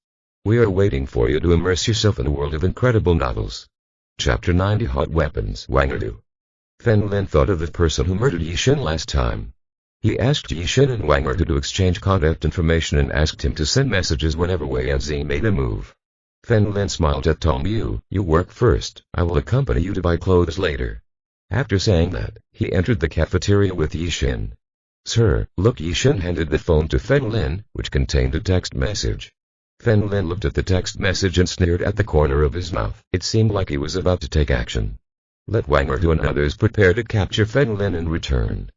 We are waiting for you to immerse yourself in a world of incredible novels. Chapter 90 Hot Weapons Wang Er. Fen Lin thought of the person who murdered Yi Shen last time. He asked Yi Shen and Wang Er to exchange contact information and asked him to send messages whenever Wei Yanzi made a move. Fen Lin smiled at Tong Yu. You work first, I will accompany you to buy clothes later. After saying that, he entered the cafeteria with Yi Xin. Sir, look, Yi Xin handed the phone to Fen Lin, which contained a text message. Fen Lin looked at the text message and sneered at the corner of his mouth. It seemed like he was about to take action. Let Wang Erhu and others prepare to capture Fen Lin and return.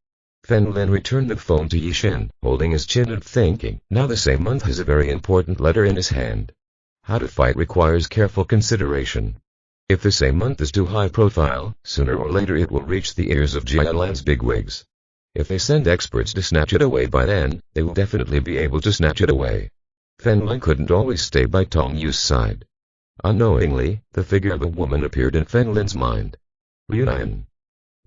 Fen Lin returned the phone to Yi Xin, holding his chin and thinking. Now the same month has a very important letter in his hand. How to fight requires careful consideration. If the same month is too high profile, sooner or later it will reach the ears of Jialan's bigwigs. If they send experts to snatch it away by then, they will definitely be able to snatch it away. Fen Lin couldn't always stay by Tong Yu's side. Unknowingly, the figure of a woman appeared in Fen Lin's mind. Lian.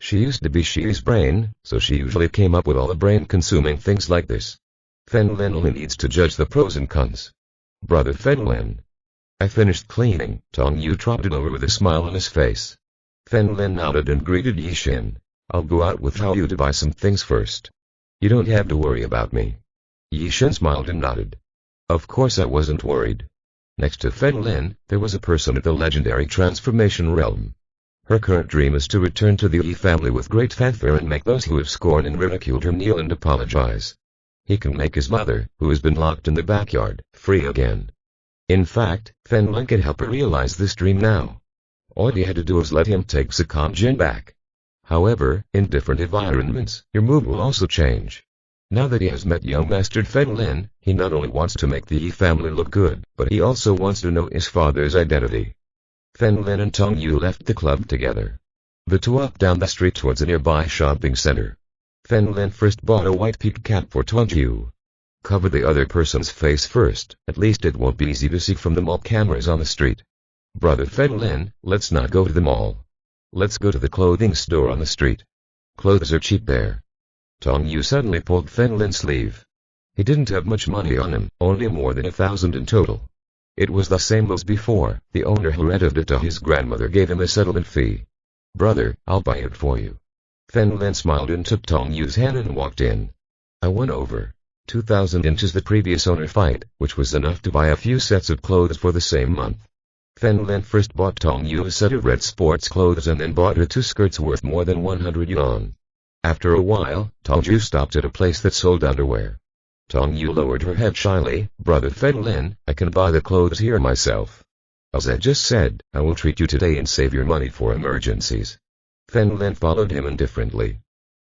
She used to be Shi's brain, so she usually came up with all the brain-consuming things like this. Fen Lin only needs to judge the pros and cons. Brother Fen Lin. I finished cleaning. Tong Yu trotted over with a smile on his face. Fen Lin nodded and greeted Yi Xin. I'll go out with Hao Yu to buy some things first. You don't have to worry about me. Yi Xin smiled and nodded. Of course I wasn't worried. Next to Fen Lin, there was a person at the legendary transformation realm. Her current dream is to return to the Yi family with great fanfare and make those who have scorned and ridiculed her kneel and apologize. He can make his mother, who has been locked in the backyard, free again. In fact, Fen Lin can help her realize this dream now. All he had to do was let him take Sakam Jin back. However, in different environments, your mood will also change. Now that he has met young Master Fen Lin, he not only wants to make the Yi family look good, but he also wants to know his father's identity. Fen Lin and Tong Yu left the club together. The two walked down the street towards a nearby shopping center. Fen Lin first bought a white peaked cap for Tong Yu. Cover the other person's face first, at least it won't be easy to see from the mall cameras on the street. Brother Fen Lin, let's not go to the mall. Let's go to the clothing store on the street. Clothes are cheap there. Tong Yu suddenly pulled Fen Lin's sleeve. He didn't have much money on him, only more than 1,000 in total. It was the same as before. The owner who rented it to his grandmother gave him a settlement fee. Brother, I'll buy it for you. Fen Lin smiled and took Tong Yu's hand and walked in. I won over 2,000 inches the previous owner fight, which was enough to buy a few sets of clothes for the same month. Fen Lin first bought Tong Yu a set of red sports clothes and then bought her 2 skirts worth more than 100 yuan. After a while, Tong Yu stopped at a place that sold underwear. Tong Yu lowered her head shyly. Brother Fen Lin, I can buy the clothes here myself. As I just said, I will treat you today and save your money for emergencies. Fen Lin followed him indifferently.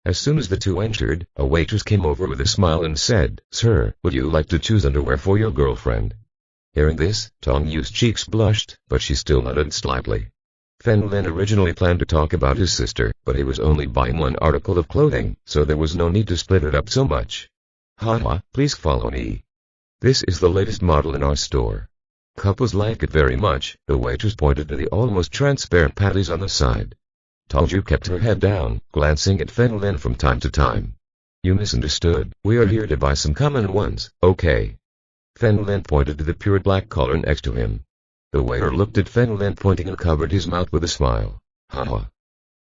As soon as the two entered, a waitress came over with a smile and said, Sir, would you like to choose underwear for your girlfriend? Hearing this, Tong Yu's cheeks blushed, but she still nodded slightly. Fen Lin originally planned to talk about his sister, but he was only buying one article of clothing, so there was no need to split it up so much. Haha, please follow me. This is the latest model in our store. Couples like it very much. The waitress pointed to the almost transparent panties on the side. Tong Yu kept her head down, glancing at Fen Lin from time to time. You misunderstood. We are here to buy some common ones, okay? Fen Lin pointed to the pure black collar next to him. The waiter looked at Fen Lin pointing and covered his mouth with a smile. Haha.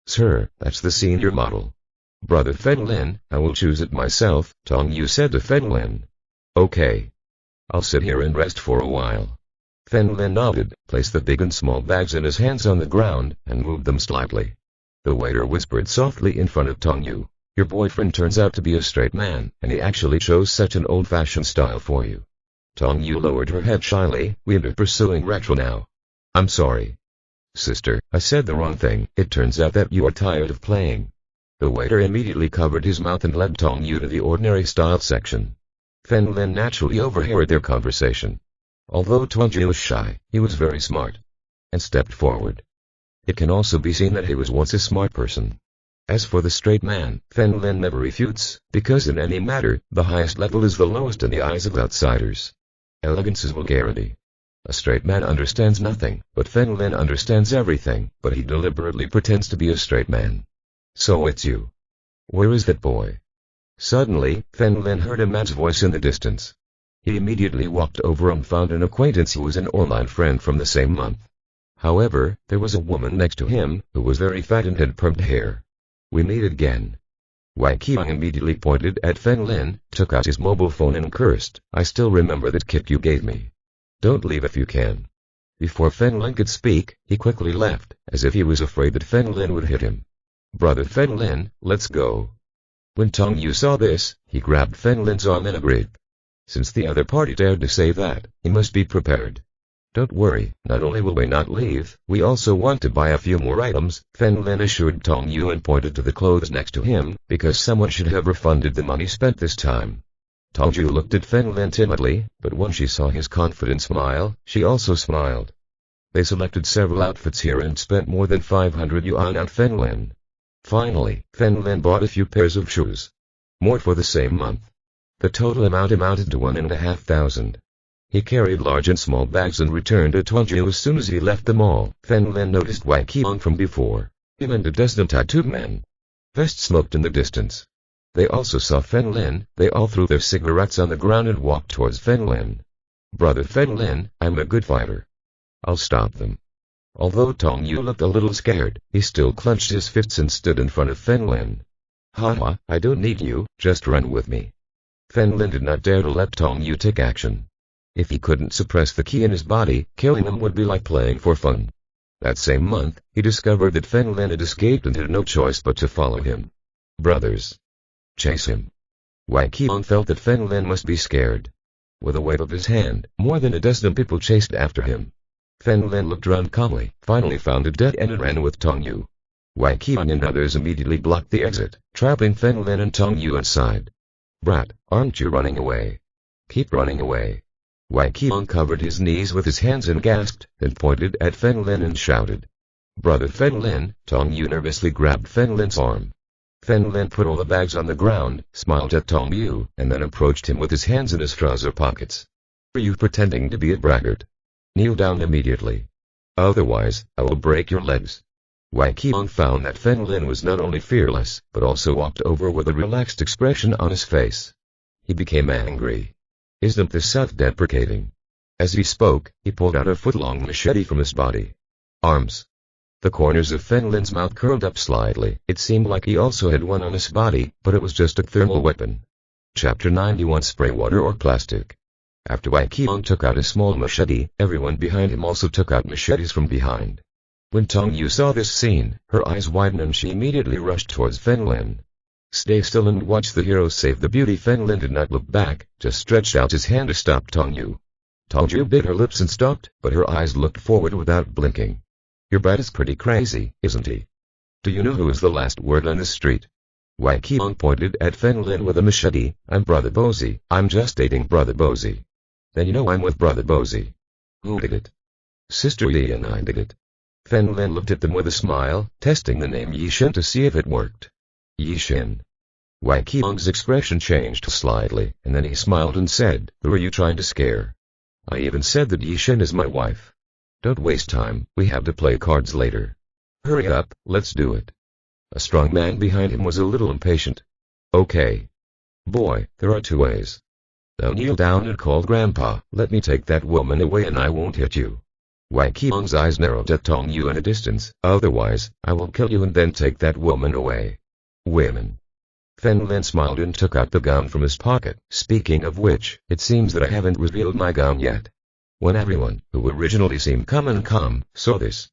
Sir, that's the senior model. Brother Fen Lin, I will choose it myself, Tong Yu said to Fen Lin. Okay. I'll sit here and rest for a while. Fen Lin nodded, placed the big and small bags in his hands on the ground, and moved them slightly. The waiter whispered softly in front of Tong Yu. Your boyfriend turns out to be a straight man, and he actually chose such an old-fashioned style for you. Tong Yu lowered her head shyly. We're pursuing retro now. I'm sorry. Sister, I said the wrong thing. It turns out that you are tired of playing. The waiter immediately covered his mouth and led Tong Yu to the ordinary style section. Fen Lin naturally overheard their conversation. Although Tong Yu was shy, he was very smart. And stepped forward. It can also be seen that he was once a smart person. As for the straight man, Fen Lin never refutes, because in any matter, the highest level is the lowest in the eyes of outsiders. Elegance is vulgarity. A straight man understands nothing, but Fen Lin understands everything, but he deliberately pretends to be a straight man. So it's you. Where is that boy? Suddenly, Fen Lin heard a man's voice in the distance. He immediately walked over and found an acquaintance who was an online friend from the same month. However, there was a woman next to him, who was very fat and had permed hair. We meet again. Wang Qiang immediately pointed at Fen Lin, took out his mobile phone and cursed. I still remember that kick you gave me. Don't leave if you can. Before Fen Lin could speak, he quickly left, as if he was afraid that Fen Lin would hit him. "Brother Fen Lin, let's go." When Tong Yu saw this, he grabbed Fen Lin's arm and agreed. Since the other party dared to say that, he must be prepared. "Don't worry, not only will we not leave, we also want to buy a few more items," Fen Lin assured Tong Yu and pointed to the clothes next to him, because someone should have refunded the money spent this time. Tong Yu looked at Fen Lin timidly, but when she saw his confident smile, she also smiled. They selected several outfits here and spent more than 500 yuan on Fen Lin. Finally, Fen Lin bought a few pairs of shoes. More for the same month. The total amount amounted to 1,500. He carried large and small bags and returned to Tong Yu as soon as he left the mall. Fen Lin noticed Wang Qiang from before. Him and a dozen tattooed men. Vest smoked in the distance. They also saw Fen Lin. They all threw their cigarettes on the ground and walked towards Fen Lin. "Brother Fen Lin, I'm a good fighter. I'll stop them." Although Tong Yu looked a little scared, he still clenched his fists and stood in front of Fen Lin. "Haha, I don't need you, just run with me." Fen Lin did not dare to let Tong Yu take action. If he couldn't suppress the ki in his body, killing him would be like playing for fun. That same month, he discovered that Fen Lin had escaped and had no choice but to follow him. "Brothers, chase him." Wang Qiang felt that Fen Lin must be scared. With a wave of his hand, more than a dozen people chased after him. Fen Lin looked around calmly, finally found a dead end and ran with Tong Yu. Wang Qiang and others immediately blocked the exit, trapping Fen Lin and Tong Yu inside. "Brat, aren't you running away? Keep running away." Wang Qiang covered his knees with his hands and gasped, then pointed at Fen Lin and shouted. "Brother Fen Lin." Tong Yu nervously grabbed Fen Lin's arm. Fen Lin put all the bags on the ground, smiled at Tong Yu, and then approached him with his hands in his trouser pockets. "Are you pretending to be a braggart? Kneel down immediately. Otherwise, I will break your legs." Wang Qiang found that Fen Lin was not only fearless, but also walked over with a relaxed expression on his face. He became angry. "Isn't this self-deprecating?" As he spoke, he pulled out a foot-long machete from his body. Arms. The corners of Fen Lin's mouth curled up slightly. It seemed like he also had one on his body, but it was just a thermal weapon. Chapter 91 Spray water or plastic. After Wang Qiang took out a small machete, everyone behind him also took out machetes from behind. When Tong Yu saw this scene, her eyes widened and she immediately rushed towards Fen Lin. "Stay still and watch the hero save the beauty." Fen Lin did not look back, just stretched out his hand to stop Tong Yu. Tong Yu bit her lips and stopped, but her eyes looked forward without blinking. "Your brat is pretty crazy, isn't he? Do you know who is the last word on the street?" Wang Qiang pointed at Fen Lin with a machete. "I'm Brother Bozy. I'm just dating Brother Bozy." "Then you know I'm with Brother Bozy." "Who did it?" "Sister Yi and I did it." Fen Lin looked at them with a smile, testing the name Yishin to see if it worked. Yishin. Wang Qiang's expression changed slightly, and then he smiled and said, "Who are you trying to scare? I even said that Yishin is my wife. Don't waste time, we have to play cards later. Hurry up, let's do it." A strong man behind him was a little impatient. "Okay. Boy, there are two ways. Now kneel down and call Grandpa. Let me take that woman away and I won't hit you." Wang Qiang's eyes narrowed at Tong Yu in a distance. "Otherwise, I will kill you and then take that woman away." "Women." Fen Lin smiled and took out the gun from his pocket. "Speaking of which, it seems that I haven't revealed my gun yet." When everyone, who originally seemed calm, saw this,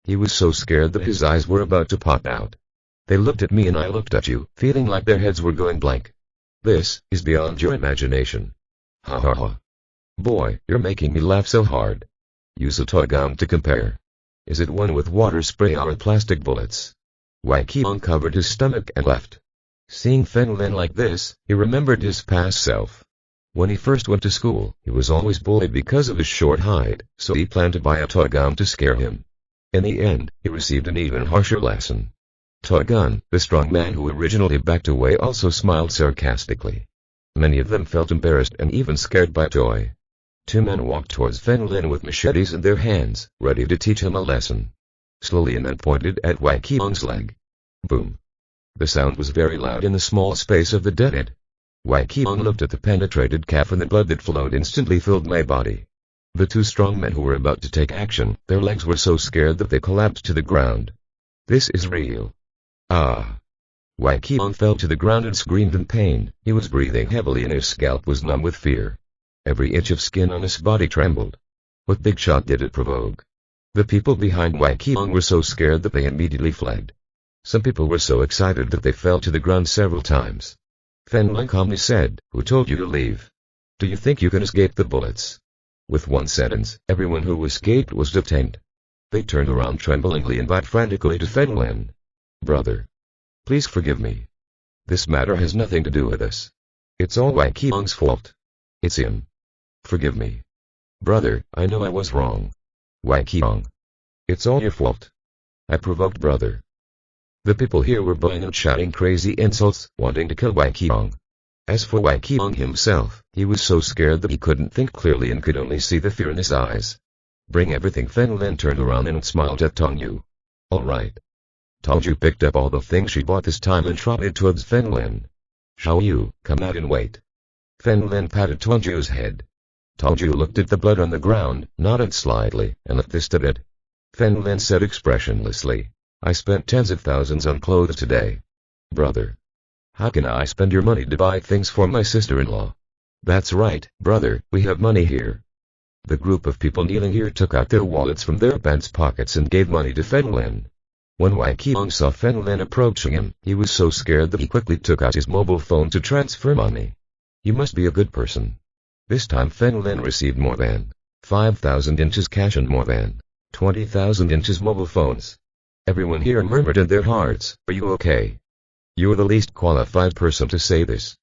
he was so scared that his eyes were about to pop out. They looked at me and I looked at you, feeling like their heads were going blank. This is beyond your imagination. Ha ha ha. Boy, you're making me laugh so hard. Use a toy gun to compare. Is it one with water spray or plastic bullets? Wang Qiang covered his stomach and left. Seeing Fen Lin like this, he remembered his past self. When he first went to school, he was always bullied because of his short height, so he planned to buy a toy gun to scare him. In the end, he received an even harsher lesson. Toy gun. The strong man who originally backed away also smiled sarcastically. Many of them felt embarrassed and even scared by Toy. Two men walked towards Fen Lin with machetes in their hands, ready to teach him a lesson. Slowly a man pointed at Wang Qiang's leg. Boom. The sound was very loud in the small space of the dead. Wang Qiang looked at the penetrated calf and the blood that flowed instantly filled my body. The two strong men who were about to take action, their legs were so scared that they collapsed to the ground. This is real. Ah. Wang Qiang fell to the ground and screamed in pain. He was breathing heavily and his scalp was numb with fear. Every inch of skin on his body trembled. What big shot did it provoke? The people behind Wang Qiong were so scared that they immediately fled. Some people were so excited that they fell to the ground several times. Fen Lin calmly said, "Who told you to leave? Do you think you can escape the bullets?" With one sentence, everyone who escaped was detained. They turned around tremblingly and bowed frantically to Fen Lin. "Brother, please forgive me. This matter has nothing to do with us. It's all Wang Qiong's fault. It's him. Forgive me. Brother, I know I was wrong. Wang Qiong. It's all your fault. I provoked brother." The people here were bowing and shouting crazy insults, wanting to kill Wang Qiong. As for Wang Qiong himself, he was so scared that he couldn't think clearly and could only see the fear in his eyes. "Bring everything." Fen Lin turned around and smiled at Tong Yu. "All right." Tong Yu picked up all the things she bought this time and trotted towards Fen Lin. "Xiao Yu, come out and wait." Fen Lin patted Tong Yu's head. Tong Yu looked at the blood on the ground, nodded slightly, and looked at it. Fen Lin said expressionlessly, "I spent tens of thousands on clothes today. Brother, how can I spend your money to buy things for my sister-in-law?" "That's right, brother, we have money here." The group of people kneeling here took out their wallets from their pants pockets and gave money to Fen Lin. When Wang Qiong saw Fen Lin approaching him, he was so scared that he quickly took out his mobile phone to transfer money. "You must be a good person." This time Fen Lin received more than 5,000 inches cash and more than 20,000 inches mobile phones. Everyone here murmured in their hearts, "Are you okay?" "You're the least qualified person to say this.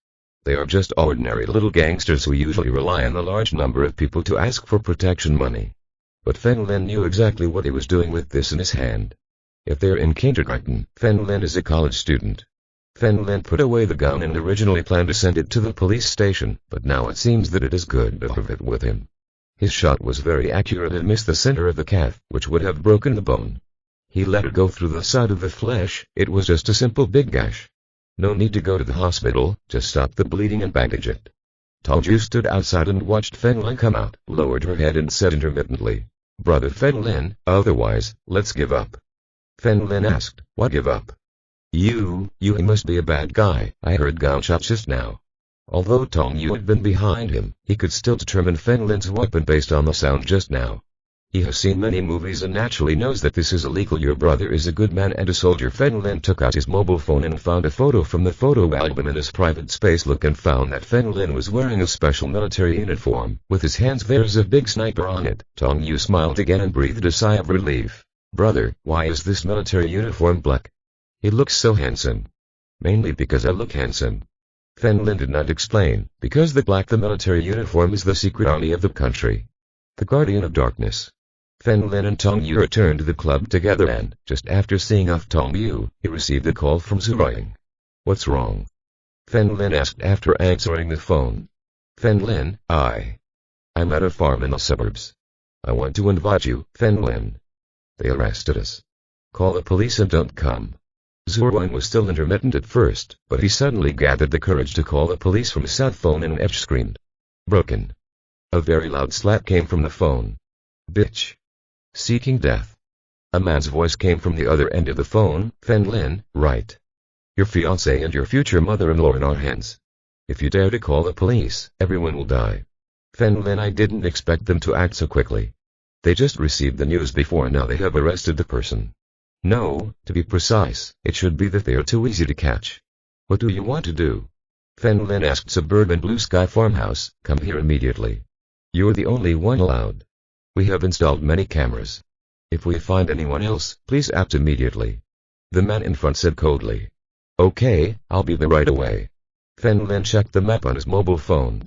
They are just ordinary little gangsters who usually rely on a large number of people to ask for protection money." But Fen Lin knew exactly what he was doing with this in his hand. If they're in kindergarten, Fen Lin is a college student. Fen Lin put away the gun and originally planned to send it to the police station, but now it seems that it is good to have it with him. His shot was very accurate and missed the center of the calf, which would have broken the bone. He let it go through the side of the flesh. It was just a simple big gash. No need to go to the hospital, just stop the bleeding and bandage it. Tong Yu stood outside and watched Fen Lin come out, lowered her head and said intermittently, "Brother Fen Lin, otherwise, let's give up." Fen Lin asked, "What give up?" You must be a bad guy, I heard gunshots just now." Although Tong Yu had been behind him, he could still determine Fen Lin's weapon based on the sound just now. He has seen many movies and naturally knows that this is illegal. "Your brother is a good man and a soldier." Fen Lin took out his mobile phone and found a photo from the photo album in his private space. Look and found that Fen Lin was wearing a special military uniform. With his hands there's a big sniper on it. Tong Yu smiled again and breathed a sigh of relief. "Brother, why is this military uniform black?" "He looks so handsome." "Mainly because I look handsome." Fen Lin did not explain, because the military uniform is the secret army of the country. The Guardian of Darkness. Fen Lin and Tong Yu returned to the club together and, just after seeing off Tong Yu, he received a call from Zuroying. "What's wrong?" Fen Lin asked after answering the phone. "Fen Lin, I'm at a farm in the suburbs. I want to invite you, Fen Lin. They arrested us. Call the police and don't come." Zuroying was still intermittent at first, but he suddenly gathered the courage to call the police from his cell phone and Edge screamed. "Broken." A very loud slap came from the phone. "Bitch. Seeking death." A man's voice came from the other end of the phone. "Fen Lin, right. Your fiancé and your future mother-in-law in our hands. If you dare to call the police, everyone will die." "Fen Lin, I didn't expect them to act so quickly. They just received the news before now they have arrested the person." "No, to be precise, it should be that they are too easy to catch." "What do you want to do?" Fen Lin asked. "Suburban Blue Sky Farmhouse, come here immediately. You're the only one allowed. We have installed many cameras. If we find anyone else, please act immediately." The man in front said coldly. "Okay, I'll be there right away." Fen Lin checked the map on his mobile phone.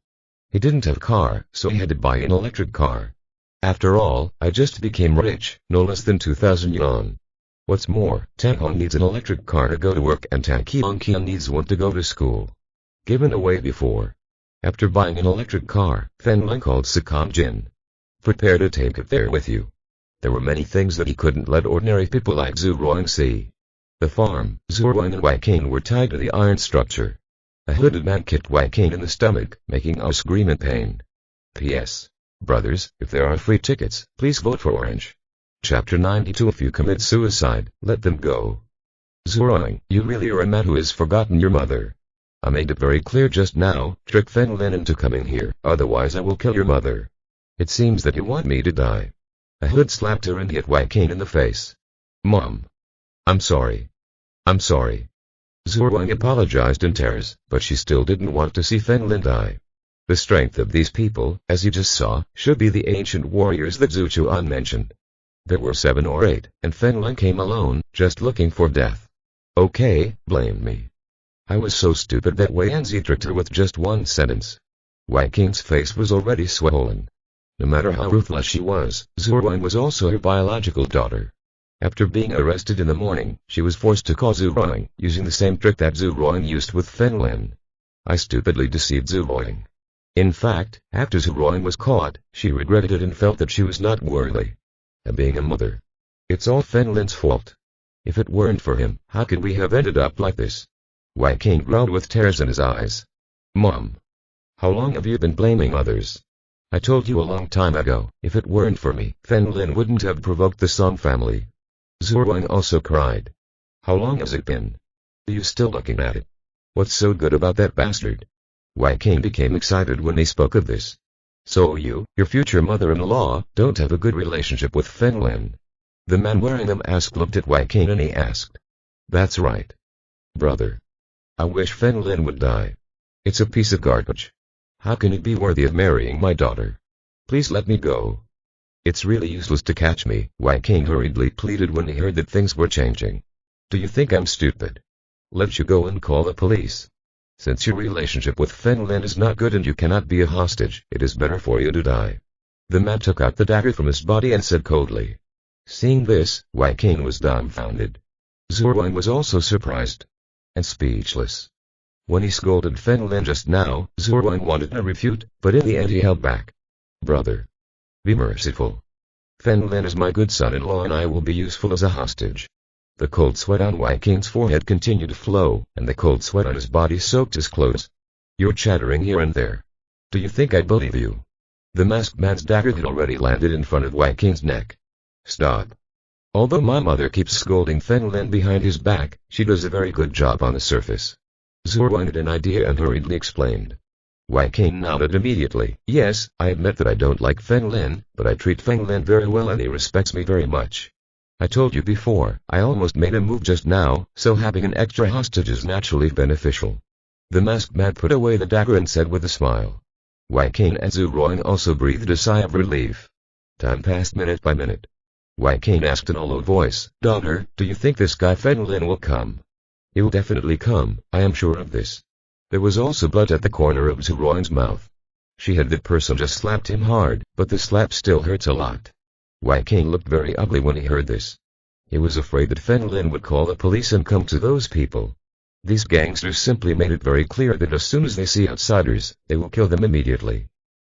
He didn't have a car, so he had to buy an electric car. "After all, I just became rich, no less than 2,000 yuan. What's more, Tang Hong needs an electric car to go to work and Tang Qian needs one to go to school." Given away before. After buying an electric car, Fen Lin called Sakam Jin. "Prepare to take it there with you." There were many things that he couldn't let ordinary people like Zuroying see. The farm, Zuroying and Wang Qian were tied to the iron structure. A hooded man kicked Wang Qian in the stomach, making us scream in pain. P.S. Brothers, if there are free tickets, please vote for Orange. Chapter 92. If you commit suicide, let them go. Zuroying, you really are a man who has forgotten your mother. I made it very clear just now, trick Fen Lin into coming here, otherwise I will kill your mother. It seems that you want me to die. A hood slapped her and hit Wang Qing in the face. Mom. I'm sorry. I'm sorry. Zhu Wang apologized in tears, but she still didn't want to see Fen Lin die. The strength of these people, as you just saw, should be the ancient warriors that Zhu Chuan mentioned. There were 7 or 8, and Fen Lin came alone, just looking for death. Okay, blame me. I was so stupid that Wei Yanzi tricked her with just one sentence. Wang Qing's face was already swollen. No matter how ruthless she was, Zhu Wang was also her biological daughter. After being arrested in the morning, she was forced to call Zhu Ruang, using the same trick that Zhu Ruang used with Fen Lin. I stupidly deceived Zhu Ruang. In fact, after Zhu Ruang was caught, she regretted it and felt that she was not worthy of being a mother. It's all Fen Lin's fault. If it weren't for him, how could we have ended up like this? Wang Qing growled with tears in his eyes. Mom. How long have you been blaming others? I told you a long time ago, if it weren't for me, Fen Lin wouldn't have provoked the Song family. Zhu Ruang also cried. How long has it been? Are you still looking at it? What's so good about that bastard? Wang Qing became excited when they spoke of this. So you, your future mother-in-law, don't have a good relationship with Fen Lin? The man wearing the mask looked at Wang Qing and he asked. That's right. Brother. I wish Fen Lin would die. It's a piece of garbage. How can it be worthy of marrying my daughter? Please let me go. It's really useless to catch me, Wang Qing hurriedly pleaded when he heard that things were changing. Do you think I'm stupid? Let you go and call the police. Since your relationship with Fen Lin is not good and you cannot be a hostage, it is better for you to die. The man took out the dagger from his body and said coldly. Seeing this, Wang Qing was dumbfounded. Zhu Ruang was also surprised and speechless. When he scolded Fen Lin just now, Zhu Ruang wanted to refute, but in the end he held back. Brother. Be merciful. Fen Lin is my good son-in-law and I will be useful as a hostage. The cold sweat on Wang Qing's forehead continued to flow, and the cold sweat on his body soaked his clothes. You're chattering here and there. Do you think I believe you? The masked man's dagger had already landed in front of Wang Qing's neck. Stop. Although my mother keeps scolding Fen Lin behind his back, she does a very good job on the surface. Zhu Ruang had an idea and hurriedly explained. Wang Qing nodded immediately. Yes, I admit that I don't like Fen Lin, but I treat Fen Lin very well and he respects me very much. I told you before, I almost made a move just now, so having an extra hostage is naturally beneficial. The masked man put away the dagger and said with a smile. Wang Qing and Zhu Ruang also breathed a sigh of relief. Time passed minute by minute. Wang Qing asked in a low voice, Daughter, do you think this guy Fen Lin will come? He will definitely come, I am sure of this. There was also blood at the corner of Zhu Ruang's mouth. She had that person just slapped him hard, but the slap still hurts a lot. Wang Qing looked very ugly when he heard this. He was afraid that Fen Lin would call the police and come to those people. These gangsters simply made it very clear that as soon as they see outsiders, they will kill them immediately.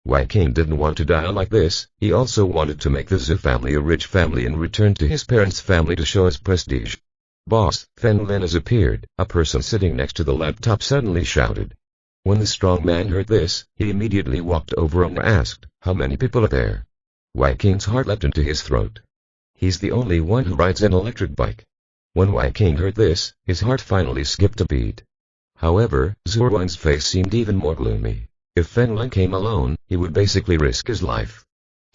Wang Qing didn't want to die like this, he also wanted to make the Zhu family a rich family and return to his parents' family to show his prestige. Boss, Fen Lin has appeared, a person sitting next to the laptop suddenly shouted. When the strong man heard this, he immediately walked over and asked, How many people are there? Wang Qing's heart leapt into his throat. He's the only one who rides an electric bike. When Wang Qing heard this, his heart finally skipped a beat. However, Zhu Ruang's face seemed even more gloomy. If Fen Lin came alone, he would basically risk his life.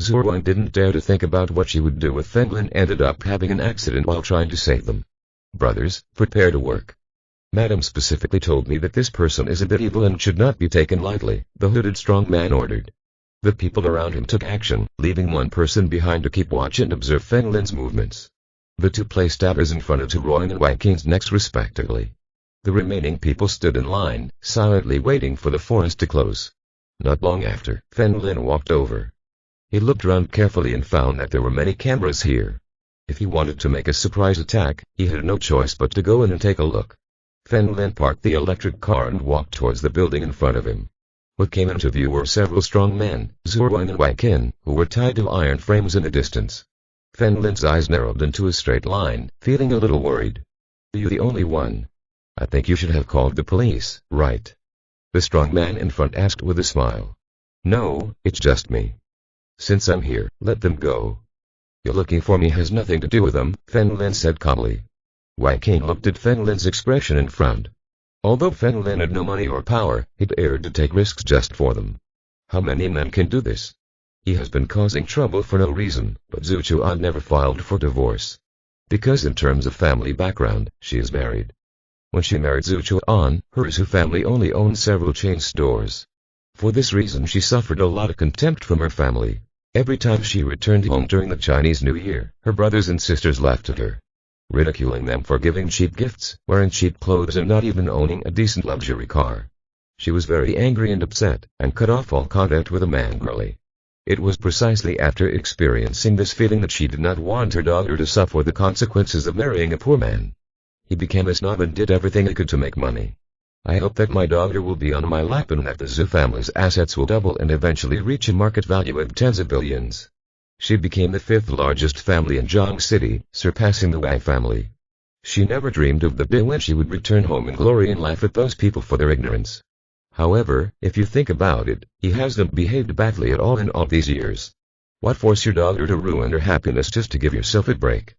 Zhu Ruang didn't dare to think about what she would do if Fen Lin ended up having an accident while trying to save them. Brothers, prepare to work. Madam specifically told me that this person is a bit evil and should not be taken lightly, the hooded strong man ordered. The people around him took action, leaving one person behind to keep watch and observe Fen Lin's movements. The two placed daggers in front of Zhu Ruang and Wang Qing's necks respectively. The remaining people stood in line, silently waiting for the forest to close. Not long after, Fen Lin walked over. He looked around carefully and found that there were many cameras here. If he wanted to make a surprise attack, he had no choice but to go in and take a look. Fen Lin parked the electric car and walked towards the building in front of him. What came into view were several strong men, Zhu Ruang and Wang Qing, who were tied to iron frames in the distance. Fen Lin's eyes narrowed into a straight line, feeling a little worried. Are you the only one? I think you should have called the police, right? The strong man in front asked with a smile. No, it's just me. Since I'm here, let them go. You're looking for me has nothing to do with them, Fen Lin said calmly. Wang Qing looked at Fen Lin's expression and frowned. Although Fen Lin had no money or power, he dared to take risks just for them. How many men can do this? He has been causing trouble for no reason, but Zhu Chuan never filed for divorce. Because in terms of family background, she is married. When she married Zhu Chuan, her Zhu family only owned several chain stores. For this reason she suffered a lot of contempt from her family. Every time she returned home during the Chinese New Year, her brothers and sisters laughed at her, ridiculing them for giving cheap gifts, wearing cheap clothes and not even owning a decent luxury car. She was very angry and upset, and cut off all contact with the man angrily. It was precisely after experiencing this feeling that she did not want her daughter to suffer the consequences of marrying a poor man. He became a snob and did everything he could to make money. I hope that my daughter will be on my lap and that the Zhu family's assets will double and eventually reach a market value of tens of billions. She became the 5th largest family in Zhang City, surpassing the Wang family. She never dreamed of the day when she would return home in glory and laugh at those people for their ignorance. However, if you think about it, he hasn't behaved badly at all in all these years. What forced your daughter to ruin her happiness just to give yourself a break?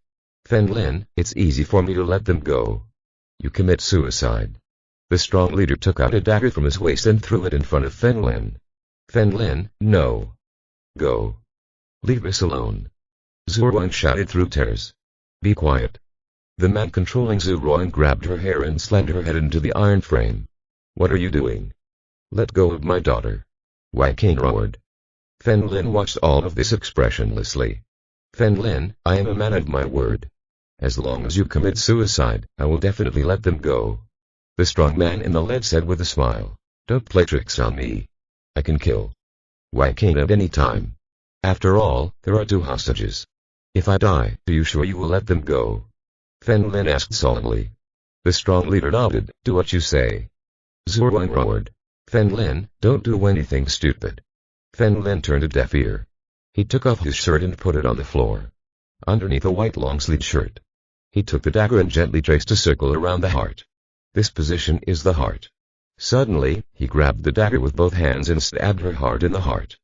Fen Lin, it's easy for me to let them go. You commit suicide. The strong leader took out a dagger from his waist and threw it in front of Fen Lin. Fen Lin, no. Go. Leave us alone. Zhu Ruan shouted through tears. Be quiet. The man controlling Zhu Ruan grabbed her hair and slammed her head into the iron frame. What are you doing? Let go of my daughter. Wang King roared. Fen Lin watched all of this expressionlessly. Fen Lin, I am a man of my word. As long as you commit suicide, I will definitely let them go. The strong man in the lead said with a smile. Don't play tricks on me. I can kill Wang King at any time. After all, there are 2 hostages. If I die, are you sure you will let them go? Fen Lin asked solemnly. The strong leader nodded. Do what you say. Zhu Ruan roared. Fen Lin, don't do anything stupid. Fen Lin turned a deaf ear. He took off his shirt and put it on the floor, underneath a white long-sleeved shirt. He took the dagger and gently traced a circle around the heart. This position is the heart. Suddenly, he grabbed the dagger with both hands and stabbed her hard in the heart.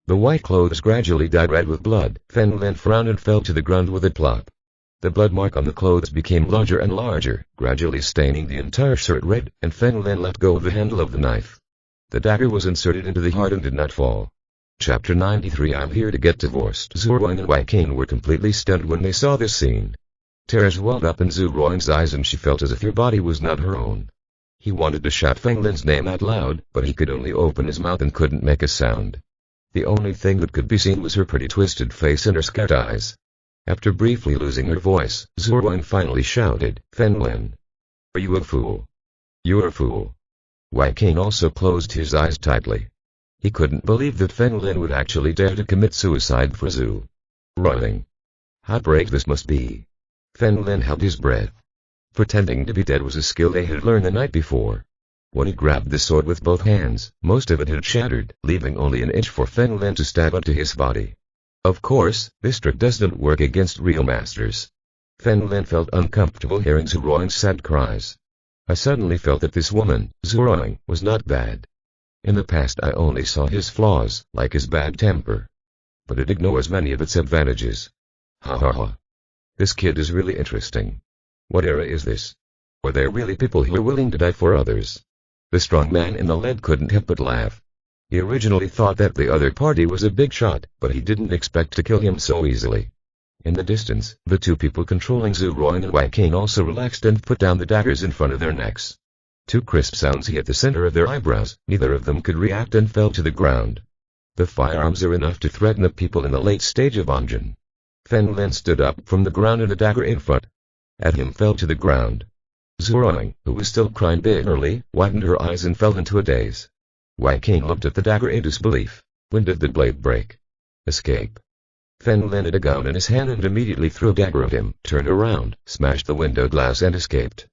The white clothes gradually dyed red with blood. Fen Lin frowned and fell to the ground with a plop. The blood mark on the clothes became larger and larger, gradually staining the entire shirt red, and Fen Lin let go of the handle of the knife. The dagger was inserted into the heart and did not fall. Chapter 93 I'm here to get divorced. Zhu Ruan and Wang King were completely stunned when they saw this scene. Tears welled up in Zhu Ruan's eyes and she felt as if her body was not her own. He wanted to shout Fen Lin's name out loud, but he could only open his mouth and couldn't make a sound. The only thing that could be seen was her pretty twisted face and her scared eyes. After briefly losing her voice, Zhu Ruan finally shouted, Fen Lin. Are you a fool? You're a fool. Wang King also closed his eyes tightly. He couldn't believe that Fen Lin would actually dare to commit suicide for Zhu Ruan. How brave this must be. Fen Lin held his breath. Pretending to be dead was a skill they had learned the night before. When he grabbed the sword with both hands, most of it had shattered, leaving only an inch for Fen Lin to stab into his body. Of course, this trick doesn't work against real masters. Fen Lin felt uncomfortable hearing Zhu Ruan's sad cries. I suddenly felt that this woman, Zhu Ruan, was not bad. In the past I only saw his flaws, like his bad temper. But it ignores many of its advantages. Ha ha ha. This kid is really interesting. What era is this? Are there really people who are willing to die for others? The strong man in the lead couldn't help but laugh. He originally thought that the other party was a big shot, but he didn't expect to kill him so easily. In the distance, the 2 people controlling Zhu Ruan and Wang King also relaxed and put down the daggers in front of their necks. 2 crisp sounds hit the center of their eyebrows. Neither of them could react and fell to the ground. The firearms are enough to threaten the people in the late stage of Anjun. Fen Lin stood up from the ground and the dagger in front at him fell to the ground. Zhu Ruan, who was still crying bitterly, widened her eyes and fell into a daze. Wang King looked at the dagger in disbelief. When did the blade break? Escape. Fen Lin had a gun in his hand and immediately threw a dagger at him, turned around, smashed the window glass and escaped.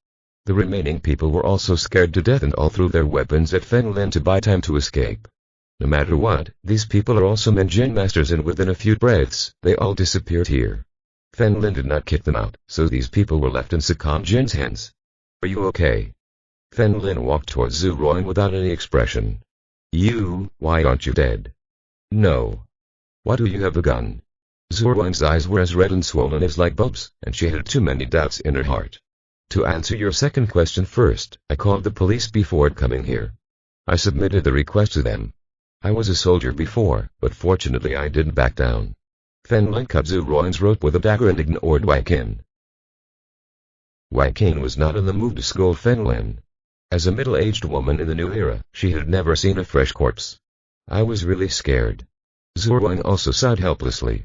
The remaining people were also scared to death and all threw their weapons at Fen Lin to buy time to escape. No matter what, these people are also Menjin masters and within a few breaths, they all disappeared here. Fen Lin did not kick them out, so these people were left in Sakon Jin's hands. Are you okay? Fen Lin walked towards Zhu Ruan without any expression. Why aren't you dead? No. Why do you have a gun? Zhu Ruan's eyes were as red and swollen as light bulbs, and she had too many doubts in her heart. To answer your second question first, I called the police before coming here. I submitted the request to them. I was a soldier before, but fortunately I didn't back down. Fen Lin cut Zhu Ruang's rope with a dagger and ignored Wei Qin. Wei Qin was not in the mood to scold Fen Lin. As a middle-aged woman in the new era, she had never seen a fresh corpse. I was really scared. Zhu Ruang also sighed helplessly.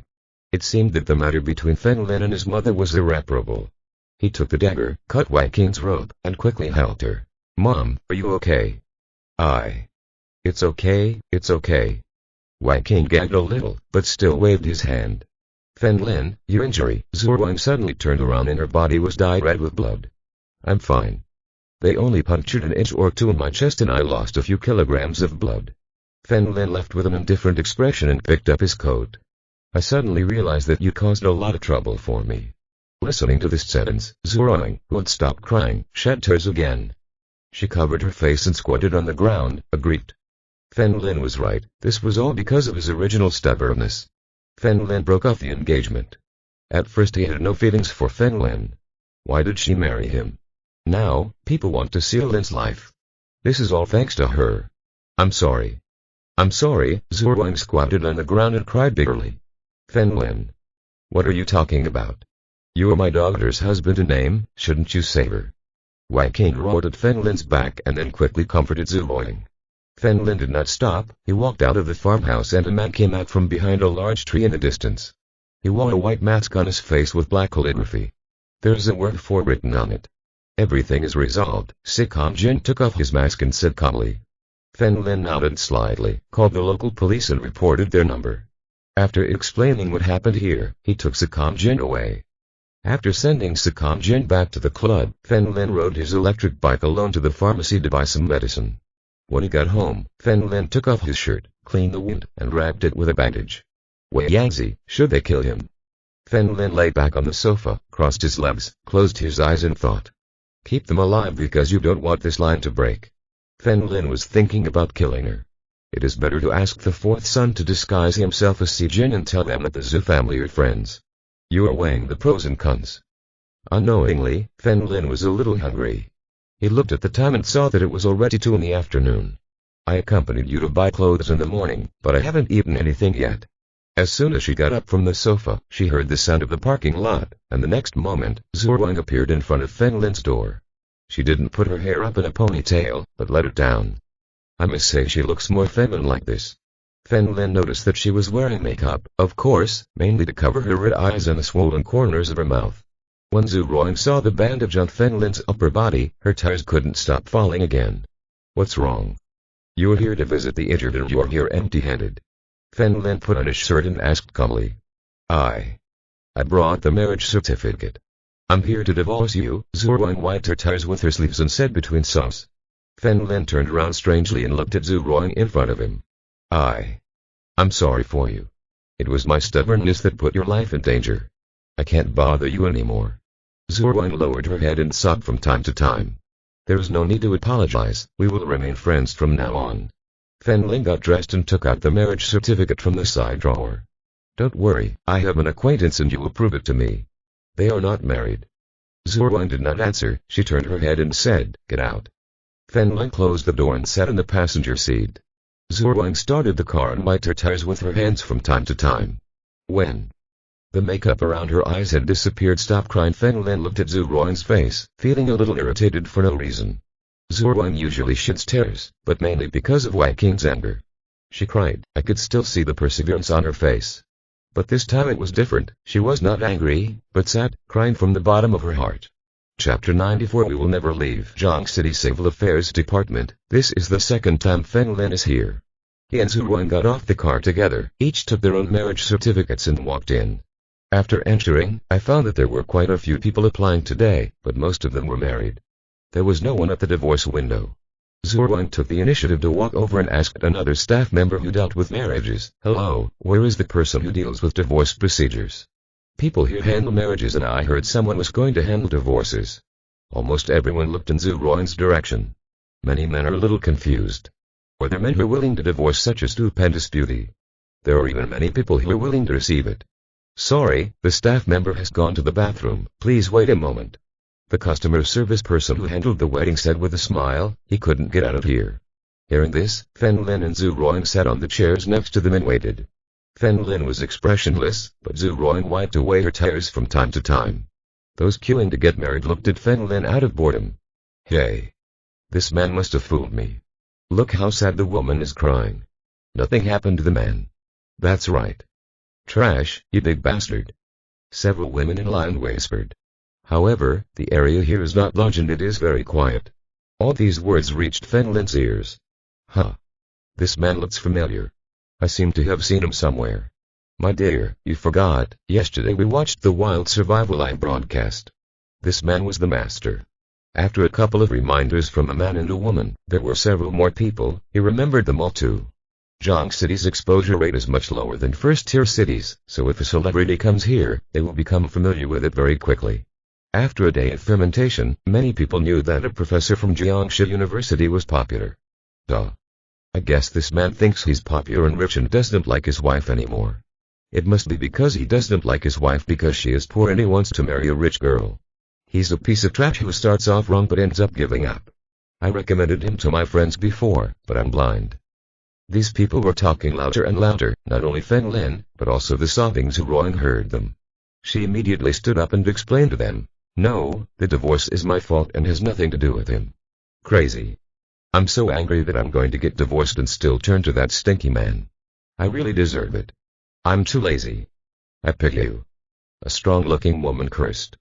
It seemed that the matter between Fen Lin and his mother was irreparable. He took the dagger, cut Wei Qin's rope, and quickly helped her. "Mom, are you okay?" It's okay, it's okay." Wei Qin gagged a little, but still waved his hand. "Fen Lin, your injury." Zhu Ruang suddenly turned around and her body was dyed red with blood. "I'm fine. They only punctured an inch or two in my chest and I lost a few kilograms of blood." Fen Lin left with an indifferent expression and picked up his coat. "I suddenly realized that you caused a lot of trouble for me." Listening to this sentence, Zhu Ruang, who had stopped crying, shed tears again. She covered her face and squatted on the ground, aggrieved. Fen Lin was right, this was all because of his original stubbornness. Fen Lin broke off the engagement. At first he had no feelings for Fen Lin. Why did she marry him? Now, people want to seal Lin's life. This is all thanks to her. I'm sorry. Zhu Ruang squatted on the ground and cried bitterly. "Fen Lin. What are you talking about? You are my daughter's husband in name, shouldn't you save her?" Wei Qin roared at Fen Lin's back and then quickly comforted Zhu Ruang. Fen Lin did not stop. He walked out of the farmhouse and a man came out from behind a large tree in the distance. He wore a white mask on his face with black calligraphy. There's a word "for" written on it. "Everything is resolved." Sikam Jin took off his mask and said calmly. Fen Lin nodded slightly, called the local police and reported their number. After explaining what happened here, he took Sikam Jin away. After sending Sikam Jin back to the club, Fen Lin rode his electric bike alone to the pharmacy to buy some medicine. When he got home, Fen Lin took off his shirt, cleaned the wound, and wrapped it with a bandage. Wei Yangzi, should they kill him? Fen Lin lay back on the sofa, crossed his legs, closed his eyes and thought. Keep them alive because you don't want this line to break. Fen Lin was thinking about killing her. It is better to ask the fourth son to disguise himself as Si Jin and tell them that the Zhu family are friends. You are weighing the pros and cons. Unknowingly, Fen Lin was a little hungry. He looked at the time and saw that it was already 2 in the afternoon. I accompanied you to buy clothes in the morning, but I haven't eaten anything yet. As soon as she got up from the sofa, she heard the sound of the parking lot, and the next moment, Zhu Ruang appeared in front of Fen Lin's door. She didn't put her hair up in a ponytail, but let it down. I must say she looks more feminine like this. Fen Lin noticed that she was wearing makeup, of course, mainly to cover her red eyes and the swollen corners of her mouth. When Zhu Ruang saw the bandage on Fen Lin's upper body, her tears couldn't stop falling again. What's wrong? You're here to visit the injured and you're here empty-handed. Fen Lin put on his shirt and asked calmly. I brought the marriage certificate. I'm here to divorce you. Zhu Ruang wiped her tears with her sleeves and said between sobs. Fen Lin turned around strangely and looked at Zhu Ruang in front of him. I'm sorry for you. It was my stubbornness that put your life in danger. I can't bother you anymore. Zhu Ruang lowered her head and sobbed from time to time. There is no need to apologize, we will remain friends from now on. Fen Lin got dressed and took out the marriage certificate from the side drawer. Don't worry, I have an acquaintance and you will prove it to me. They are not married. Zhu Ruang did not answer, she turned her head and said, get out. Fen Lin closed the door and sat in the passenger seat. Zhu Ruang started the car and wiped her tears with her hands from time to time. When the makeup around her eyes had disappeared, stop crying. Fen Lin looked at Zhu Ruang's face, feeling a little irritated for no reason. Zhu Ruang usually sheds tears, but mainly because of Wei Qin's anger. She cried, I could still see the perseverance on her face. But this time it was different, she was not angry, but sad, crying from the bottom of her heart. Chapter 94. We will never leave Zhang City Civil Affairs Department. This is the second time Fen Lin is here. He and Zhu Ruang got off the car together, each took their own marriage certificates and walked in. After entering, I found that there were quite a few people applying today, but most of them were married. There was no one at the divorce window. Zhu Ruang took the initiative to walk over and asked another staff member who dealt with marriages, hello, where is the person who deals with divorce procedures? People here handle marriages and I heard someone was going to handle divorces. Almost everyone looked in Zhu Ruang's direction. Many men are a little confused. Are there men who are willing to divorce such a stupendous beauty? There are even many people who are willing to receive it. Sorry, the staff member has gone to the bathroom, please wait a moment. The customer service person who handled the wedding said with a smile, he couldn't get out of here. Hearing this, Fen Lin and Zhu Ruang sat on the chairs next to them and waited. Fen Lin was expressionless, but Zhu Ruang wiped away her tears from time to time. Those queuing to get married looked at Fen Lin out of boredom. Hey! This man must have fooled me. Look how sad the woman is crying. Nothing happened to the man. That's right. Trash, you big bastard. Several women in line whispered. However, the area here is not large and it is very quiet. All these words reached Fen Lin's ears. Huh. This man looks familiar. I seem to have seen him somewhere. My dear, you forgot, yesterday we watched the Wild Survival live broadcast. This man was the master. After a couple of reminders from a man and a woman, there were several more people, he remembered them all too. Zhang City's exposure rate is much lower than first-tier cities, so if a celebrity comes here, they will become familiar with it very quickly. After a day of fermentation, many people knew that a professor from Jiangxi University was popular. Duh. I guess this man thinks he's popular and rich and doesn't like his wife anymore. It must be because he doesn't like his wife because she is poor and he wants to marry a rich girl. He's a piece of trash who starts off wrong but ends up giving up. I recommended him to my friends before, but I'm blind. These people were talking louder and louder, not only Fen Lin, but also the sobbing Zhu Ruang heard them. She immediately stood up and explained to them, no, the divorce is my fault and has nothing to do with him. Crazy. I'm so angry that I'm going to get divorced and still turn to that stinky man. I really deserve it. I'm too lazy. I pick you. A strong-looking woman cursed.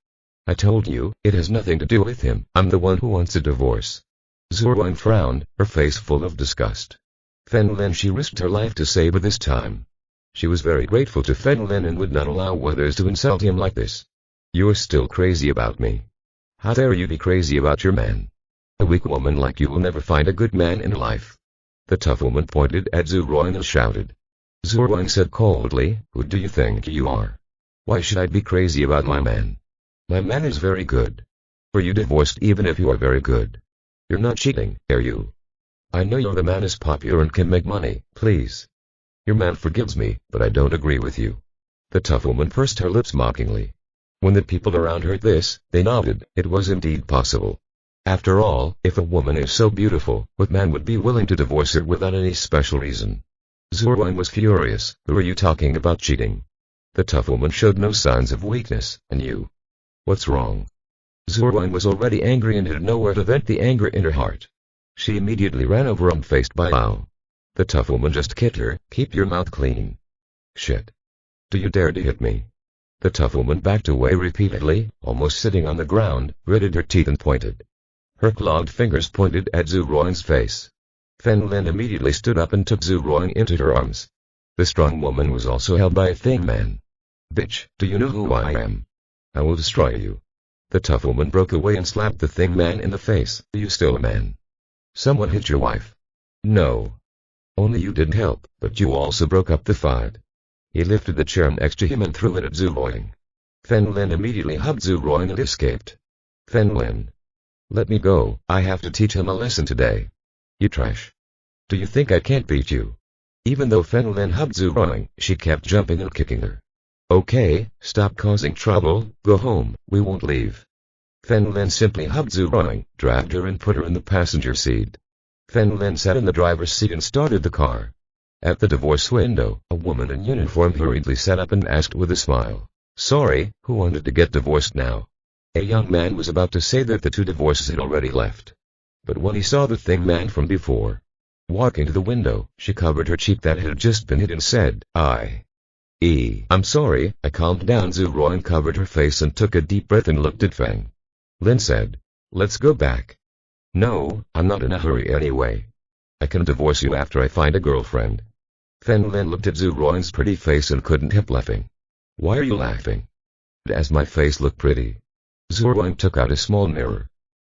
I told you, it has nothing to do with him, I'm the one who wants a divorce. Zhu Ruang frowned, her face full of disgust. Fen Lin she risked her life to save this time. She was very grateful to Fen Lin and would not allow others to insult him like this. You're still crazy about me. How dare you be crazy about your man? A weak woman like you will never find a good man in life. The tough woman pointed at Zhu Ruang and shouted. Zhu Ruang said coldly, who do you think you are? Why should I be crazy about my man? My man is very good. Are you divorced even if you are very good? You're not cheating, are you? I know the man is popular and can make money, please. Your man forgives me, but I don't agree with you. The tough woman pursed her lips mockingly. When the people around heard this, they nodded, it was indeed possible. After all, if a woman is so beautiful, what man would be willing to divorce her without any special reason? Zhu Ruang was furious, who are you talking about cheating? The tough woman showed no signs of weakness, and you? What's wrong? Zhu Ruang was already angry and had nowhere to vent the anger in her heart. She immediately ran over unfazed by Lao. The tough woman just kicked her, keep your mouth clean. Shit. Do you dare to hit me? The tough woman backed away repeatedly, almost sitting on the ground, gritted her teeth and pointed. Her clawed fingers pointed at Zhu Ruang's face. Fen Lin immediately stood up and took Zhu Ruang into her arms. The strong woman was also held by a thin man. Bitch, do you know who I am? I will destroy you. The tough woman broke away and slapped the thin man in the face. Are you still a man? Someone hit your wife. No. Only you didn't help, but you also broke up the fight. He lifted the chair next to him and threw it at Zhu Ruang. Fen Lin immediately hugged Zhu Ruang and escaped. Fen Lin. Let me go, I have to teach him a lesson today. You trash. Do you think I can't beat you? Even though Fen Lin hugged Zhu Ruang, she kept jumping and kicking her. Okay, stop causing trouble, go home, we won't leave. Fen Lin simply hugged Zhu Ruang, dragged her and put her in the passenger seat. Fen Lin sat in the driver's seat and started the car. At the divorce window, a woman in uniform hurriedly sat up and asked with a smile, sorry, who wanted to get divorced now? A young man was about to say that the two divorces had already left. But when he saw the thin man from before walking to the window, she covered her cheek that had just been hit and said, I'm sorry, I calmed down. Zhu Ruang covered her face and took a deep breath and looked at Feng. Lin said, let's go back. No, I'm not in a hurry anyway. I can divorce you after I find a girlfriend. Fen Lin looked at Zhu Ruang's pretty face and couldn't help laughing. Why are you laughing? Does my face look pretty? Zhu Ruang took out a small mirror.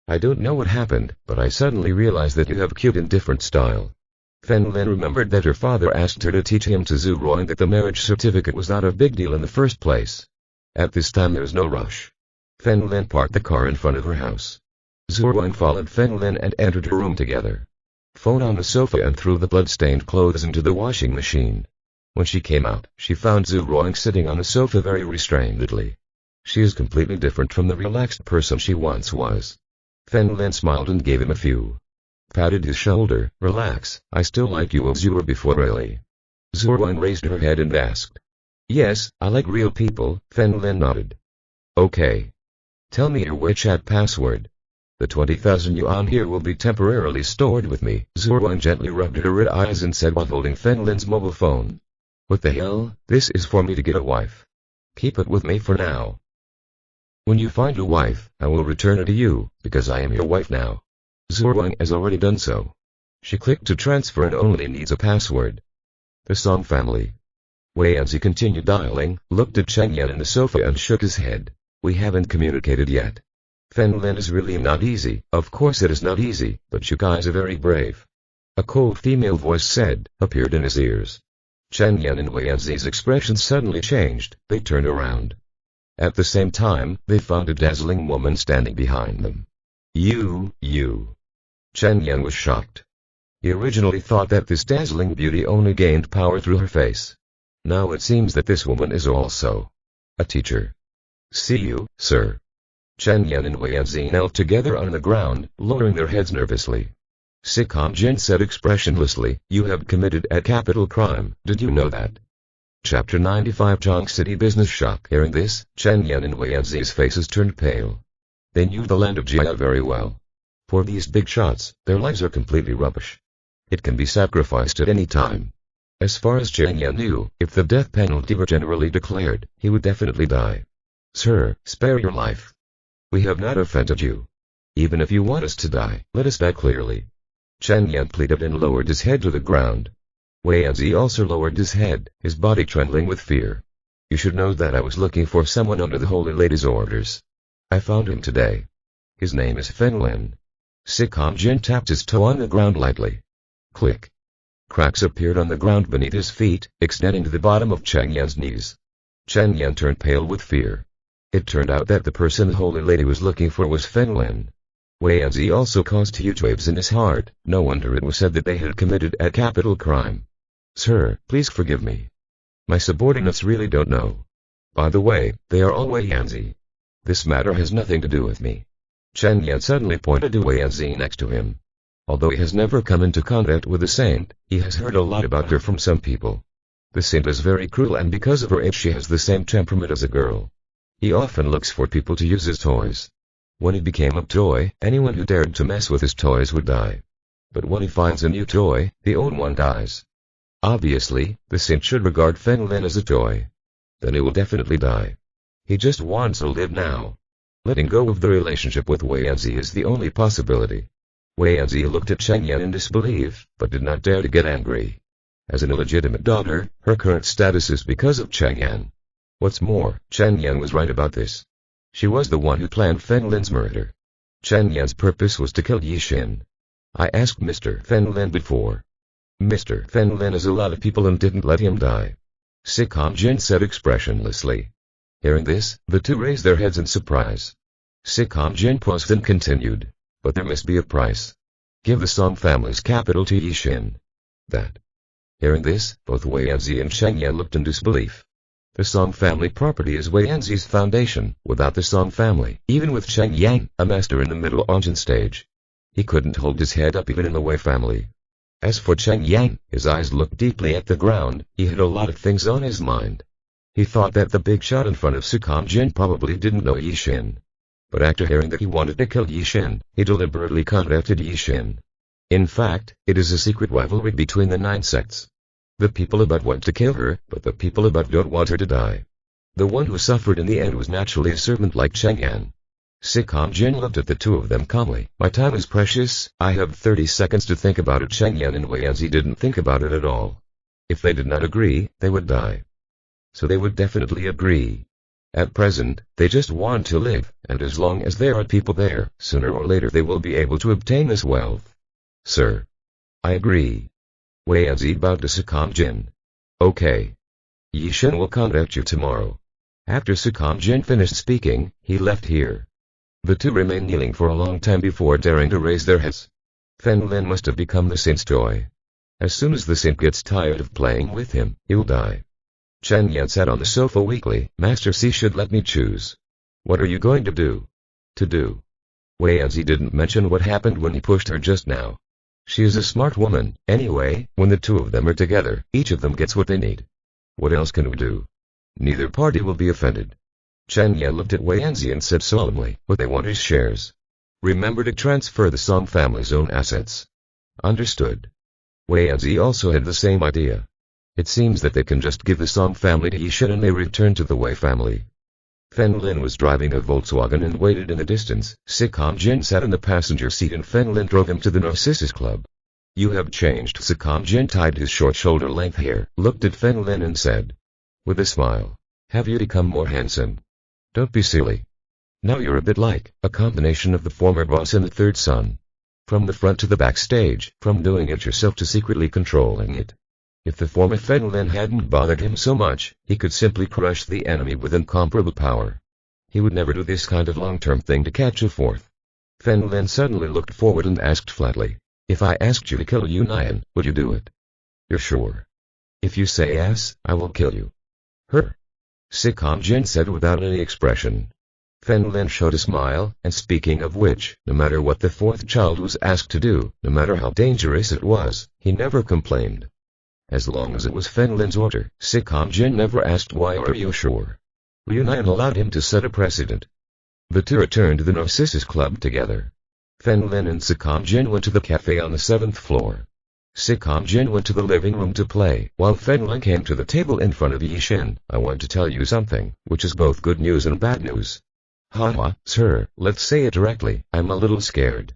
I don't know what happened, but I suddenly realized that you have cute in different style. Fen Lin remembered that her father asked her to teach him to Zhu Ruang that the marriage certificate was not a big deal in the first place. At this time there was no rush. Fen Lin parked the car in front of her house. Zhu Ruang followed Fen Lin and entered her room together. Phone on the sofa and threw the blood-stained clothes into the washing machine. When she came out, she found Zhu Ruang sitting on the sofa very restrainedly. She is completely different from the relaxed person she once was. Fen Lin smiled and gave him a few patted his shoulder. Relax, I still like you as you were before really. Zhuowen raised her head and asked. Yes, I like real people, Fenlin nodded. Okay. Tell me your WeChat password. The 20,000 yuan here will be temporarily stored with me. Zhuowen gently rubbed her red eyes and said while holding Fenlin's mobile phone. What the hell, this is for me to get a wife. Keep it with me for now. When you find a wife, I will return it to you, because I am your wife now. Zhuowen has already done so. She clicked to transfer and only needs a password. The Song family. Wei Yanzi continued dialing, looked at Cheng Yan in the sofa and shook his head. We haven't communicated yet. Fenlin is really not easy. Of course it is not easy, but you guys are very brave. A cold female voice appeared in his ears. Cheng Yan and Wei Yanzi's expressions suddenly changed. They turned around. At the same time, they found a dazzling woman standing behind them. You. Cheng Yan was shocked. He originally thought that this dazzling beauty only gained power through her face. Now it seems that this woman is also a teacher. See you, sir. Cheng Yan and Wei Yanzi knelt together on the ground, lowering their heads nervously. Sikam Jin said expressionlessly, you have committed a capital crime, did you know that? Chapter 95 Zhang City Business Shock. Hearing this, Cheng Yan and Wei Yanzi's faces turned pale. They knew the land of Jia very well. For these big shots, their lives are completely rubbish. It can be sacrificed at any time. As far as Cheng Yan knew, if the death penalty were generally declared, he would definitely die. Sir, spare your life. We have not offended you. Even if you want us to die, let us die clearly. Cheng Yan pleaded and lowered his head to the ground. Wei Yanzi also lowered his head, his body trembling with fear. You should know that I was looking for someone under the Holy Lady's orders. I found him today. His name is Fenlin. Sikam Jin tapped his toe on the ground lightly. Click. Cracks appeared on the ground beneath his feet, extending to the bottom of Cheng Yan's knees. Cheng Yan turned pale with fear. It turned out that the person the Holy Lady was looking for was Fenlin. Wei Yanzi also caused huge waves in his heart. No wonder it was said that they had committed a capital crime. Sir, please forgive me. My subordinates really don't know. By the way, they are all Wei Yanzi. This matter has nothing to do with me. Cheng Yan suddenly pointed to Wei Yanzi next to him. Although he has never come into contact with the saint, he has heard a lot about her from some people. The saint is very cruel and because of her age she has the same temperament as a girl. He often looks for people to use his toys. When he became a toy, anyone who dared to mess with his toys would die. But when he finds a new toy, the old one dies. Obviously, the saint should regard Fenlin as a toy. Then he will definitely die. He just wants to live now. Letting go of the relationship with Wei Yanzi is the only possibility. Wei Yanzi looked at Cheng Yan in disbelief, but did not dare to get angry. As an illegitimate daughter, her current status is because of Cheng Yan. What's more, Cheng Yan was right about this. She was the one who planned Fenlin's murder. Cheng Yan's purpose was to kill Yi Xin. I asked Mr. Fenlin before. Mr. Fenlin has a lot of people and didn't let him die. Sikam Jin said expressionlessly. Hearing this, the two raised their heads in surprise. Sikam Jin paused and continued. But there must be a price. Give the Song family's capital to Yi Xin. That. Hearing this, both Wei Yanzi and Cheng Yan looked in disbelief. The Song family property is Wei Yanzi's foundation. Without the Song family, even with Cheng Yan, a master in the middle engine stage, he couldn't hold his head up even in the Wei family. As for Cheng Yan, his eyes looked deeply at the ground. He had a lot of things on his mind. He thought that the big shot in front of Sikam Jin probably didn't know Yi Xin. But after hearing that he wanted to kill Yi Xin, he deliberately contacted Yi Xin. In fact, it is a secret rivalry between the 9 sects. The people about want to kill her, but the people about don't want her to die. The one who suffered in the end was naturally a servant like Cheng Yan. Sikam Jin looked at the two of them calmly. My time is precious, I have 30 seconds to think about it. Cheng Yan and Wei Yanzi didn't think about it at all. If they did not agree, they would die. So they would definitely agree. At present, they just want to live, and as long as there are people there, sooner or later they will be able to obtain this wealth. Sir. I agree. Wei Yanzi bowed to Sikam Jin. Okay. Yi Xin will contact you tomorrow. After Sikam Jin finished speaking, he left here. The two remained kneeling for a long time before daring to raise their heads. Fenlin must have become the saint's toy. As soon as the saint gets tired of playing with him, he will die. Cheng Yan sat on the sofa weakly. Master C should let me choose. What are you going to do? Wei Yanzi didn't mention what happened when he pushed her just now. She is a smart woman. Anyway, when the two of them are together, each of them gets what they need. What else can we do? Neither party will be offended. Chen Ye looked at Wei Yanzi and said solemnly, what they want is shares. Remember to transfer the Song family's own assets. Understood. Wei Yanzi also had the same idea. It seems that they can just give the Song family to Yishen and they return to the Wei family. Fen Lin was driving a Volkswagen and waited in the distance. Sikam Jin sat in the passenger seat and Fen Lin drove him to the Narcissus Club. You have changed. Sikam Jin tied his short shoulder-length hair, looked at Fen Lin and said, with a smile, have you become more handsome? Don't be silly. Now you're a bit like a combination of the former boss and the third son. From the front to the backstage, from doing it yourself to secretly controlling it. If the former Fen Lin hadn't bothered him so much, he could simply crush the enemy with incomparable power. He would never do this kind of long-term thing to catch a fourth. Fen Lin suddenly looked forward and asked flatly, if I asked you to kill Yu Nian, would you do it? You're sure? If you say yes, I will kill you. Her. Sikam Jin said without any expression. Fen Lin showed a smile, and speaking of which, no matter what the fourth child was asked to do, no matter how dangerous it was, he never complained. As long as it was Fen Lin's order, Sikam Jin never asked why or are you sure. Yu Nian allowed him to set a precedent. The two returned to the Narcissus Club together. Fen Lin and Sikam Jin went to the cafe on the 7th floor. Sikam Jin went to the living room to play, while Fen Lin came to the table in front of Yishen. I want to tell you something, which is both good news and bad news. Haha, sir, let's say it directly, I'm a little scared.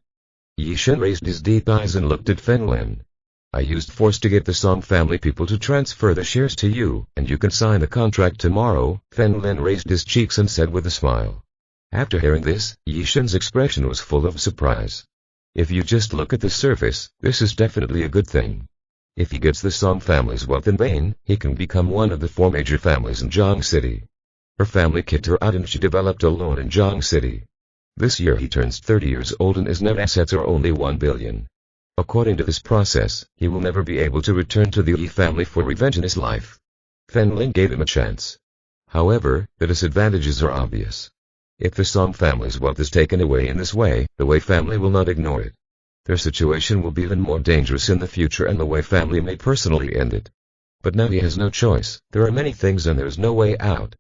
Yishen raised his deep eyes and looked at Fen Lin. I used force to get the Song family people to transfer the shares to you, and you can sign the contract tomorrow. Fen Lin raised his cheeks and said with a smile. After hearing this, Yishen's expression was full of surprise. If you just look at the surface, this is definitely a good thing. If he gets the Song family's wealth in vain, he can become one of the 4 major families in Zhang City. Her family kicked her out and she developed a loan in Zhang City. This year he turns 30 years old and his net assets are only 1 billion. According to this process, he will never be able to return to the Yi family for revenge in his life. Fen Lin gave him a chance. However, the disadvantages are obvious. If the Song family's wealth is taken away in this way, the Wei family will not ignore it. Their situation will be even more dangerous in the future and the Wei family may personally end it. But now he has no choice, there are many things and there's no way out.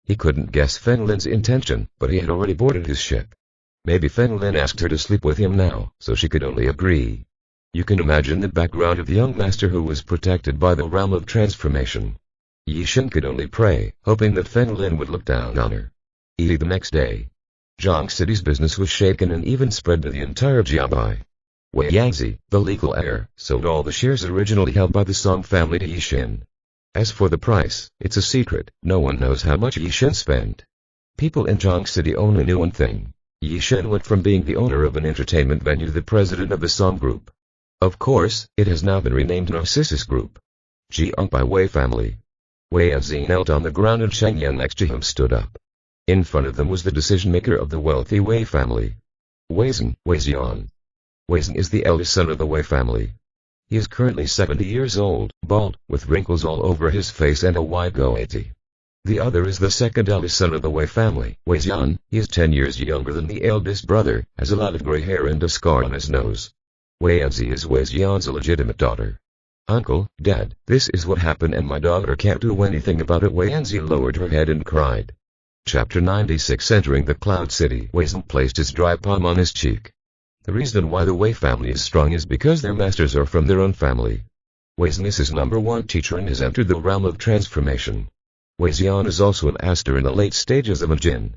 He couldn't guess Fen Lin's intention, but he had already boarded his ship. Maybe Fen Lin asked her to sleep with him now, so she could only agree. You can imagine the background of the young master who was protected by the realm of transformation. Yishen could only pray, hoping that Fen Lin would look down on her. The next day, Zhang City's business was shaken and even spread to the entire Jiabai. Wei Yanzi, the legal heir, sold all the shares originally held by the Song family to Yishen. As for the price, it's a secret, no one knows how much Yishen spent. People in Zhang City only knew one thing. Yishen went from being the owner of an entertainment venue to the president of the Song Group. Of course, it has now been renamed Narcissus Group. Owned by Wei family. Wei Yanzi knelt on the ground and Cheng Yan next to him stood up. In front of them was the decision-maker of the wealthy Wei family. Wei Zian. Wei Zhen is the eldest son of the Wei family. He is currently 70 years old, bald, with wrinkles all over his face and a wide goatee. The other is the second eldest son of the Wei family, Wei Zian. He is 10 years younger than the eldest brother, has a lot of gray hair and a scar on his nose. Wei Yanzi is Wei Zian's illegitimate daughter. Uncle, Dad, this is what happened and my daughter can't do anything about it. Wei Yanzi lowered her head and cried. Chapter 96. Entering the Cloud City. Wei Zhen placed his dry palm on his cheek. The reason why the Wei family is strong is because their masters are from their own family. Wei Zhen is his #1 teacher and has entered the realm of transformation. Wei Zian is also an master in the late stages of a jinn.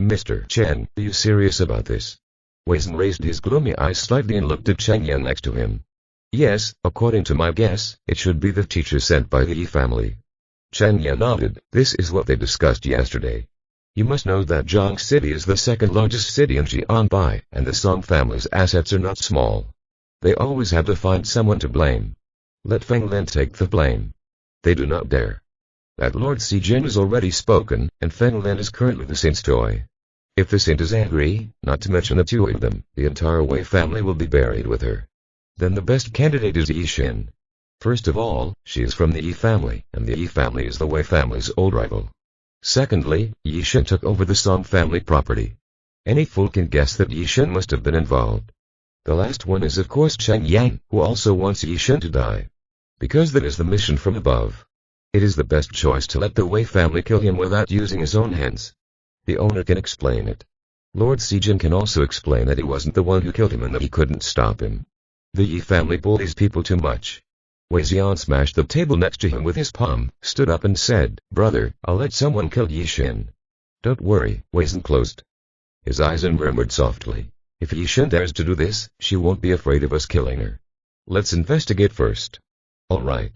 Mr. Chen, are you serious about this? Wei Zhen raised his gloomy eyes slightly and looked at Cheng Yan next to him. Yes, according to my guess, it should be the teacher sent by the Yi family. Cheng Yan nodded. This is what they discussed yesterday. You must know that Zhang City is the second largest city in Jianbai, and the Song family's assets are not small. They always have to find someone to blame. Let Feng Lin take the blame. They do not dare. That Lord Si Jin has already spoken, and Feng Lin is currently the saint's toy. If the saint is angry, not to mention the two of them, the entire Wei family will be buried with her. Then the best candidate is Yishen. First of all, she is from the Yi family, and the Yi family is the Wei family's old rival. Secondly, Yishen took over the Song family property. Any fool can guess that Yishen must have been involved. The last one is of course Cheng Yang, who also wants Yi Shen to die. Because that is the mission from above. It is the best choice to let the Wei family kill him without using his own hands. The owner can explain it. Lord Sijin can also explain that he wasn't the one who killed him and that he couldn't stop him. The Yi family bullies people too much. Wei Xian smashed the table next to him with his palm, stood up and said, "Brother, I'll let someone kill Yi Shen." "Don't worry," Wei Xian closed his eyes and murmured softly, "If Yi Shen dares to do this, she won't be afraid of us killing her. Let's investigate first." "All right."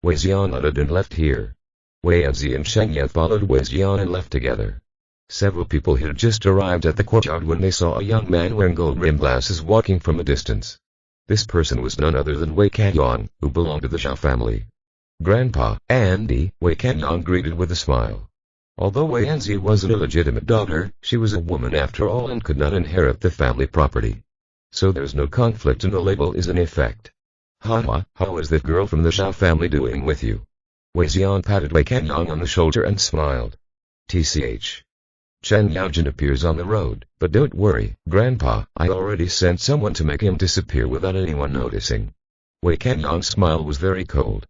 Wei Xian nodded and left here. Wei Yanzi and Sheng Yan followed Wei Xian and left together. Several people had just arrived at the courtyard when they saw a young man wearing gold-rimmed glasses walking from a distance. This person was none other than Wei Kanyang, who belonged to the Zhao family. "Grandpa, Andy," Wei Kanyang greeted with a smile. Although Wei Yanzi was an illegitimate daughter, she was a woman after all and could not inherit the family property. So there's no conflict and the label is in effect. "Haha, how is that girl from the Zhao family doing with you?" Wei Xian patted Wei Kanyang on the shoulder and smiled. "Tch. Chen Yaojin appears on the road, but don't worry, Grandpa, I already sent someone to make him disappear without anyone noticing." Wei Kanyang's smile was very cold.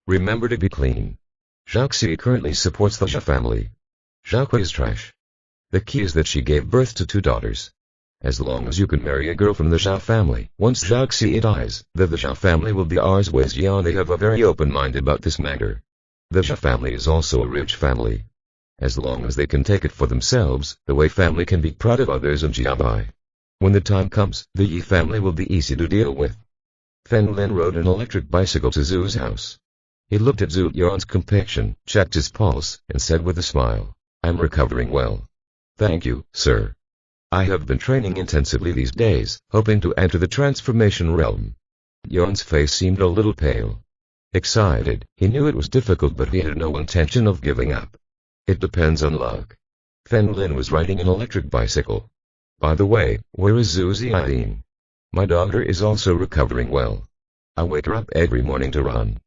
"Remember to be clean. Zhao Xi currently supports the Zhao family. Zhao Kui is trash. The key is that she gave birth to 2 daughters. As long as you can marry a girl from the Zhao family, once Zhao Xi dies, the Zhao family will be ours." Wei Xian, they have a very open mind about this matter. The Zhao family is also a rich family. As long as they can take it for themselves, the Wei family can be proud of others in Jiabai. When the time comes, the Yi family will be easy to deal with. Fen Lin rode an electric bicycle to Zhu's house. He looked at Zhu Yuan's complexion, checked his pulse, and said with a smile, "I'm recovering well. Thank you, sir. I have been training intensively these days, hoping to enter the transformation realm." Yuan's face seemed a little pale. Excited, he knew it was difficult but he had no intention of giving up. "It depends on luck." Fen Lin was riding an electric bicycle. "By the way, where is Zhu Xiaoying? My daughter is also recovering well. I wake her up every morning to run.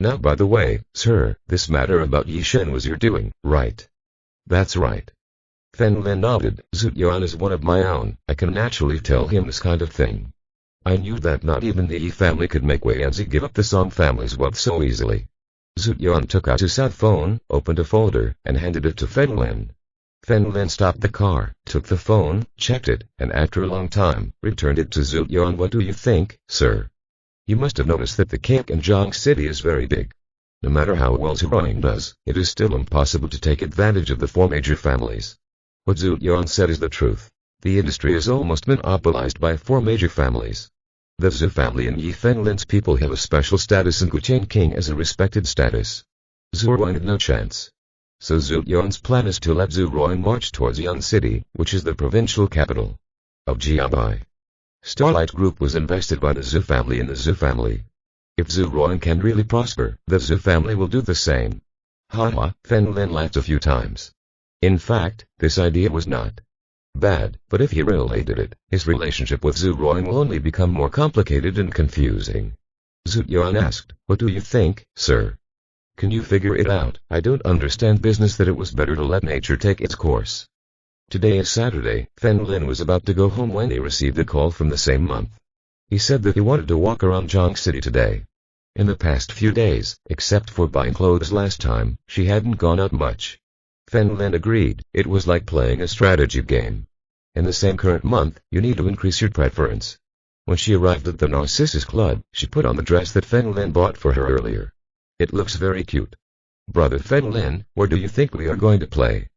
Now by the way, sir, this matter about Yi Shen was your doing, right?" "That's right." Fen Lin nodded. "Zhu Yuan is one of my own, I can naturally tell him this kind of thing. I knew that not even the Yi family could make Wei Yanzi give up the Song family's wealth so easily." Zhu Yuan took out his cell phone, opened a folder, and handed it to Fen Lin. Fen Lin stopped the car, took the phone, checked it, and after a long time, returned it to Zhu Yuan. "What do you think, sir? You must have noticed that the cake in Zhang City is very big. No matter how well Zhuang does, it is still impossible to take advantage of the 4 major families." What Zhu Yuan said is the truth. The industry is almost monopolized by 4 major families. The Zhu family and Yi Fen Lin's people have a special status and Guqian King as a respected status. Zhu Ruan had no chance. So Zhu Yuan's plan is to let Zhu Ruan march towards Yan City, which is the provincial capital of Jiabai. Starlight Group was invested by the Zhu family and the Zhu family. If Zhu Ruan can really prosper, the Zhu family will do the same. Haha, Fen Lin laughed a few times. In fact, this idea was not bad, but if he really did it, his relationship with Zhu Ruan will only become more complicated and confusing. Zhu Yuan asked, "What do you think, sir? Can you figure it out? I don't understand business that it was better to let nature take its course." Today is Saturday. Fen Lin was about to go home when he received a call from the same month. He said that he wanted to walk around Zhang City today. In the past few days, except for buying clothes last time, she hadn't gone out much. Fen Lin agreed. It was like playing a strategy game. In the same current month, you need to increase your preference. When she arrived at the Narcissus Club, she put on the dress that Fen Lin bought for her earlier. "It looks very cute." "Brother Fen Lin, where do you think we are going to play?"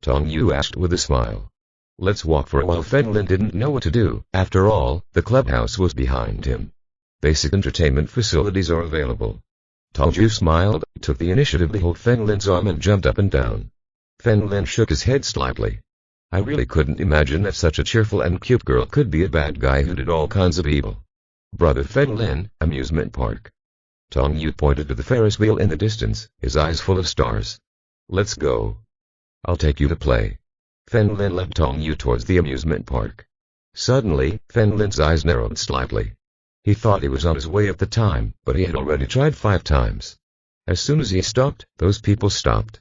Tong Yu asked with a smile. "Let's walk for a while." Fen Lin didn't know what to do. After all, the clubhouse was behind him. Basic entertainment facilities are available. Tong Yu smiled, took the initiative to hold Fen Lin's arm and jumped up and down. Fen Lin shook his head slightly. I really couldn't imagine that such a cheerful and cute girl could be a bad guy who did all kinds of evil. "Brother Fen Lin, amusement park." Tong Yu pointed to the Ferris wheel in the distance, his eyes full of stars. "Let's go. I'll take you to play." Fen Lin led Tong Yu towards the amusement park. Suddenly, Fen Lin's eyes narrowed slightly. He thought he was on his way at the time, but he had already tried 5 times. As soon as he stopped, those people stopped.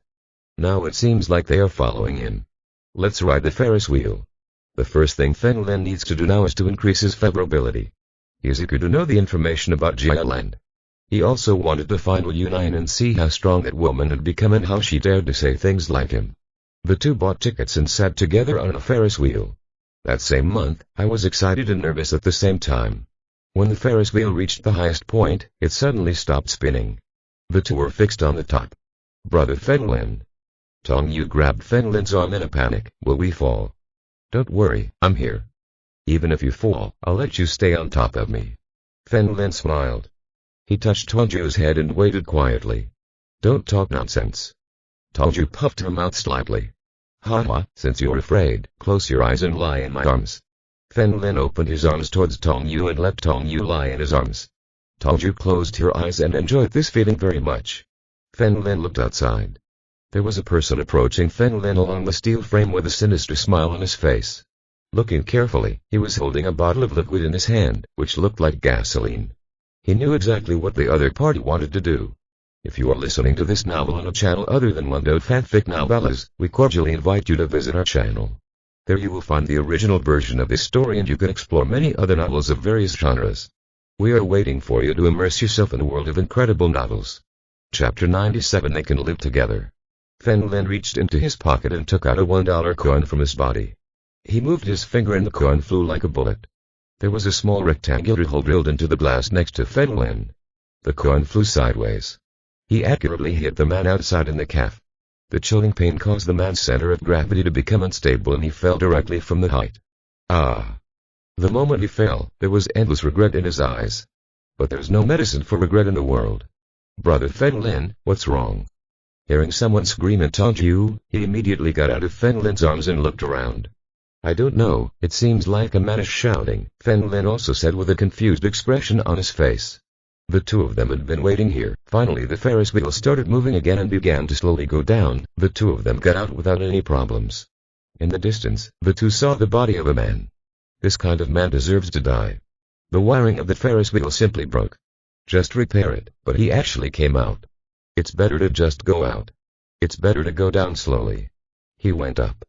Now it seems like they are following him. "Let's ride the Ferris wheel." The first thing Fen Lin needs to do now is to increase his favorability. He is eager to know the information about Jia Land. He also wanted to find Wu Yunyan and see how strong that woman had become and how she dared to say things like him. The two bought tickets and sat together on a Ferris wheel. That same month, I was excited and nervous at the same time. When the Ferris wheel reached the highest point, it suddenly stopped spinning. The two were fixed on the top. Brother Fen Lin. Tong Yu grabbed Fen Lin's arm in a panic. Will we fall? Don't worry, I'm here. Even if you fall, I'll let you stay on top of me. Fen Lin smiled. He touched Tong Yu's head and waited quietly. Don't talk nonsense. Tong Yu puffed her mouth slightly. Haha, since you're afraid, close your eyes and lie in my arms. Fen Lin opened his arms towards Tong Yu and let Tong Yu lie in his arms. Tong Yu closed her eyes and enjoyed this feeling very much. Fen Lin looked outside. There was a person approaching Fen Lin along the steel frame with a sinister smile on his face. Looking carefully, he was holding a bottle of liquid in his hand, which looked like gasoline. He knew exactly what the other party wanted to do. If you are listening to this novel on a channel other than Mundo Fanfic Novellas, we cordially invite you to visit our channel. There you will find the original version of this story and you can explore many other novels of various genres. We are waiting for you to immerse yourself in a world of incredible novels. Chapter 97 They Can Live Together. Fen Lin reached into his pocket and took out a $1 coin from his body. He moved his finger and the coin flew like a bullet. There was a small rectangular hole drilled into the glass next to Fen Lin. The coin flew sideways. He accurately hit the man outside in the calf. The chilling pain caused the man's center of gravity to become unstable and he fell directly from the height. Ah! The moment he fell, there was endless regret in his eyes. But there's no medicine for regret in the world. Brother Fen Lin, what's wrong? Hearing someone scream in Tong Yu, he immediately got out of Fen Lin's arms and looked around. I don't know, it seems like a man is shouting, Fen Lin also said with a confused expression on his face. The two of them had been waiting here. Finally the Ferris wheel started moving again and began to slowly go down. The two of them got out without any problems. In the distance, the two saw the body of a man. This kind of man deserves to die. The wiring of the Ferris wheel simply broke. Just repair it, but he actually came out. It's better to just go out. It's better to go down slowly. He went up.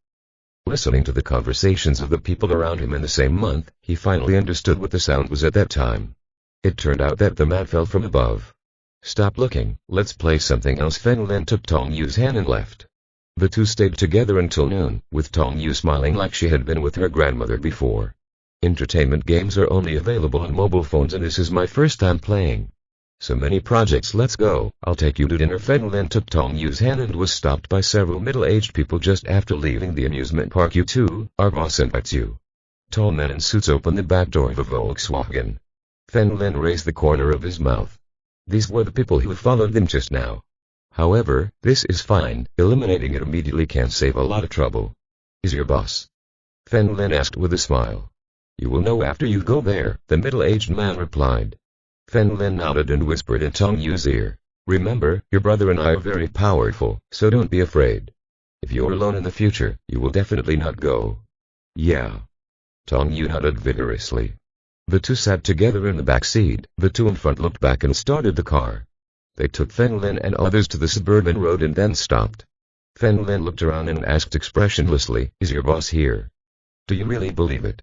Listening to the conversations of the people around him in the same month, he finally understood what the sound was at that time. It turned out that the man fell from above. Stop looking, let's play something else. Fen Lin took Tong Yu's hand and left. The two stayed together until noon, with Tong Yu smiling like she had been with her grandmother before. Entertainment games are only available on mobile phones and this is my first time playing. So many projects, let's go, I'll take you to dinner. Fen Lin took Tong Yu's hand and was stopped by several middle-aged people just after leaving the amusement park. You too, our boss invites you. Tall men in suits opened the back door of a Volkswagen. Fen Lin raised the corner of his mouth. These were the people who followed them just now. However, this is fine, eliminating it immediately can save a lot of trouble. Is your boss? Fen Lin asked with a smile. You will know after you go there, the middle-aged man replied. Fen Lin nodded and whispered in Tong Yu's ear. Remember, your brother and I are very powerful, so don't be afraid. If you're alone in the future, you will definitely not go. Yeah. Tong Yu nodded vigorously. The two sat together in the back seat. The two in front looked back and started the car. They took Fen Lin and others to the suburban road and then stopped. Fen Lin looked around and asked expressionlessly, is your boss here? Do you really believe it?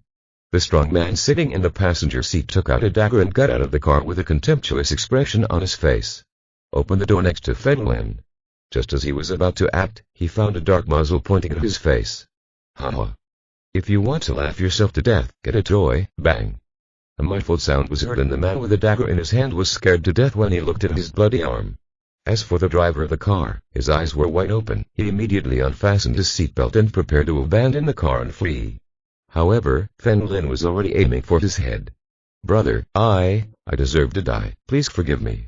The strong man sitting in the passenger seat took out a dagger and got out of the car with a contemptuous expression on his face. Opened the door next to Fen Lin. Just as he was about to act, he found a dark muzzle pointing at his face. Haha. If you want to laugh yourself to death, get a toy, bang. A muffled sound was heard and the man with the dagger in his hand was scared to death when he looked at his bloody arm. As for the driver of the car, his eyes were wide open. He immediately unfastened his seatbelt and prepared to abandon the car and flee. However, Fen Lin was already aiming for his head. Brother, I deserve to die, please forgive me.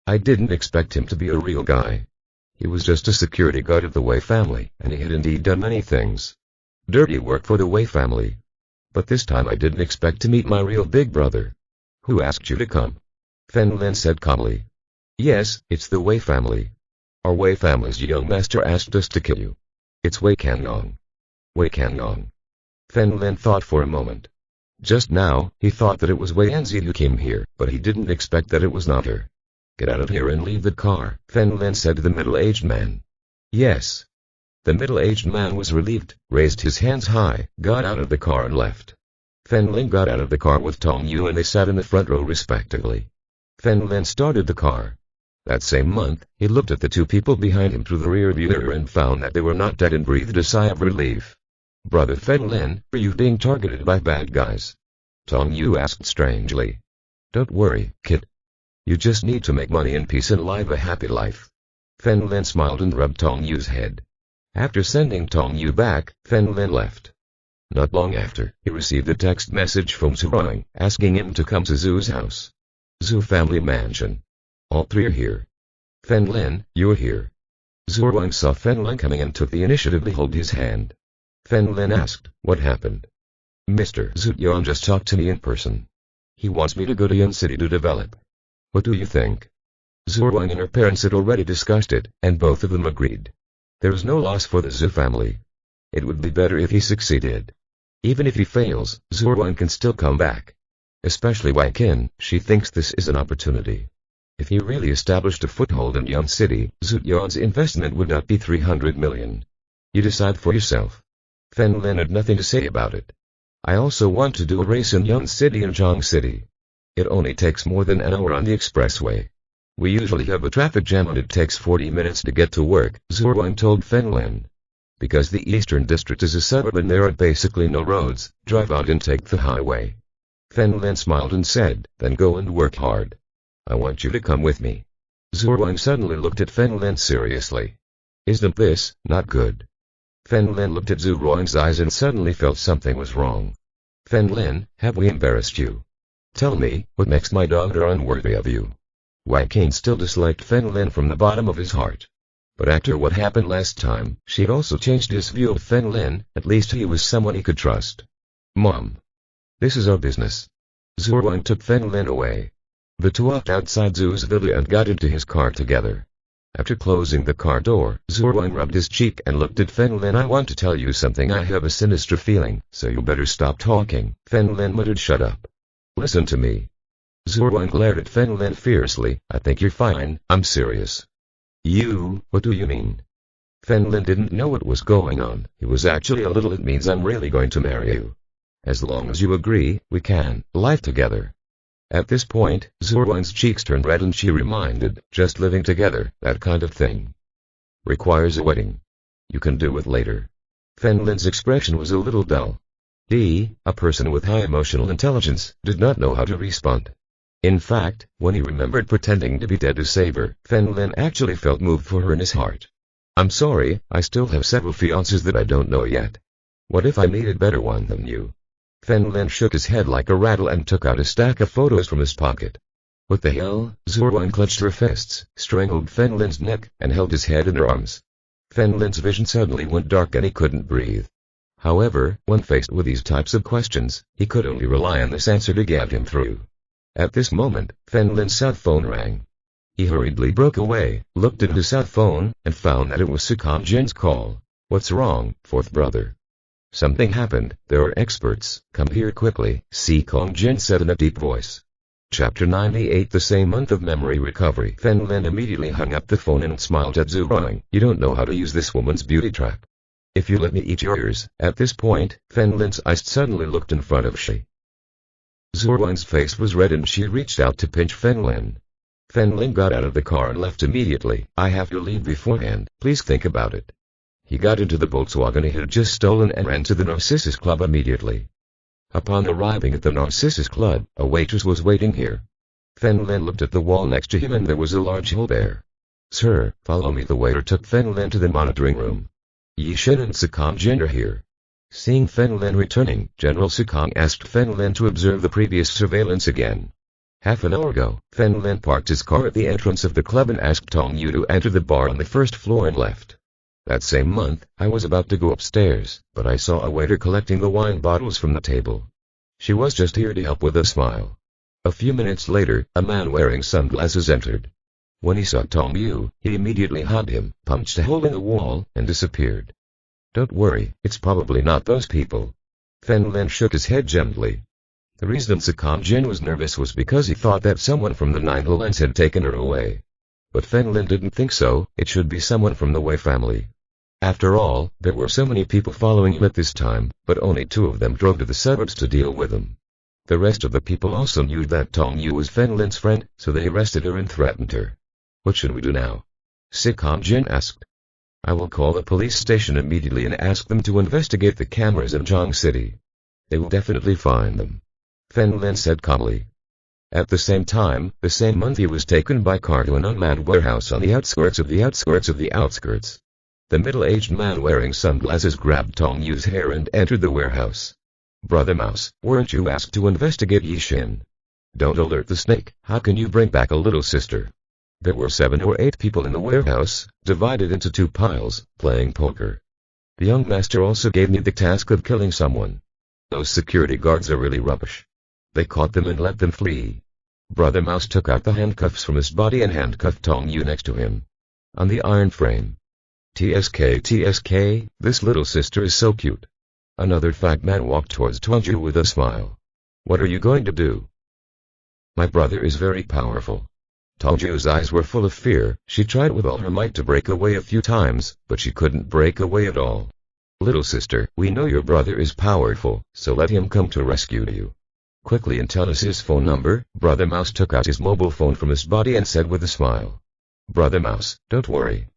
I didn't expect him to be a real guy. He was just a security guard of the Wei family, and he had indeed done many things. Dirty work for the Wei family. But this time I didn't expect to meet my real big brother. Who asked you to come? Fen Lin said calmly. Yes, it's the Wei family. Our Wei family's young master asked us to kill you. It's Wei Kanong. Wei Kanong. Fen Lin thought for a moment. Just now, he thought that it was Wei Anzi who came here, but he didn't expect that it was not her. Get out of here and leave the car, Fen Lin said to the middle-aged man. Yes. The middle-aged man was relieved, raised his hands high, got out of the car and left. Fen Lin got out of the car with Tong Yu and they sat in the front row respectively. Fen Lin started the car. That same month, he looked at the two people behind him through the rearview mirror and found that they were not dead and breathed a sigh of relief. Brother Fen Lin, are you being targeted by bad guys? Tong Yu asked strangely. Don't worry, kid. You just need to make money in peace and live a happy life. Fen Lin smiled and rubbed Tong Yu's head. After sending Tong Yu back, Fen Lin left. Not long after, he received a text message from Zhu Ruang, asking him to come to Zhu's house. Zhu family mansion. All three are here. Fen Lin, you're here. Zhu Ruang saw Fen Lin coming and took the initiative to hold his hand. Fen Lin asked, what happened? Mr. Zhu Yuan just talked to me in person. He wants me to go to Yan City to develop. What do you think? Zhu Ruang and her parents had already discussed it, and both of them agreed. There is no loss for the Zhu family. It would be better if he succeeded. Even if he fails, Zhu Ruang can still come back. Especially Wang Qin, she thinks this is an opportunity. If he really established a foothold in Yan City, Zhu Yuan's investment would not be 300 million. You decide for yourself. Fen Lin had nothing to say about it. I also want to do a race in Yan City and Zhang City. It only takes more than an hour on the expressway. We usually have a traffic jam and it takes 40 minutes to get to work, Zhu Ruang told Fen Lin. Because the Eastern District is a suburb and there are basically no roads, drive out and take the highway. Fen Lin smiled and said, then go and work hard. I want you to come with me. Zhu Ruang suddenly looked at Fen Lin seriously. Isn't this not good? Fen Lin looked at Zhu Ruang's eyes and suddenly felt something was wrong. Fen Lin, have we embarrassed you? Tell me, what makes my daughter unworthy of you? Wang Qin still disliked Fen Lin from the bottom of his heart. But after what happened last time, she had also changed his view of Fen Lin, at least he was someone he could trust. Mom. This is our business. Zhu Ruang took Fen Lin away. The two walked outside Zhu's villa and got into his car together. After closing the car door, Zhu Ruang rubbed his cheek and looked at Fen Lin. I want to tell you something. I have a sinister feeling, so you better stop talking. Fen Lin muttered, shut up. Listen to me. Zhu Ruang glared at Fen Lin fiercely. I think you're fine, I'm serious. You, what do you mean? Fen Lin didn't know what was going on. He was actually a little. It means I'm really going to marry you. As long as you agree, we can live together. At this point, Zhu Ruang's cheeks turned red and she reminded, just living together, that kind of thing requires a wedding. You can do it later. Fen Lin's expression was a little dull. A person with high emotional intelligence, did not know how to respond. In fact, when he remembered pretending to be dead to save her, Fen Lin actually felt moved for her in his heart. I'm sorry, I still have several fiancés that I don't know yet. What if I meet a better one than you? Fen Lin shook his head like a rattle and took out a stack of photos from his pocket. What the hell? Zhu Ruang clenched her fists, strangled Fen Lin's neck, and held his head in her arms. Fen Lin's vision suddenly went dark and he couldn't breathe. However, when faced with these types of questions, he could only rely on this answer to get him through. At this moment, Fen Lin's cell phone rang. He hurriedly broke away, looked at his cell phone, and found that it was Sikong Jin's call. What's wrong, fourth brother? Something happened, there are experts, come here quickly, Sikong Jin said in a deep voice. Chapter 98. The same month of memory recovery. Fen Lin immediately hung up the phone and smiled at Zhu Ruang. You don't know how to use this woman's beauty trap. If you let me eat your ears. At this point, Fen Lin's eyes suddenly looked in front of she. Zhu Ruang's face was red and she reached out to pinch Fen Lin. Fen Lin got out of the car and left immediately. I have to leave beforehand, please think about it. He got into the Volkswagen he had just stolen and ran to the Narcissus Club immediately. Upon arriving at the Narcissus Club, a waitress was waiting here. Fen Lin looked at the wall next to him and there was a large hole there. Sir, follow me. The waiter took Fen Lin to the monitoring room. Yi Shen and Sikong Jin are here. Seeing Fen Lin returning, General Sikong asked Fen Lin to observe the previous surveillance again. Half an hour ago, Fen Lin parked his car at the entrance of the club and asked Tong Yu to enter the bar on the first floor and left. That same month, I was about to go upstairs, but I saw a waiter collecting the wine bottles from the table. She was just here to help with a smile. A few minutes later, a man wearing sunglasses entered. When he saw Tong Yu, he immediately hugged him, punched a hole in the wall, and disappeared. Don't worry, it's probably not those people. Fen Lin shook his head gently. The reason Sikong Jin was nervous was because he thought that someone from the Nine Lands had taken her away. But Fen Lin didn't think so, it should be someone from the Wei family. After all, there were so many people following him at this time, but only 2 of them drove to the suburbs to deal with him. The rest of the people also knew that Tong Yu was Fen Lin's friend, so they arrested her and threatened her. What should we do now? Sikon Jin asked. I will call the police station immediately and ask them to investigate the cameras in Zhang City. They will definitely find them. Fen Lin said calmly. At the same time, the same month he was taken by car to an unmanned warehouse on the outskirts of the outskirts of the outskirts. The middle-aged man wearing sunglasses grabbed Tong Yu's hair and entered the warehouse. Brother Mouse, weren't you asked to investigate Yixin? Don't alert the snake. How can you bring back a little sister? There were 7 or 8 people in the warehouse, divided into 2 piles, playing poker. The young master also gave me the task of killing someone. Those security guards are really rubbish. They caught them and let them flee. Brother Mouse took out the handcuffs from his body and handcuffed Tong Yu next to him. On the iron frame. TSK, this little sister is so cute. Another fat man walked towards Tong Yu with a smile. What are you going to do? My brother is very powerful. Tong Yu's eyes were full of fear. She tried with all her might to break away a few times, but she couldn't break away at all. Little sister, we know your brother is powerful, so let him come to rescue you. Quickly and tell us his phone number. Brother Mouse took out his mobile phone from his body and said with a smile. Brother Mouse, don't worry.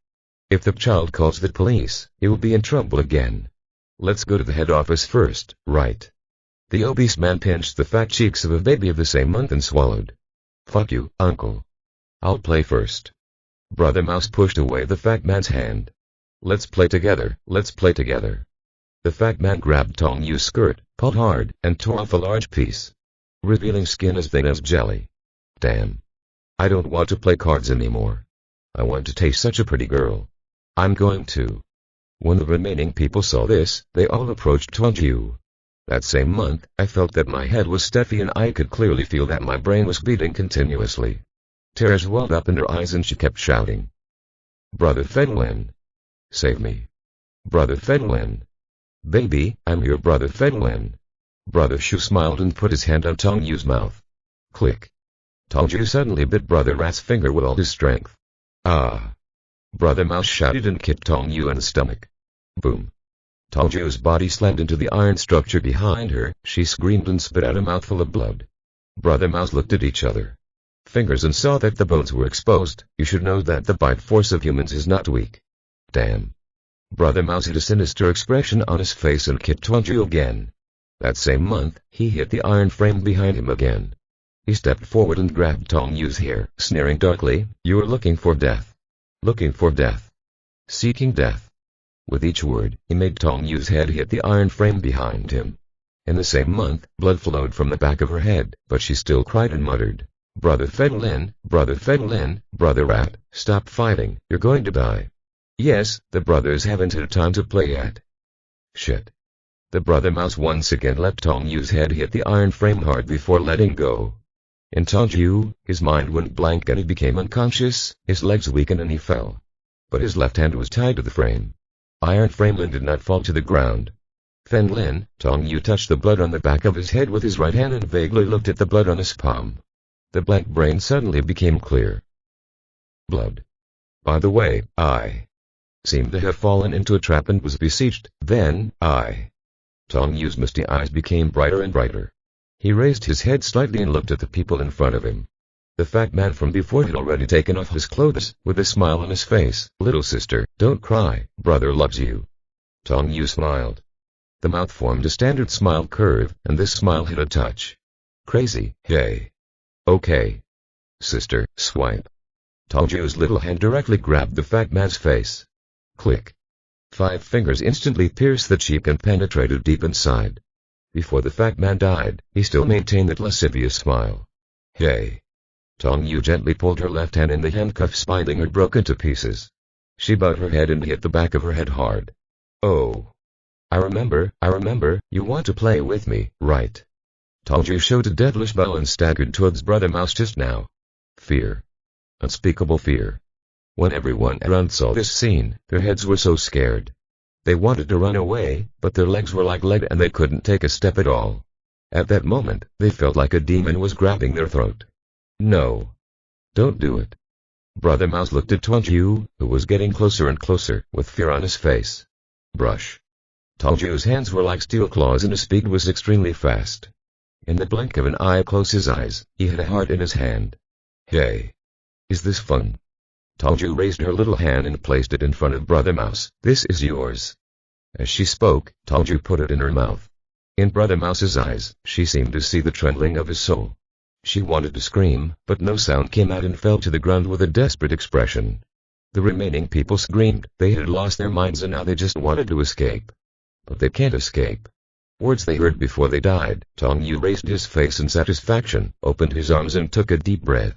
If the child calls the police, he will be in trouble again. Let's go to the head office first, right? The obese man pinched the fat cheeks of a baby of the same month and swallowed. Fuck you, uncle. I'll play first. Brother Mouse pushed away the fat man's hand. Let's play together, let's play together. The fat man grabbed Tong Yu's skirt, pulled hard, and tore off a large piece, revealing skin as thin as jelly. Damn. I don't want to play cards anymore. I want to taste such a pretty girl. I'm going to. When the remaining people saw this, they all approached Tong Yu. That same month, I felt that my head was stuffy and I could clearly feel that my brain was beating continuously. Tears welled up in her eyes and she kept shouting. Brother Fen Lin. Save me. Brother Fen Lin. Baby, I'm your brother Fen Lin. Brother Shu smiled and put his hand on Tong Yu's mouth. Click. Tong Yu suddenly bit Brother Rat's finger with all his strength. Ah. Brother Mouse shouted and kicked Tong Yu in the stomach. Boom. Tong Yu's body slammed into the iron structure behind her. She screamed and spit out a mouthful of blood. Brother Mouse looked at each other. Fingers and saw that the bones were exposed. You should know that the bite force of humans is not weak. Damn. Brother Mouse had a sinister expression on his face and kicked Tong Yu again. That same month, he hit the iron frame behind him again. He stepped forward and grabbed Tong Yu's hair, sneering darkly, You are looking for death. Looking for death. Seeking death. With each word, he made Tong Yu's head hit the iron frame behind him. In the same month, blood flowed from the back of her head, but she still cried and muttered, Brother Fen Lin, Brother Fen Lin, Brother Rat, stop fighting, you're going to die. Yes, the brothers haven't had time to play yet. Shit. The Brother Mouse once again let Tong Yu's head hit the iron frame hard before letting go. In Tong Yu, his mind went blank and he became unconscious, his legs weakened and he fell. But his left hand was tied to the frame. Iron frame and did not fall to the ground. Fen Lin, Tong Yu touched the blood on the back of his head with his right hand and vaguely looked at the blood on his palm. The blank brain suddenly became clear. Blood. By the way, I seemed to have fallen into a trap and was besieged. Then, Tong Yu's misty eyes became brighter and brighter. He raised his head slightly and looked at the people in front of him. The fat man from before had already taken off his clothes, with a smile on his face. Little sister, don't cry, brother loves you. Tong Yu smiled. The mouth formed a standard smile curve, and this smile had a touch. Crazy, hey. Okay. Sister, swipe. Tong Yu's little hand directly grabbed the fat man's face. Click. 5 fingers instantly pierced the cheek and penetrated deep inside. Before the fat man died, he still maintained that lascivious smile. Hey. Tong Yu gently pulled her left hand in the handcuffs, finding her broken to pieces. She bowed her head and hit the back of her head hard. Oh. I remember, you want to play with me, right? Tong Yu showed a devilish bow and staggered towards Brother Mouse just now. Fear. Unspeakable fear. When everyone around saw this scene, their heads were so scared. They wanted to run away, but their legs were like lead and they couldn't take a step at all. At that moment, they felt like a demon was grabbing their throat. No. Don't do it. Brother Mouse looked at Tongju, who was getting closer and closer, with fear on his face. Brush. Tongju's hands were like steel claws and his speed was extremely fast. In the blink of an eye, close his eyes, he had a heart in his hand. Hey! Is this fun? Tongju raised her little hand and placed it in front of Brother Mouse. This is yours. As she spoke, Tongju put it in her mouth. In Brother Mouse's eyes, she seemed to see the trembling of his soul. She wanted to scream, but no sound came out and fell to the ground with a desperate expression. The remaining people screamed. They had lost their minds and now they just wanted to escape. But they can't escape. Words they heard before they died. Tongyu raised his face in satisfaction, opened his arms and took a deep breath.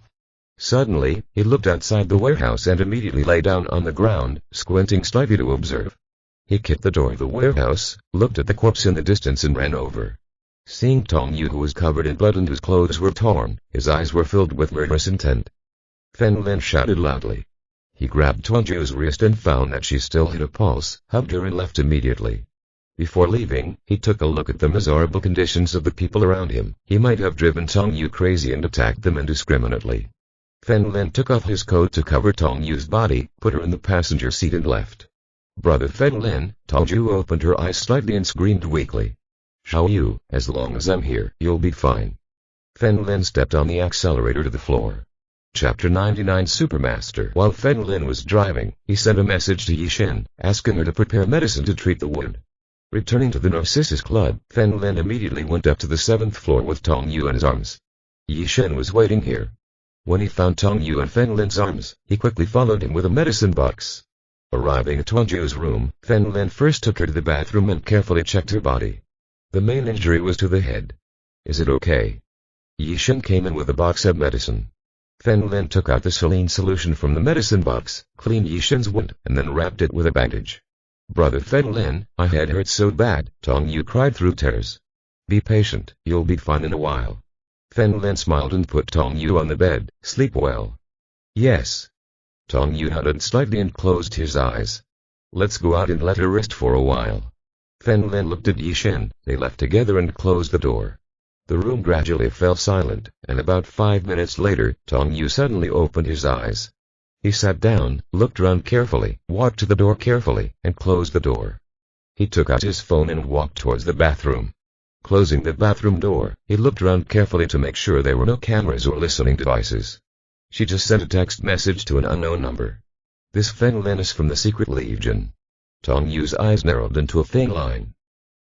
Suddenly, he looked outside the warehouse and immediately lay down on the ground, squinting slightly to observe. He kicked the door of the warehouse, looked at the corpse in the distance and ran over. Seeing Tongyu, who was covered in blood and whose clothes were torn, his eyes were filled with murderous intent. Fen Lin shouted loudly. He grabbed Tongju's wrist and found that she still had a pulse, hugged her and left immediately. Before leaving, he took a look at the miserable conditions of the people around him. He might have driven Tongyu crazy and attacked them indiscriminately. Fen Lin took off his coat to cover Tongyu's body, put her in the passenger seat and left. Brother Fen Lin, Tongju opened her eyes slightly and screamed weakly. Xiaoyu, as long as I'm here, you'll be fine. Fen Lin stepped on the accelerator to the floor. Chapter 99 Supermaster. While Fen Lin was driving, he sent a message to Yixin, asking her to prepare medicine to treat the wound. Returning to the Narcissus Club, Fen Lin immediately went up to the 7th floor with Tongyu in his arms. Yixin was waiting here. When he found Tongyu in Fen Lin's arms, he quickly followed him with a medicine box. Arriving at Tongju's room, Fen Lin first took her to the bathroom and carefully checked her body. The main injury was to the head. Is it okay? Yixin came in with a box of medicine. Fen Lin took out the saline solution from the medicine box, cleaned Yixin's wound, and then wrapped it with a bandage. Brother Fen Lin, my head hurts so bad, Tongyu cried through tears. Be patient, you'll be fine in a while. Fen Lin smiled and put Tongyu on the bed. Sleep well. Yes. Tongyu nodded slightly and closed his eyes. Let's go out and let her rest for a while. Fen Lin looked at Yixin. They left together and closed the door. The room gradually fell silent, and about 5 minutes later, Tongyu suddenly opened his eyes. He sat down, looked around carefully, walked to the door carefully, and closed the door. He took out his phone and walked towards the bathroom. Closing the bathroom door, he looked around carefully to make sure there were no cameras or listening devices. She just sent a text message to an unknown number. This Fen Lin is from the Secret Legion. Tongyu's eyes narrowed into a thin line.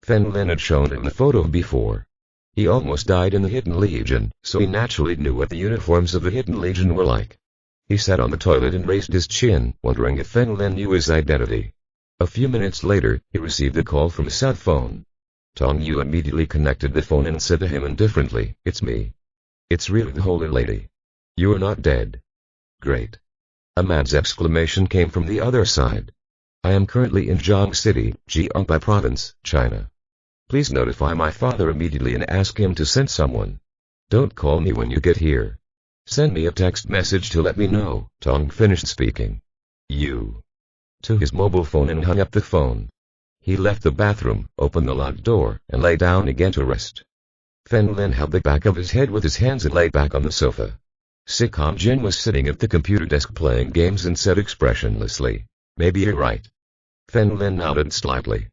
Fen Lin had shown him the photo before. He almost died in the Hidden Legion, so he naturally knew what the uniforms of the Hidden Legion were like. He sat on the toilet and raised his chin, wondering if Fen Lin knew his identity. A few minutes later, he received a call from his cell phone. Tongyu immediately connected the phone and said to him indifferently, "It's me. It's really the Holy Lady. You are not dead." "Great." A man's exclamation came from the other side. "I am currently in Jiang City, Jiangbai Province, China. Please notify my father immediately and ask him to send someone. Don't call me when you get here. Send me a text message to let me know." Tong finished speaking. "You." To his mobile phone and hung up the phone. He left the bathroom, opened the locked door, and lay down again to rest. Fen Lin held the back of his head with his hands and lay back on the sofa. Sikam Jin was sitting at the computer desk playing games and said expressionlessly, "Maybe you're right." Fen Lin nodded slightly.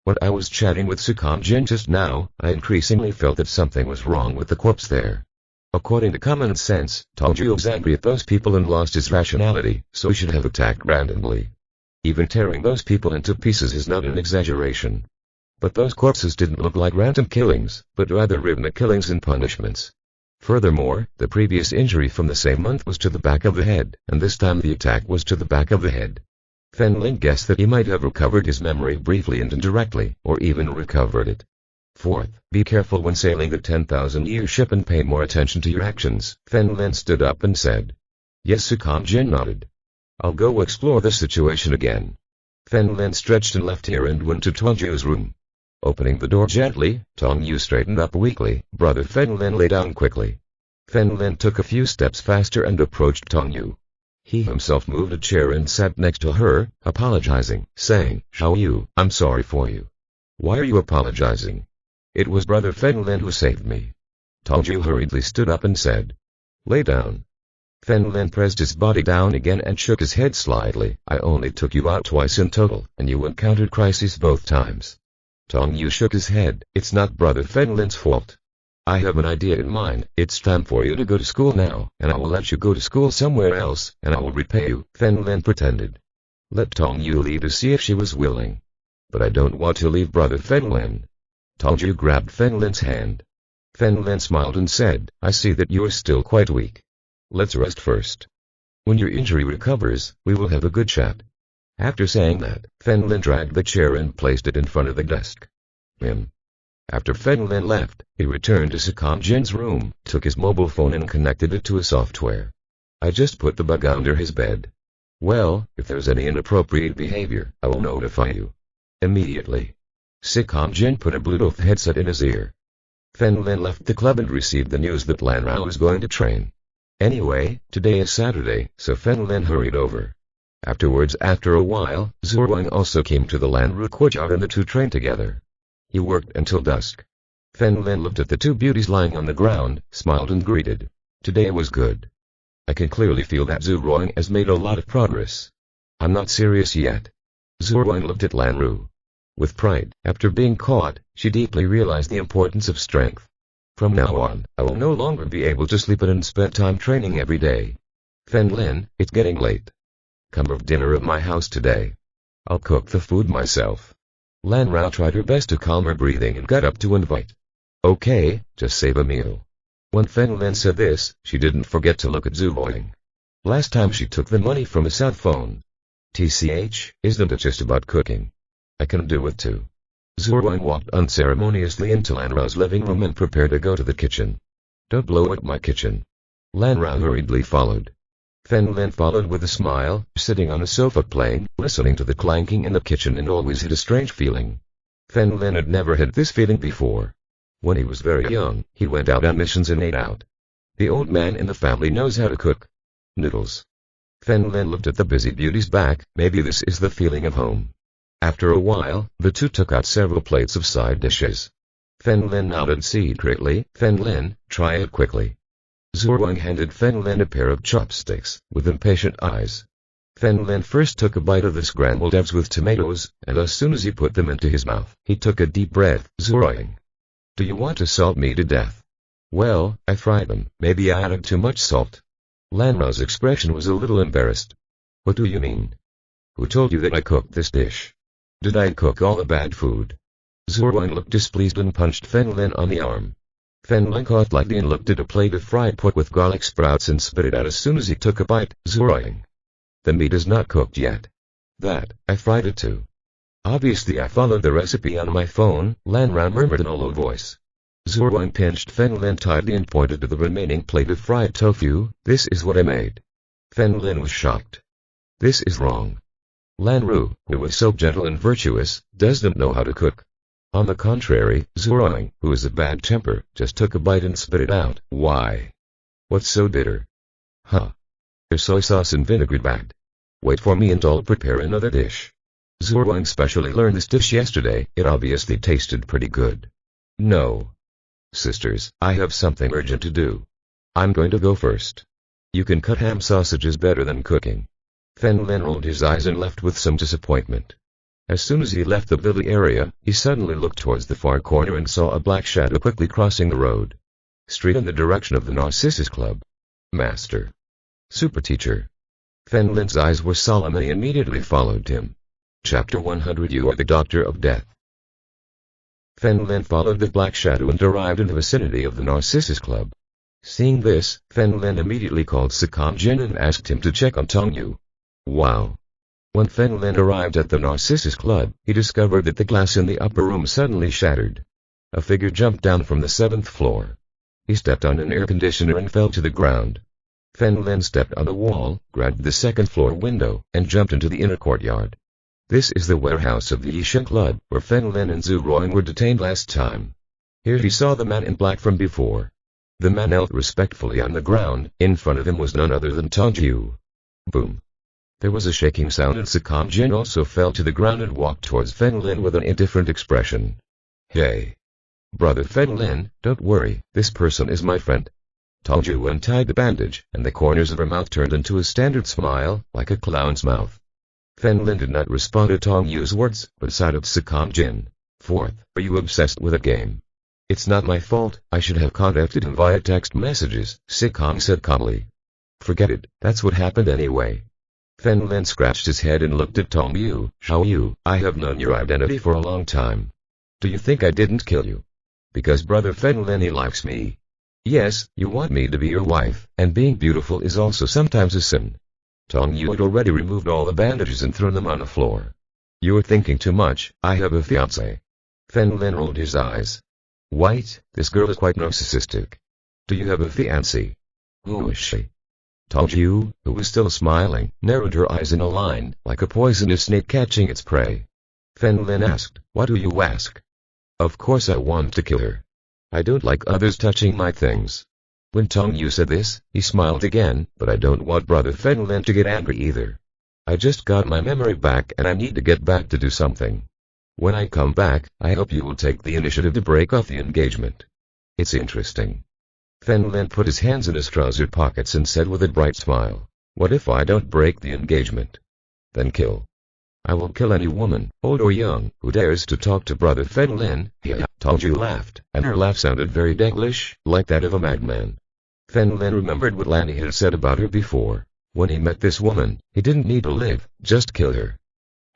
When I was chatting with Sikam Jin just now, I increasingly felt that something was wrong with the corpse there. According to common sense, Tongju was angry at those people and lost his rationality, so he should have attacked randomly. Even tearing those people into pieces is not an exaggeration. But those corpses didn't look like random killings, but rather rhythmic killings and punishments. Furthermore, the previous injury from the same month was to the back of the head, and this time the attack was to the back of the head. Fen Lin guessed that he might have recovered his memory briefly and indirectly, or even recovered it. Fourth, be careful when sailing the 10,000-year ship and pay more attention to your actions. Fen Lin stood up and said. Yes, Sikam Jin nodded. I'll go explore the situation again. Fen Lin stretched and left here and went to Tongju's room. Opening the door gently, Tongyu straightened up weakly. Brother Fen Lin lay down quickly. Fen Lin took a few steps faster and approached Tongyu. He himself moved a chair and sat next to her, apologizing, saying, Xiaoyu, I'm sorry for you. Why are you apologizing? It was Brother Fen Lin who saved me. Tongju hurriedly stood up and said, Lay down. Fen Lin pressed his body down again and shook his head slightly. I only took you out twice in total, and you encountered crises both times. Tong Yu shook his head. It's not Brother Fen Lin's fault. I have an idea in mind. It's time for you to go to school now, and I will let you go to school somewhere else, and I will repay you. Fen Lin pretended. Let Tong Yu leave to see if she was willing. But I don't want to leave Brother Fen Lin. Tong Yu grabbed Fen Lin's hand. Fen Lin smiled and said, I see that you are still quite weak. Let's rest first. When your injury recovers, we will have a good chat. After saying that, Fen Lin dragged the chair and placed it in front of the desk. After Fen Lin left, he returned to Sakam Jin's room, took his mobile phone and connected it to a software. I just put the bug under his bed. Well, if there's any inappropriate behavior, I will notify you. Immediately. Sakam Jin put a Bluetooth headset in his ear. Fen Lin left the club and received the news that Lan Rao was going to train. Anyway, today is Saturday, so Fen Lin hurried over. Afterwards, after a while, Zhu Wang also came to the Lan Rao courtyard and the two trained together. He worked until dusk. Fen Lin looked at the two beauties lying on the ground, smiled and greeted. Today was good. I can clearly feel that Zhu Wang has made a lot of progress. I'm not serious yet. Zhu Wang looked at Lan Rao. With pride, after being caught, she deeply realized the importance of strength. From now on, I will no longer be able to sleep in and spend time training every day. Fen Lin, it's getting late. Come have dinner at my house today. I'll cook the food myself. Lan Rao tried her best to calm her breathing and got up to invite. Okay, just save a meal. When Fen Lin said this, she didn't forget to look at Zhu Wang. Last time she took the money from his cell phone. TCH, isn't it just about cooking? I can do it too. Zhu Wang walked unceremoniously into Lan Rao's living room and prepared to go to the kitchen. Don't blow up my kitchen. Lan Rao hurriedly followed. Fen Lin followed with a smile, sitting on a sofa playing, listening to the clanking in the kitchen and always had a strange feeling. Fen Lin had never had this feeling before. When he was very young, he went out on missions and ate out. The old man in the family knows how to cook. Noodles. Fen Lin looked at the busy beauty's back. Maybe this is the feeling of home. After a while, the two took out several plates of side dishes. Fen Lin nodded secretly. Fen Lin, try it quickly. Zhu Wang handed Fen Lin a pair of chopsticks, with impatient eyes. Fen Lin first took a bite of the scrambled eggs with tomatoes, and as soon as he put them into his mouth, he took a deep breath. Zhu Wang. Do you want to salt me to death? Well, I fried them. Maybe I added too much salt. Lan Rao's expression was a little embarrassed. What do you mean? Who told you that I cooked this dish? Did I cook all the bad food? Zhu Wang looked displeased and punched Fen Lin on the arm. Fen Lin coughed lightly and looked at a plate of fried pork with garlic sprouts and spit it out as soon as he took a bite. Zhu Wang. The meat is not cooked yet. That, I fried it too. Obviously I followed the recipe on my phone, Lan Rao murmured in a low voice. Zhu Wang pinched Fen Lin tightly and pointed to the remaining plate of fried tofu. This is what I made. Fen Lin was shocked. This is wrong. Lan Rao, who was so gentle and virtuous, doesn't know how to cook. On the contrary, Zhu Wang, who is a bad temper, just took a bite and spit it out. Why? What's so bitter? Huh. There's soy sauce and vinaigrette bad. Wait for me and I'll prepare another dish. Zhu Wang specially learned this dish yesterday. It obviously tasted pretty good. No. Sisters, I have something urgent to do. I'm going to go first. You can cut ham sausages better than cooking. Fen Lin rolled his eyes and left with some disappointment. As soon as he left the villa area, he suddenly looked towards the far corner and saw a black shadow quickly crossing the road. Straight in the direction of the Narcissus Club. Master. Super teacher. Fen Lin's eyes were solemn and he immediately followed him. Chapter 100. You are the Doctor of Death. Fen Lin followed the black shadow and arrived in the vicinity of the Narcissus Club. Seeing this, Fen Lin immediately called Sakam Jin and asked him to check on Tong Yu. Wow. When Fen Lin arrived at the Narcissus Club, he discovered that the glass in the upper room suddenly shattered. A figure jumped down from the 7th floor. He stepped on an air conditioner and fell to the ground. Fen Lin stepped on the wall, grabbed the 2nd floor window, and jumped into the inner courtyard. This is the warehouse of the Yishan Club, where Fen Lin and Zhu Wang were detained last time. Here he saw the man in black from before. The man knelt respectfully on the ground. In front of him was none other than Tong Yu. Boom. There was a shaking sound and Sakam Jin also fell to the ground and walked towards Fen Lin with an indifferent expression. Hey. Brother Fen Lin, don't worry, this person is my friend. Told you untied the bandage, and the corners of her mouth turned into a standard smile, like a clown's mouth. Fen Lin did not respond to Tong Yu's words, but sighed at Sakam Jin. Fourth, are you obsessed with a game? It's not my fault, I should have contacted him via text messages, Sakam said calmly. Forget it, that's what happened anyway. Fen Lin scratched his head and looked at Tong Yu. Xiao Yu, I have known your identity for a long time. Do you think I didn't kill you? Because brother Fen Lin, he likes me. Yes, you want me to be your wife, and being beautiful is also sometimes a sin. Tong Yu had already removed all the bandages and thrown them on the floor. You are thinking too much, I have a fiancé. Fen Lin rolled his eyes. White, this girl is quite narcissistic. Do you have a fiancé? Who is she? Tong Yu, who was still smiling, narrowed her eyes in a line, like a poisonous snake catching its prey. Fen Lin asked, why do you ask? Of course I want to kill her. I don't like others touching my things. When Tong Yu said this, he smiled again, but I don't want brother Fen Lin to get angry either. I just got my memory back and I need to get back to do something. When I come back, I hope you will take the initiative to break off the engagement. It's interesting. Fen Lin put his hands in his trouser pockets and said with a bright smile, what if I don't break the engagement? Then kill. I will kill any woman, old or young, who dares to talk to brother Fen Lin. Tong Yu laughed, and her laugh sounded very devilish, like that of a madman. Fen Lin remembered what Lanny had said about her before. When he met this woman, he didn't need to live, just kill her.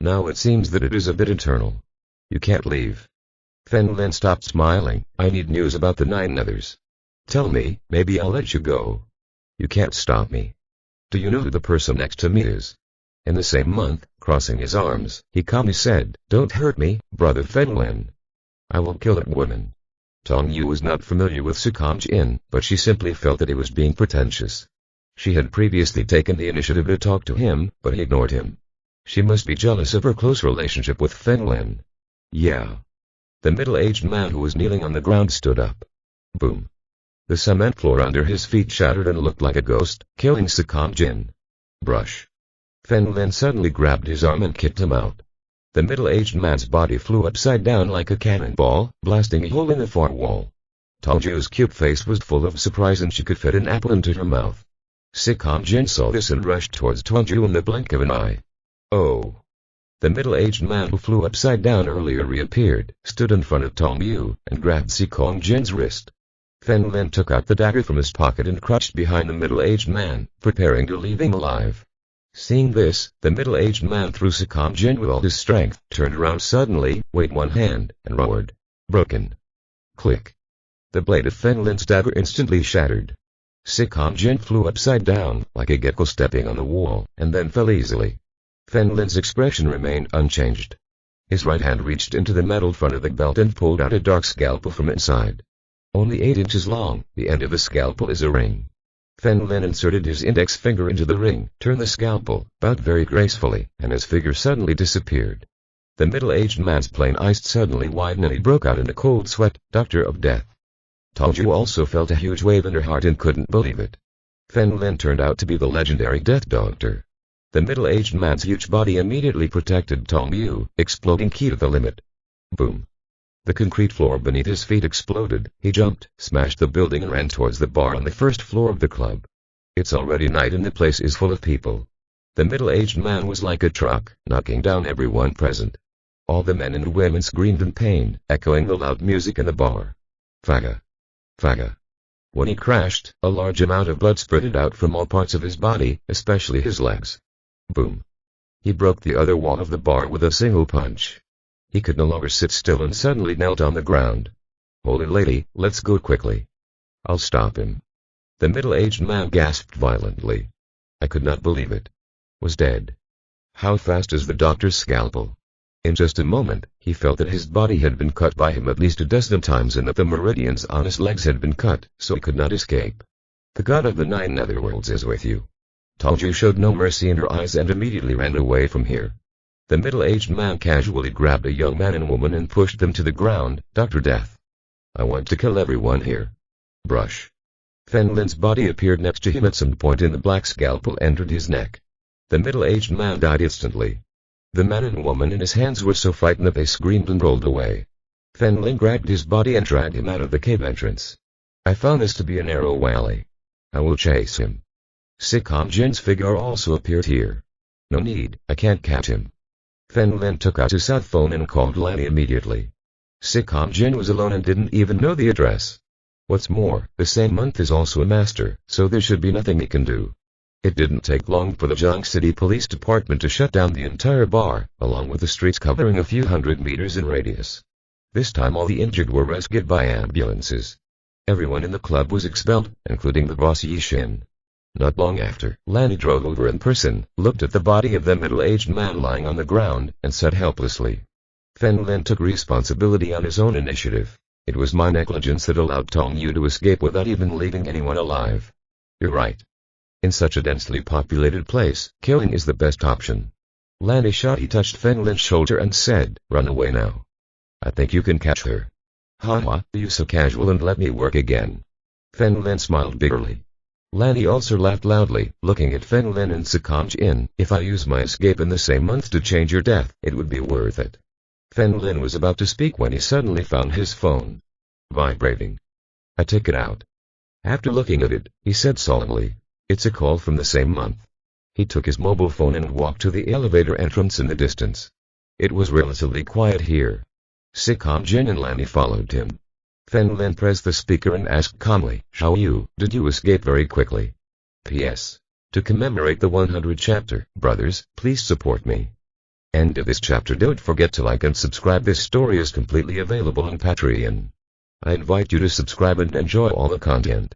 Now it seems that it is a bit eternal. You can't leave. Fen Lin stopped smiling. I need news about the 9 others. Tell me, maybe I'll let you go. You can't stop me. Do you know who the person next to me is? In the same month, crossing his arms, he calmly said, don't hurt me, brother Fen Lin. I will kill that woman. Tong Yu was not familiar with Sakam Jin, but she simply felt that he was being pretentious. She had previously taken the initiative to talk to him, but he ignored him. She must be jealous of her close relationship with Fen Lin. Yeah. The middle-aged man who was kneeling on the ground stood up. Boom. The cement floor under his feet shattered and looked like a ghost, killing Sakam Jin. Brush. Fen Lin suddenly grabbed his arm and kicked him out. The middle-aged man's body flew upside down like a cannonball, blasting a hole in the far wall. Tong Yu's cute face was full of surprise and she could fit an apple into her mouth. Sakam Jin saw this and rushed towards Tong Yu in the blink of an eye. Oh. The middle-aged man who flew upside down earlier reappeared, stood in front of Tong Yu, and grabbed Sakam Jin's wrist. Fen Lin took out the dagger from his pocket and crouched behind the middle-aged man, preparing to leave him alive. Seeing this, the middle-aged man threw Sakam Jin with all his strength, turned around suddenly, waved one hand, and roared. Broken. Click. The blade of Fen Lin's dagger instantly shattered. Sakam Jin flew upside down, like a gecko stepping on the wall, and then fell easily. Fen Lin's expression remained unchanged. His right hand reached into the metal front of the belt and pulled out a dark scalpel from inside. Only 8 inches long, the end of the scalpel is a ring. Fen Lin inserted his index finger into the ring, turned the scalpel, bowed very gracefully, and his figure suddenly disappeared. The middle-aged man's plain eyes suddenly widened and he broke out in a cold sweat. Doctor of Death. Tong Yu also felt a huge wave in her heart and couldn't believe it. Fen Lin turned out to be the legendary Death Doctor. The middle-aged man's huge body immediately protected Tong Yu, exploding key to the limit. Boom. The concrete floor beneath his feet exploded. He jumped, smashed the building and ran towards the bar on the first floor of the club. It's already night and the place is full of people. The middle-aged man was like a truck, knocking down everyone present. All the men and women screamed in pain, echoing the loud music in the bar. Faga. Faga. When he crashed, a large amount of blood spurted out from all parts of his body, especially his legs. Boom. He broke the other wall of the bar with a single punch. He could no longer sit still and suddenly knelt on the ground. Holy lady, let's go quickly. I'll stop him. The middle-aged man gasped violently. I could not believe it. Was dead. How fast is the doctor's scalpel? In just a moment, he felt that his body had been cut by him at least a dozen times and that the meridians on his legs had been cut, so he could not escape. The god of the 9 netherworlds is with you. Tong Yu showed no mercy in her eyes and immediately ran away from here. The middle-aged man casually grabbed a young man and woman and pushed them to the ground. Dr. Death. I want to kill everyone here. Brush. Fen Lin's body appeared next to him at some point and the black scalpel entered his neck. The middle-aged man died instantly. The man and woman in his hands were so frightened that they screamed and rolled away. Fen Lin grabbed his body and dragged him out of the cave entrance. I found this to be a narrow alley. I will chase him. Sikam Jin's figure also appeared here. No need, I can't catch him. Fen Lin took out his cell phone and called Lanny immediately. Sikam Jin was alone and didn't even know the address. What's more, the same month is also a master, so there should be nothing he can do. It didn't take long for the Jiang City Police Department to shut down the entire bar, along with the streets covering a few hundred meters in radius. This time all the injured were rescued by ambulances. Everyone in the club was expelled, including the boss Yishin. Not long after, Lanny drove over in person, looked at the body of the middle-aged man lying on the ground, and said helplessly. Fen Lin took responsibility on his own initiative. It was my negligence that allowed Tong Yu to escape without even leaving anyone alive. You're right. In such a densely populated place, killing is the best option. Lanny He touched Fen Lin's shoulder and said, run away now. I think you can catch her. Haha, you so casual and let me work again. Fen Lin smiled bitterly. Lanny also laughed loudly, looking at Fen Lin and Sikam Jin. If I use my escape in the same month to change your death, it would be worth it. Fen Lin was about to speak when he suddenly found his phone vibrating. I took it out. After looking at it, he said solemnly, it's a call from the same month. He took his mobile phone and walked to the elevator entrance in the distance. It was relatively quiet here. Sikam Jin and Lanny followed him. Fen Lin pressed the speaker and asked calmly, how are you? Did you escape very quickly? P.S. To commemorate the 100th chapter, brothers, please support me. End of this chapter. Don't forget to like and subscribe. This story is completely available on Patreon. I invite you to subscribe and enjoy all the content.